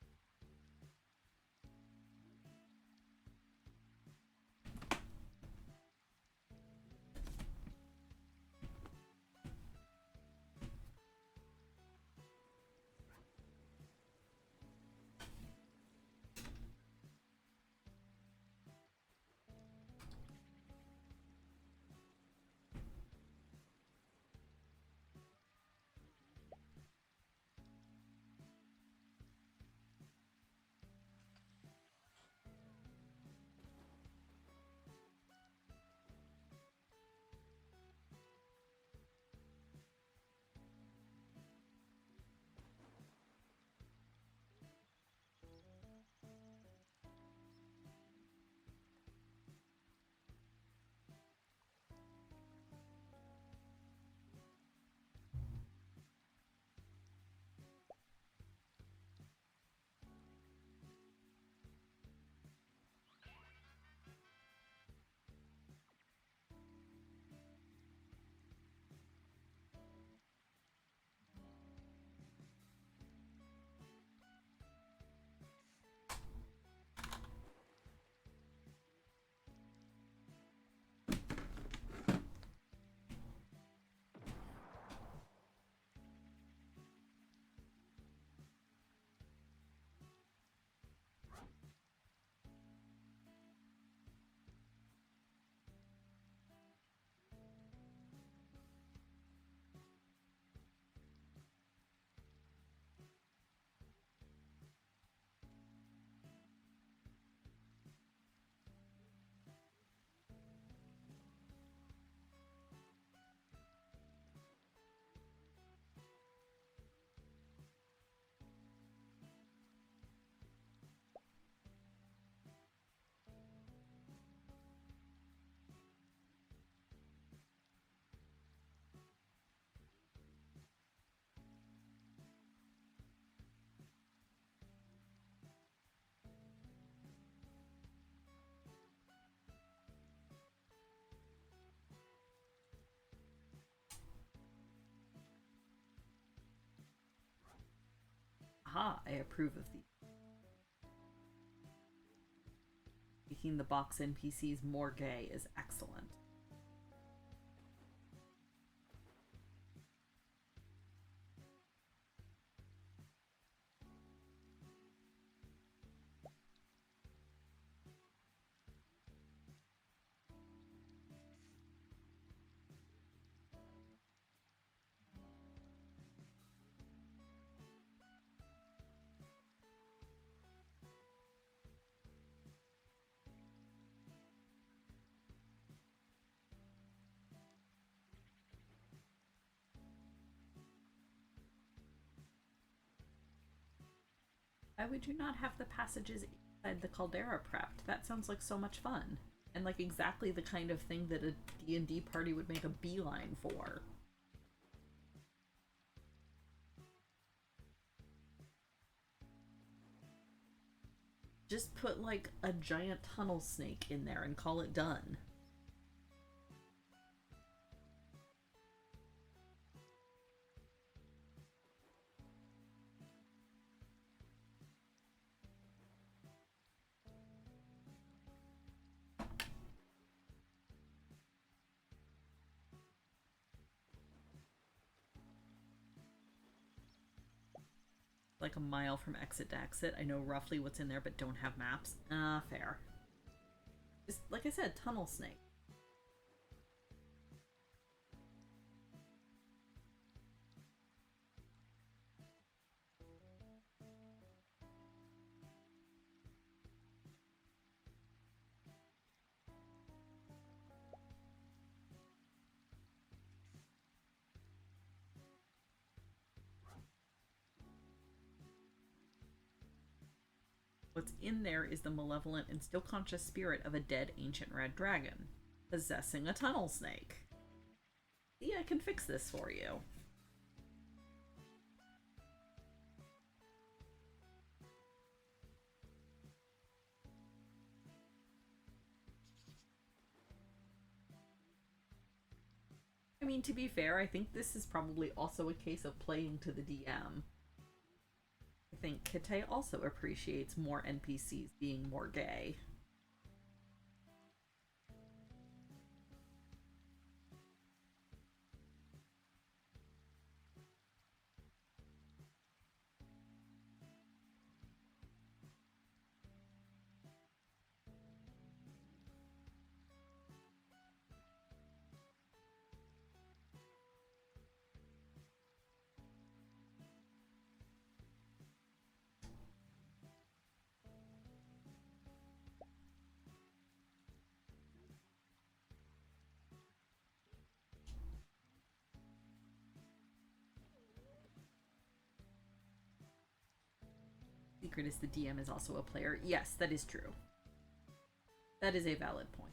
Aha, I approve of these. Making the box NPCs more gay is excellent. Why would you not have the passages inside the caldera prepped? That sounds like so much fun. And like exactly the kind of thing that a D&D party would make a beeline for. Just put like a giant tunnel snake in there and call it done. Like a mile from exit to exit. I know roughly what's in there, but don't have maps. Fair. Just like I said, tunnel snake. What's in there is the malevolent and still conscious spirit of a dead ancient red dragon, possessing a tunnel snake. See, I can fix this for you. I mean, to be fair, I think this is probably also a case of playing to the DM. I think Kite also appreciates more NPCs being more gay. Secret is the DM is also a player. Yes, that is true. That is a valid point.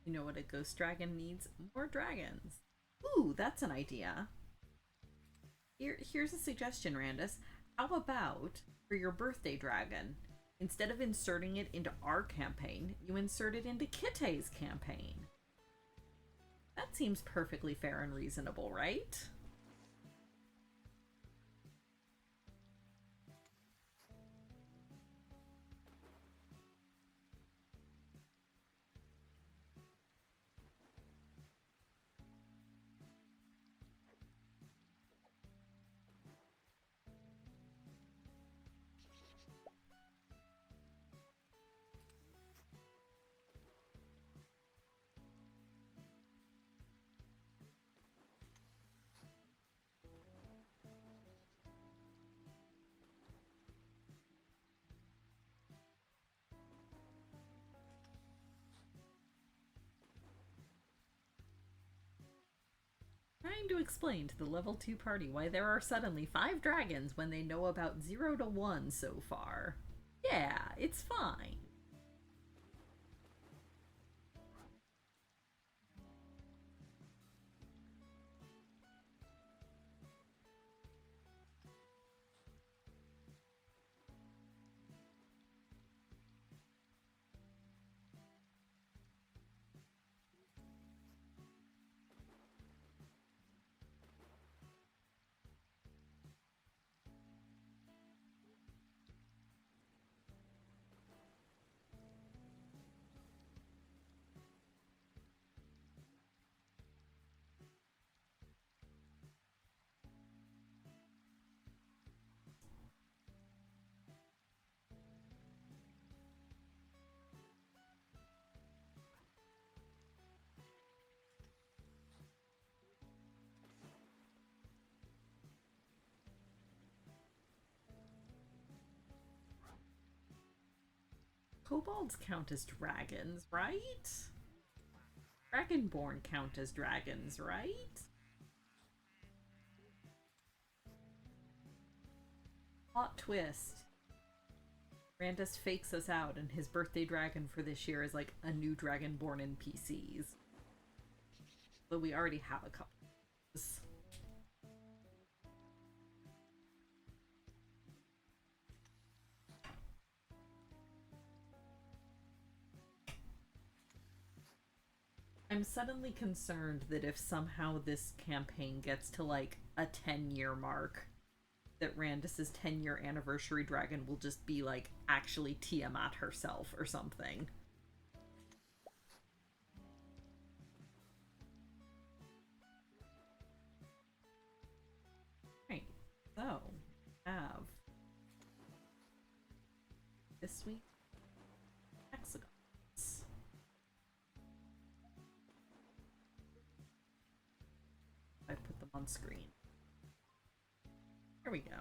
You know what a ghost dragon needs? More dragons. Ooh, that's an idea. Here's a suggestion, Randus. How about for your birthday dragon, instead of inserting it into our campaign, you insert it into Kitte's campaign? That seems perfectly fair and reasonable, right? Trying to explain to the level 2 party why there are suddenly 5 dragons when they know about 0 to 1 so far. Yeah, it's fine. Kobolds count as dragons, right? Dragonborn count as dragons, right? Plot twist. Randus fakes us out, and his birthday dragon for this year is like a new dragonborn NPCs. But we already have a couple. I'm suddenly concerned that if somehow this campaign gets to like a 10-year mark, that Randus's 10-year anniversary dragon will just be like actually Tiamat herself or something. Right. So, have this week hexagons. I put them on screen. Here we go.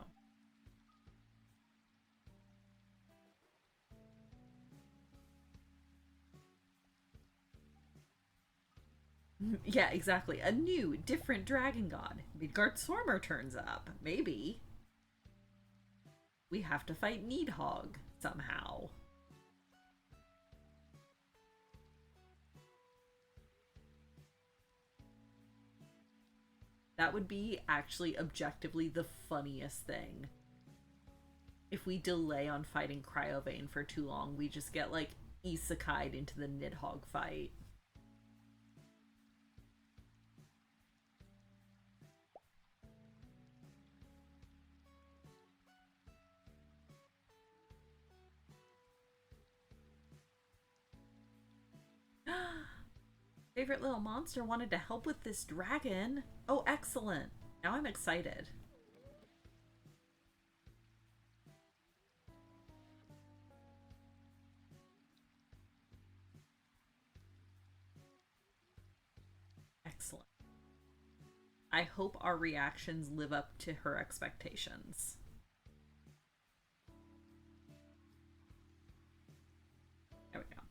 Yeah, exactly. A new, different dragon god. Midgard Swarmer turns up. Maybe. We have to fight Needhog somehow. That would be actually objectively the funniest thing. If we delay on fighting Cryovane for too long, we just get like isekai'd into the Nidhogg fight. Favorite little monster wanted to help with this dragon. Oh, excellent. Now I'm excited. Excellent. I hope our reactions live up to her expectations. There we go.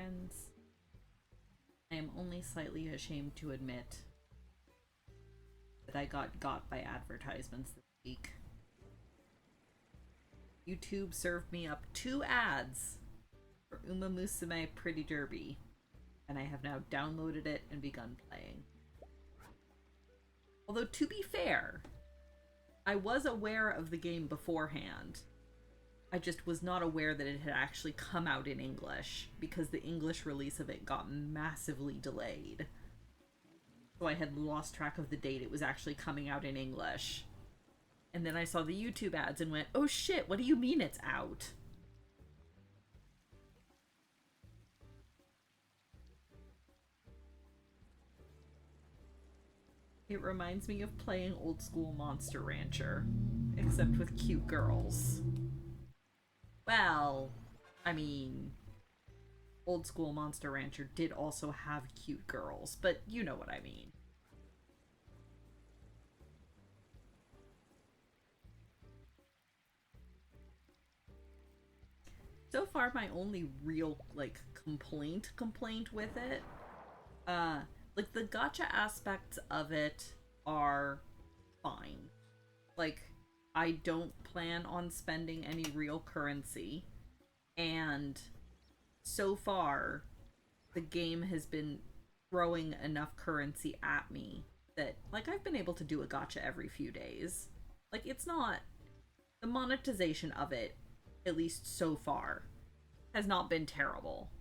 friends. I am only slightly ashamed to admit that I got by advertisements this week. YouTube served me up 2 ads for Uma Musume Pretty Derby, and I have now downloaded it and begun playing. Although, to be fair, I was aware of the game beforehand. I just was not aware that it had actually come out in English, because the English release of it got massively delayed. So I had lost track of the date it was actually coming out in English. And then I saw the YouTube ads and went, oh shit, what do you mean it's out? It reminds me of playing old school Monster Rancher, except with cute girls. Well, I mean, old school Monster Rancher did also have cute girls, but you know what I mean. So far, my only real, like, complaint with it, like, the gacha aspects of it are fine. Like, I don't plan on spending any real currency, and so far, the game has been throwing enough currency at me that, like, I've been able to do a gacha every few days. Like, it's not... The monetization of it, at least so far, has not been terrible.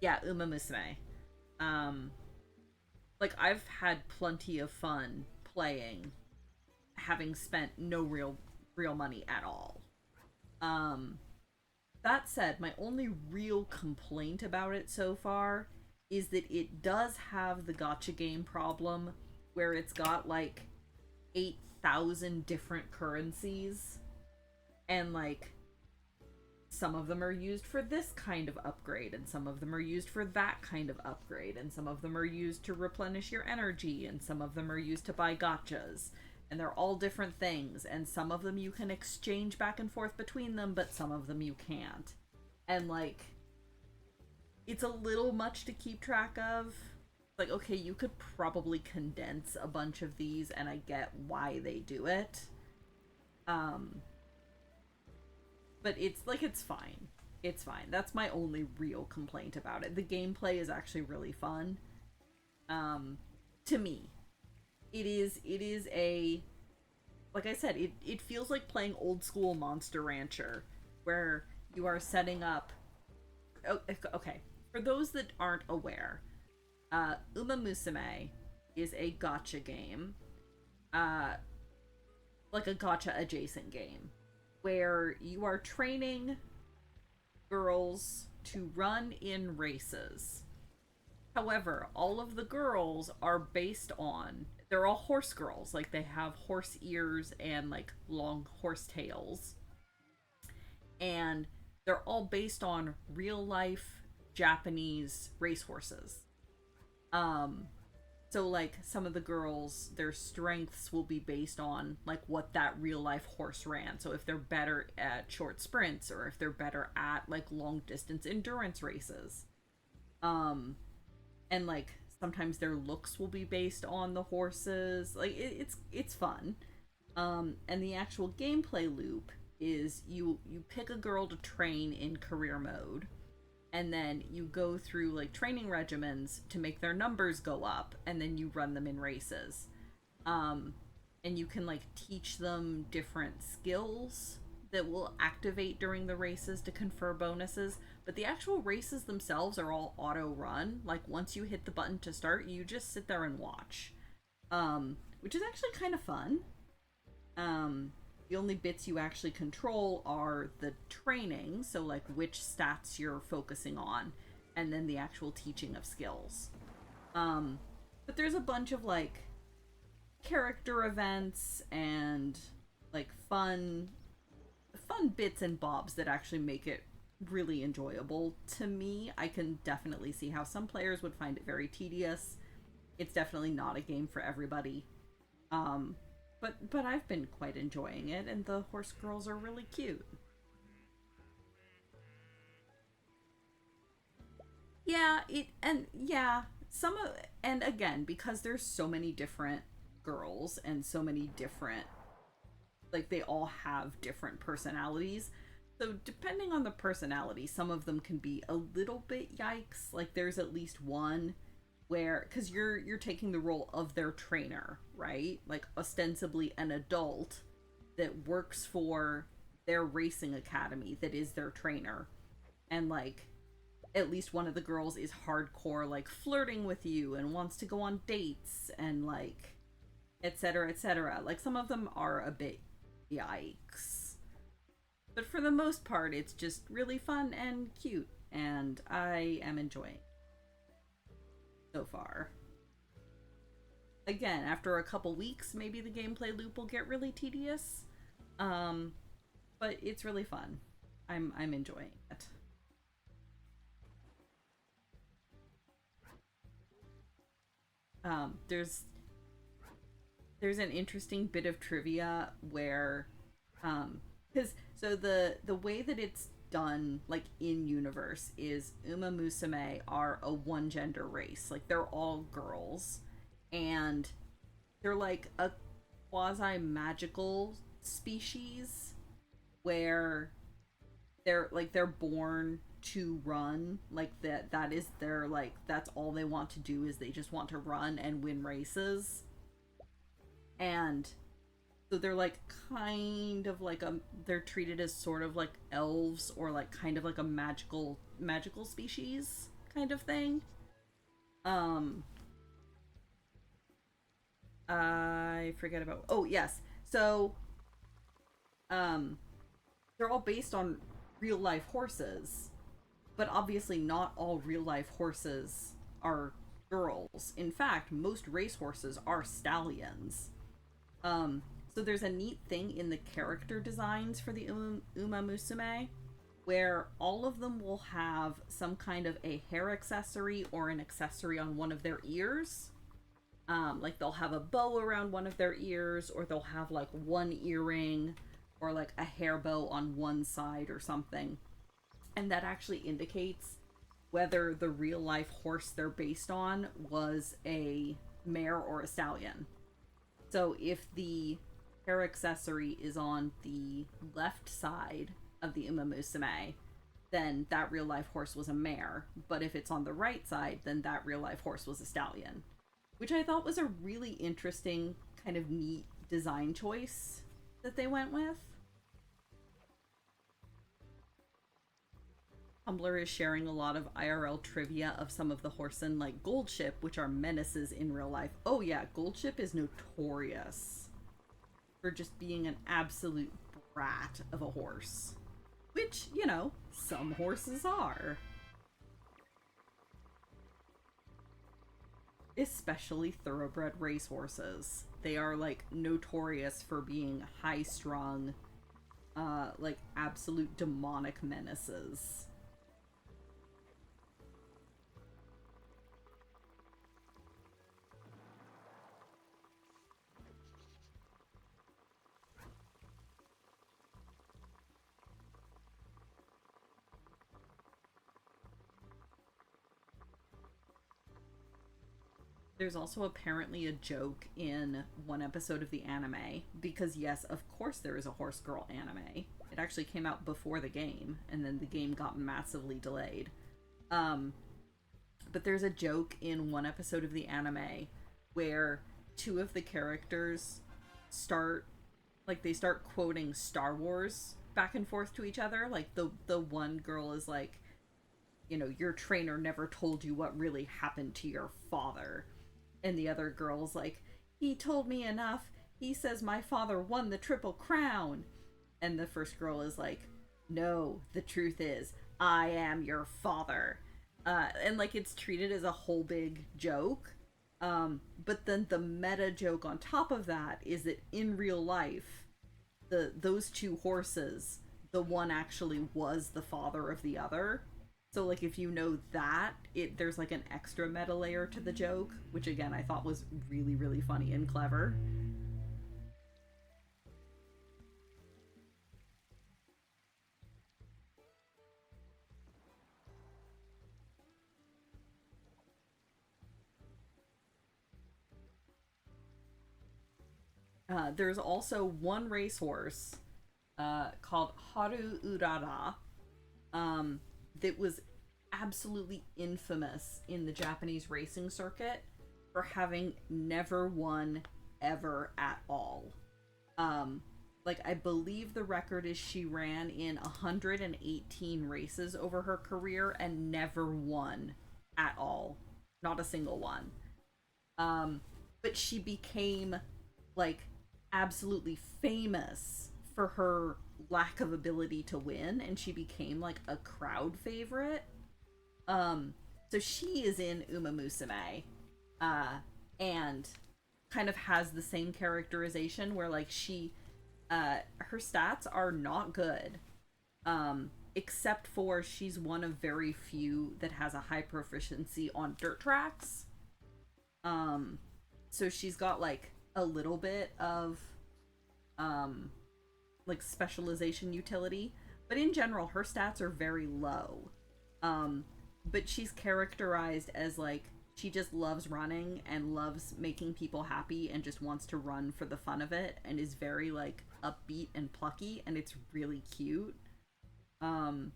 Yeah, Uma Musume. Like, I've had plenty of fun playing, having spent no real money at all. That said, my only real complaint about it so far is that it does have the gacha game problem where it's got like 8,000 different currencies, and like some of them are used for this kind of upgrade, and some of them are used for that kind of upgrade, and some of them are used to replenish your energy, and some of them are used to buy gachas. And they're all different things, and some of them you can exchange back and forth between them, but some of them you can't. And, like, it's a little much to keep track of. Like, okay, you could probably condense a bunch of these, and I get why they do it. But it's, like, it's fine. It's fine. That's my only real complaint about it. The gameplay is actually really fun. To me. It is a, like I said, it feels like playing old school Monster Rancher, where you are setting up... Oh, okay, for those that aren't aware, Uma Musume is a gacha game, like a gacha adjacent game, where you are training girls to run in races. However, all of the girls are based on... They're all horse girls. Like, they have horse ears and, like, long horse tails. And they're all based on real-life Japanese racehorses. So, like, some of the girls, their strengths will be based on, like, what that real-life horse ran. So if they're better at short sprints, or if they're better at, like, long-distance endurance races. And, like, sometimes their looks will be based on the horses. Like, it's fun. And the actual gameplay loop is you pick a girl to train in career mode, and then you go through, like, training regimens to make their numbers go up, and then you run them in races. And you can, like, teach them different skills that will activate during the races to confer bonuses, but the actual races themselves are all auto-run. Like, once you hit the button to start, you just sit there and watch. Which is actually kind of fun. The only bits you actually control are the training, so, like, which stats you're focusing on, and then the actual teaching of skills. But there's a bunch of, like, character events and, like, fun bits and bobs that actually make it really enjoyable. To me, I can definitely see how some players would find it very tedious. It's definitely not a game for everybody. But I've been quite enjoying it, and the horse girls are really cute. Yeah, some of, and again, because there's so many different girls and so many different, like, they all have different personalities. So depending on the personality, some of them can be a little bit yikes. Like, there's at least one where, because you're taking the role of their trainer, right? Like, ostensibly an adult that works for their racing academy that is their trainer. And like, at least one of the girls is hardcore, like, flirting with you and wants to go on dates and like, etc., etc. Like, some of them are a bit yikes, but for the most part it's just really fun and cute, and I am enjoying so far. Again, after a couple weeks maybe the gameplay loop will get really tedious, um but it's really fun. I'm enjoying it. There's an interesting bit of trivia where, because so the way that it's done, like, in universe, is Uma Musume are a one gender race, like they're all girls, and they're like a quasi magical species where they're born to run, like that is their, like, that's all they want to do, is they just want to run and win races. And so they're like kind of like a, they're treated as sort of like elves, or like kind of like a magical species kind of thing. um I forget about, oh yes, so um they're all based on real life horses, but obviously not all real life horses are girls. In fact, most race horses are stallions. Um, so there's a neat thing in the character designs for the Uma Musume, where all of them will have some kind of a hair accessory or an accessory on one of their ears. Like, they'll have a bow around one of their ears, or they'll have like one earring, or like a hair bow on one side or something. And that actually indicates whether the real life horse they're based on was a mare or a stallion. So if the hair accessory is on the left side of the Uma Musume, then that real life horse was a mare. But if it's on the right side, then that real life horse was a stallion. Which I thought was a really interesting, kind of neat design choice that they went with. Tumblr is sharing a lot of IRL trivia of some of the Horsen, like Goldship, which are menaces in real life. Oh yeah, Goldship is notorious for just being an absolute brat of a horse. Which, some horses are. Especially thoroughbred racehorses. They are, like, notorious for being high strung, like, absolute demonic menaces. There's also apparently a joke in one episode of the anime, because yes, of course there is a Horse Girl anime. It actually came out before the game, and then the game got massively delayed. Um, but there's a joke in one episode of the anime where two of the characters start, like, they start quoting Star Wars back and forth to each other. Like, the one girl is like, your trainer never told you what really happened to your father. And the other girl's like, he told me enough. He says my father won the Triple Crown. And the first girl is like, no, the truth is, I am your father. And like, it's treated as a whole big joke. But then the meta joke on top of that is that in real life, those two horses, the one actually was the father of the other. So like, if you know that, there's like an extra meta layer to the joke, which again I thought was really, really funny and clever. There's also one racehorse called Haru Urara that was absolutely infamous in the Japanese racing circuit for having never won ever at all. Um, like, I believe the record is she ran in 118 races over her career and never won at all. Not a single one. Um, but she became like absolutely famous for her lack of ability to win, and she became like a crowd favorite. Um, so she is in Uma Musume, uh, and kind of has the same characterization where like her stats are not good, except for she's one of very few that has a high proficiency on dirt tracks. Um, so she's got like a little bit of um like specialization utility, but in general her stats are very low. Um, but she's characterized as like she just loves running and loves making people happy and just wants to run for the fun of it and is very like upbeat and plucky, and it's really cute. Um,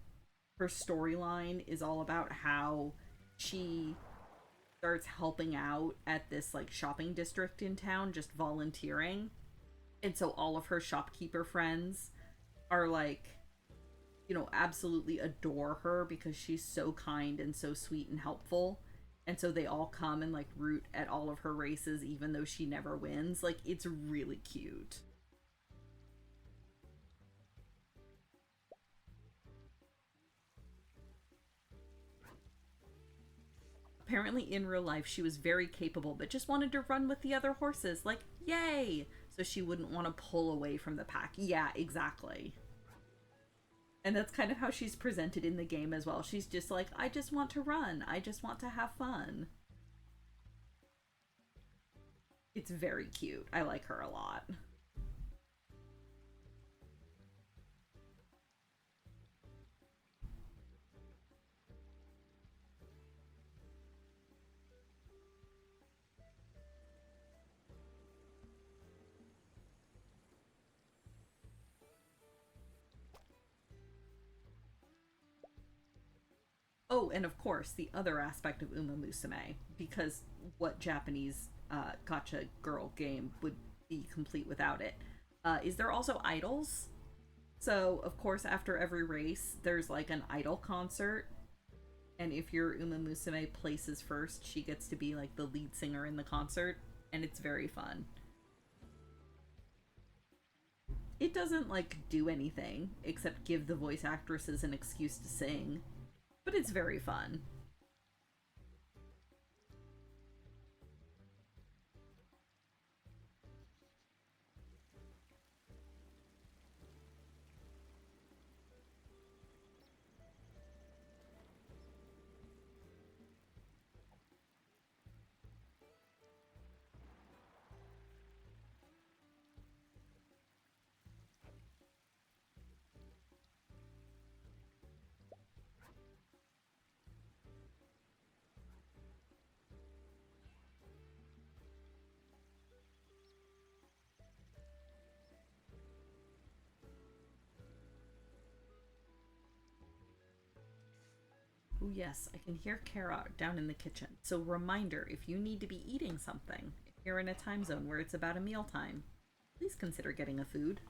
her storyline is all about how she starts helping out at this like shopping district in town, just volunteering. And so all of her shopkeeper friends are like, absolutely adore her because she's so kind and so sweet and helpful. And so they all come and like root at all of her races even though she never wins. Like, it's really cute. Apparently in real life she was very capable but just wanted to run with the other horses. Like, yay! So she wouldn't want to pull away from the pack. Yeah, exactly. And that's kind of how she's presented in the game as well. She's just like, I just want to run. I just want to have fun. It's very cute. I like her a lot. Oh, and of course, the other aspect of Uma Musume, because what Japanese gotcha girl game would be complete without it, is there also idols? So, of course, after every race, there's like an idol concert, and if your Uma Musume places first, she gets to be like the lead singer in the concert, and it's very fun. It doesn't like do anything except give the voice actresses an excuse to sing, but it's very fun. Oh, yes, I can hear Kara down in the kitchen. So, reminder, if you need to be eating something, if you're in a time zone where it's about a mealtime, please consider getting a food.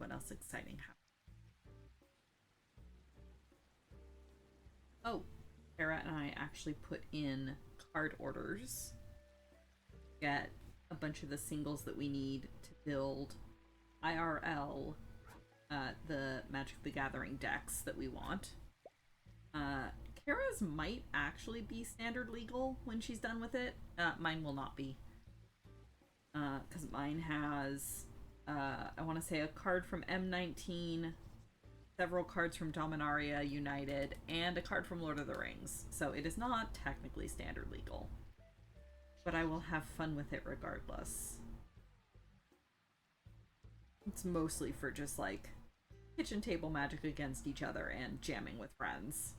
what else exciting happened. Oh, Sarah and I actually put in card orders. Get a bunch of the singles that we need to build IRL the Magic the Gathering decks that we want. Kara's might actually be standard legal when she's done with it. Mine will not be. Because mine has, I want to say, a card from M19, several cards from Dominaria United, and a card from Lord of the Rings. So it is not technically standard legal. But I will have fun with it regardless. It's mostly for just, like, kitchen table magic against each other and jamming with friends.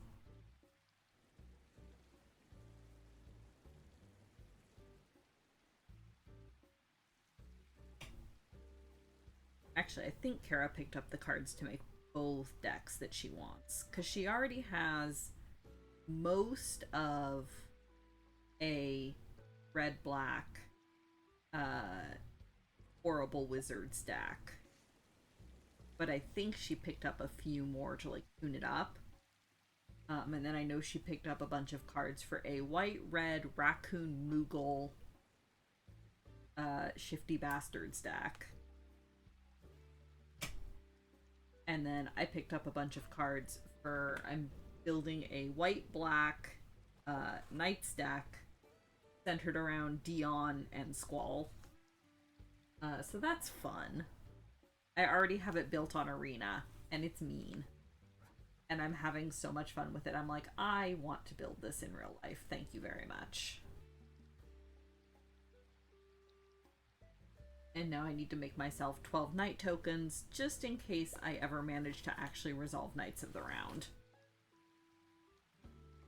Actually, I think Kara picked up the cards to make both decks that she wants, because she already has most of a red-black horrible wizards deck, but I think she picked up a few more to, like, tune it up. And then I know she picked up a bunch of cards for a white-red raccoon Moogle Shifty Bastards deck. And then I picked up a bunch of cards for, I'm building a white-black Knights deck centered around Dion and Squall. So that's fun. I already have it built on Arena, and it's mean. And I'm having so much fun with it. I'm like, I want to build this in real life. Thank you very much. And now I need to make myself 12 Knight tokens, just in case I ever manage to actually resolve Knights of the Round.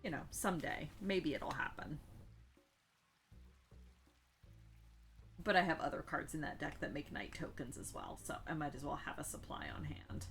You know, someday. Maybe it'll happen. But I have other cards in that deck that make Knight tokens as well, so I might as well have a supply on hand.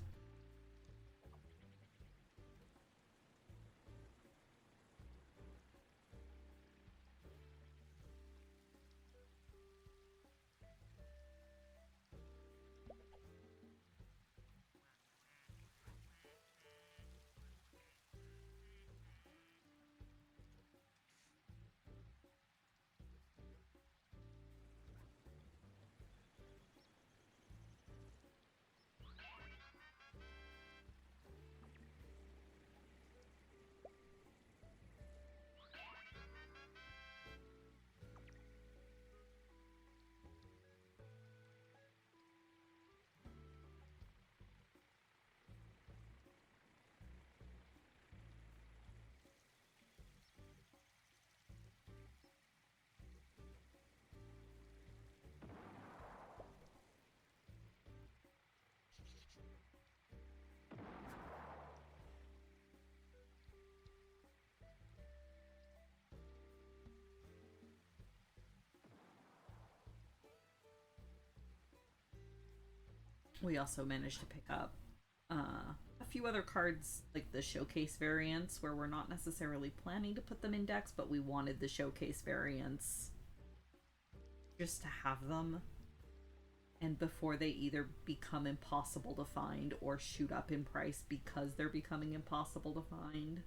We also managed to pick up a few other cards, like the showcase variants, where we're not necessarily planning to put them in decks, but we wanted the showcase variants just to have them. And before they either become impossible to find or shoot up in price because they're becoming impossible to find.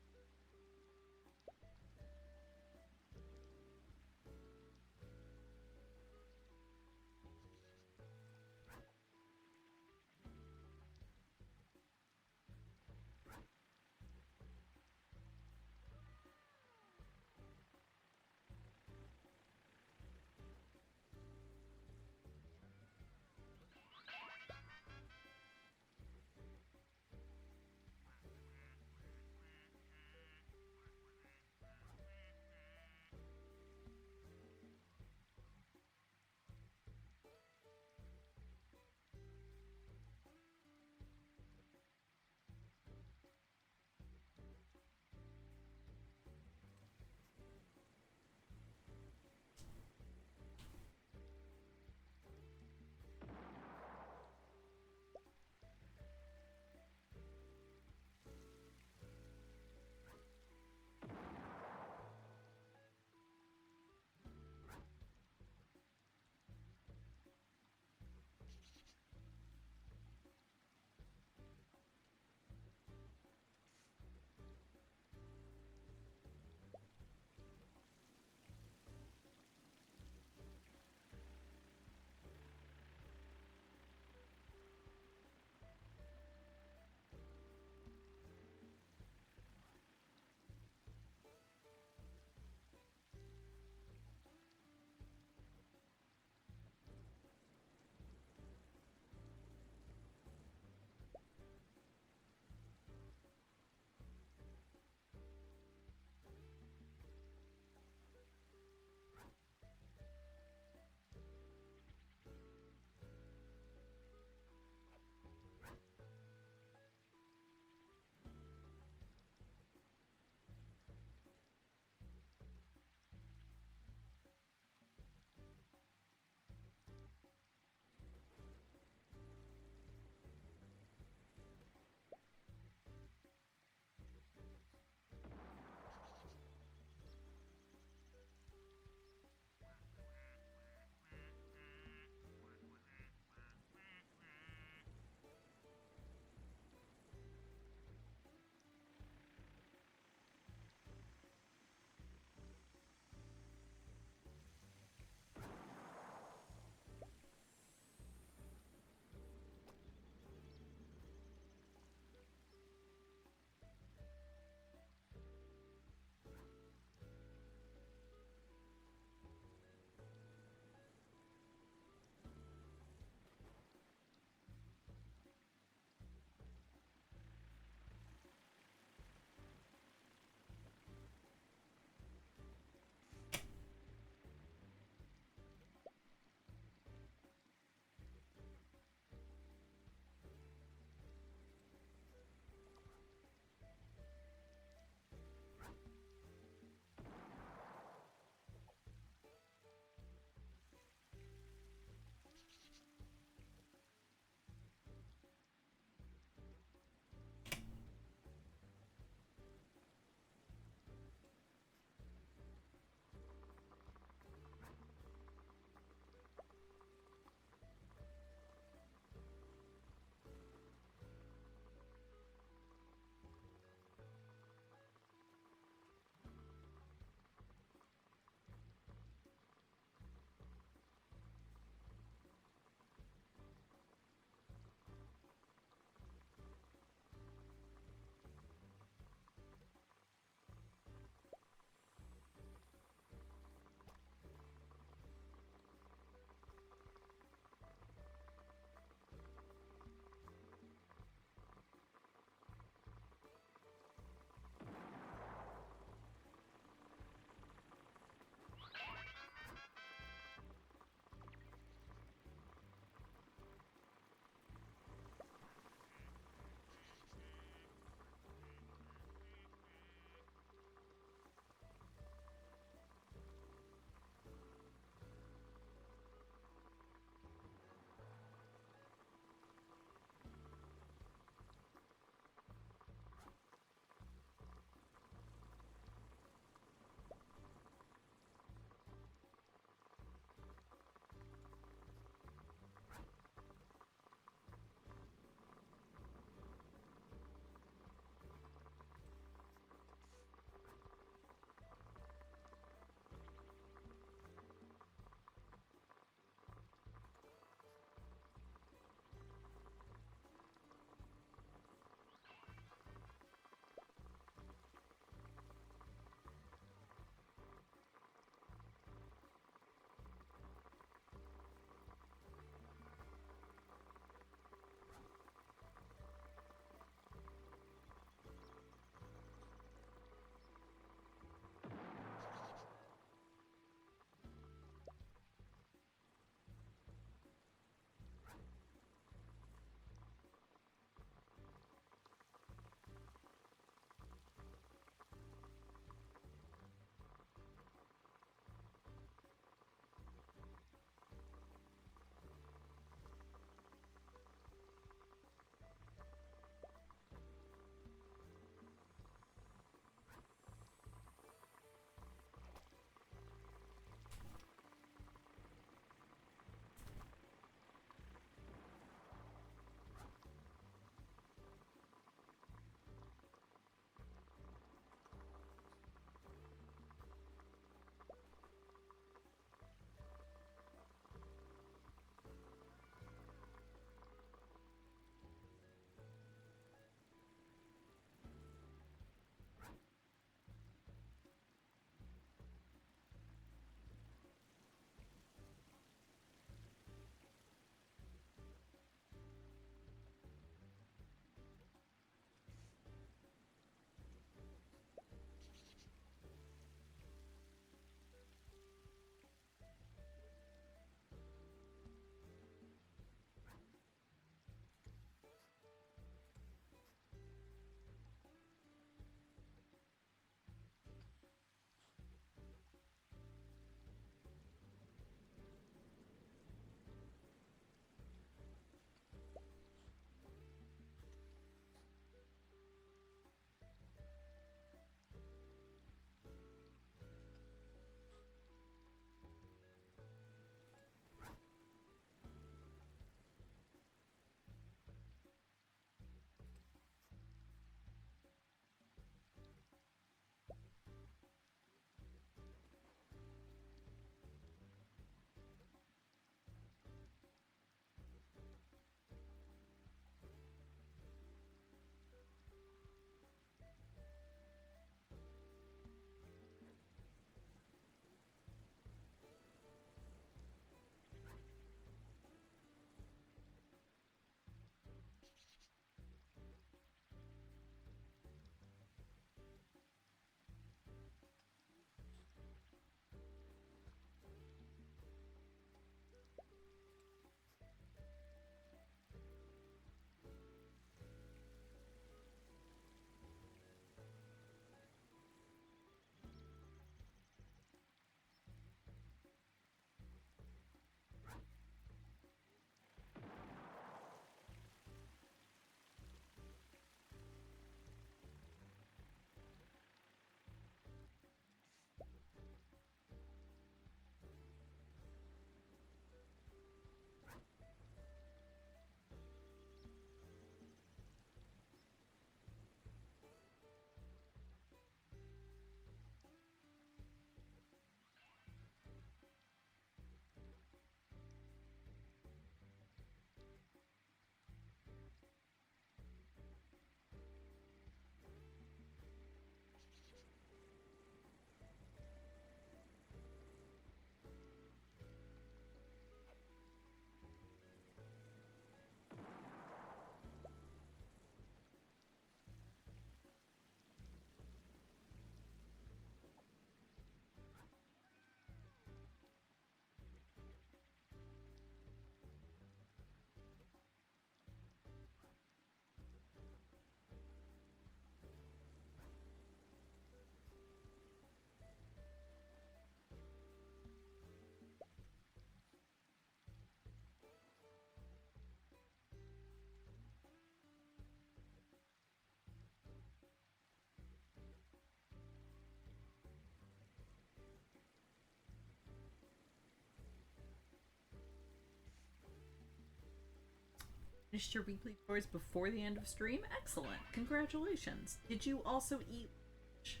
Finished your weekly chores before the end of stream? Excellent. Congratulations. Did you also eat lunch?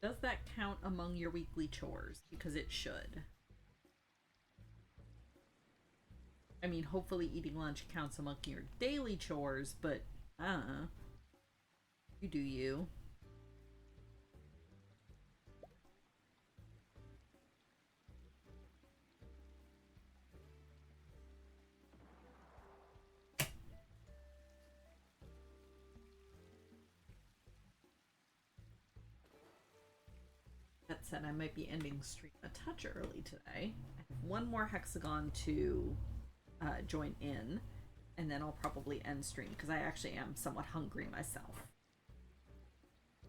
Does that count among your weekly chores? Because it should. I mean, hopefully eating lunch counts among your daily chores, but, you do you. That said, I might be ending stream a touch early today. I have one more hexagon to join in, and then I'll probably end stream because I actually am somewhat hungry myself.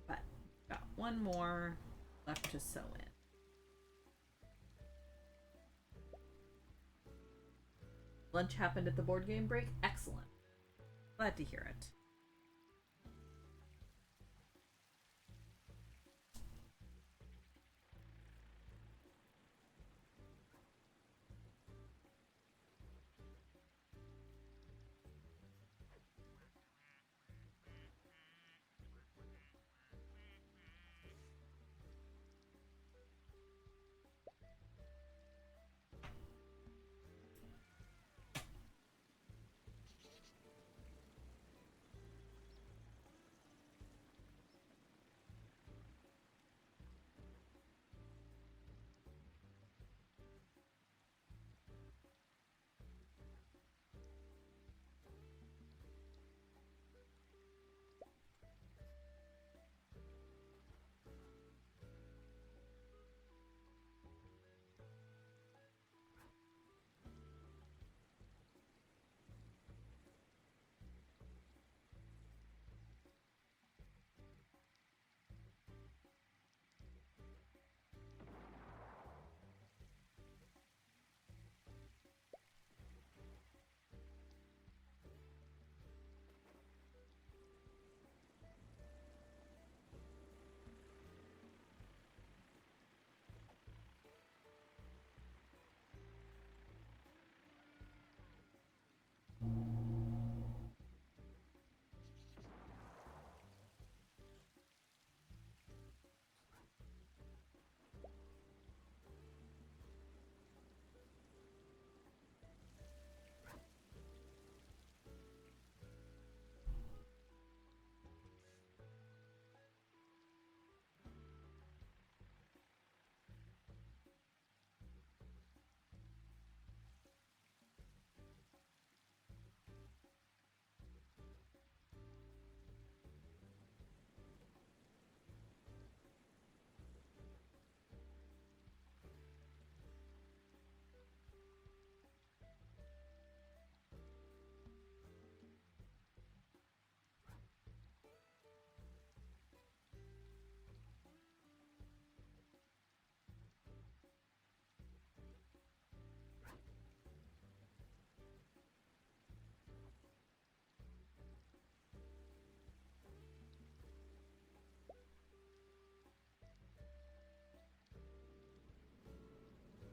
But got one more left to sew in. Lunch happened at the board game break? Excellent. Glad to hear it.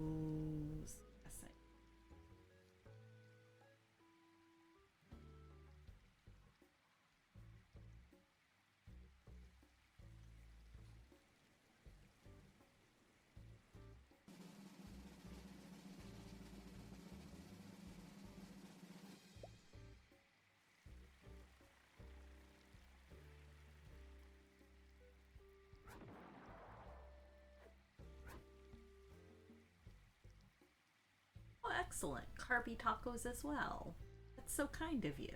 Ooh, disgusting. Oh, excellent. Carby tacos as well. That's so kind of you.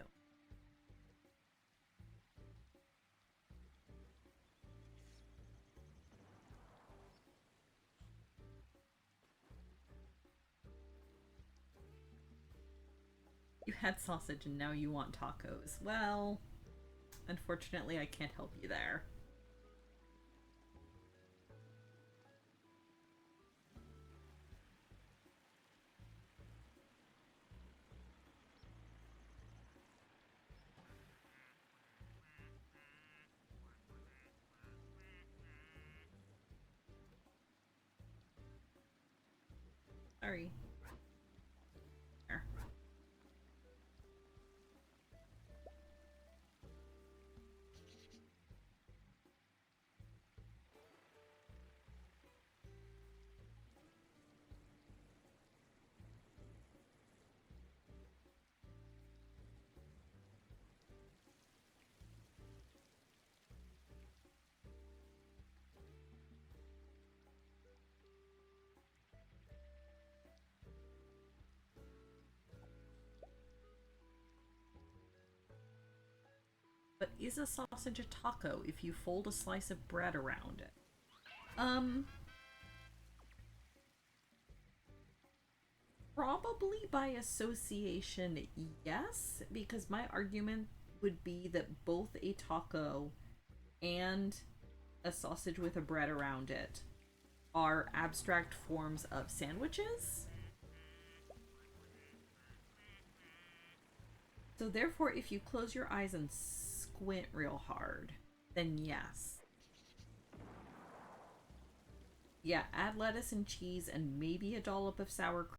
You had sausage and now you want tacos. Well, unfortunately, I can't help you there. Sorry. There. is a sausage a taco if you fold a slice of bread around it? Probably by association, yes, because my argument would be that both a taco and a sausage with a bread around it are abstract forms of sandwiches. So therefore, if you close your eyes and squint real hard, then yes. Yeah, add lettuce and cheese and maybe a dollop of sour cream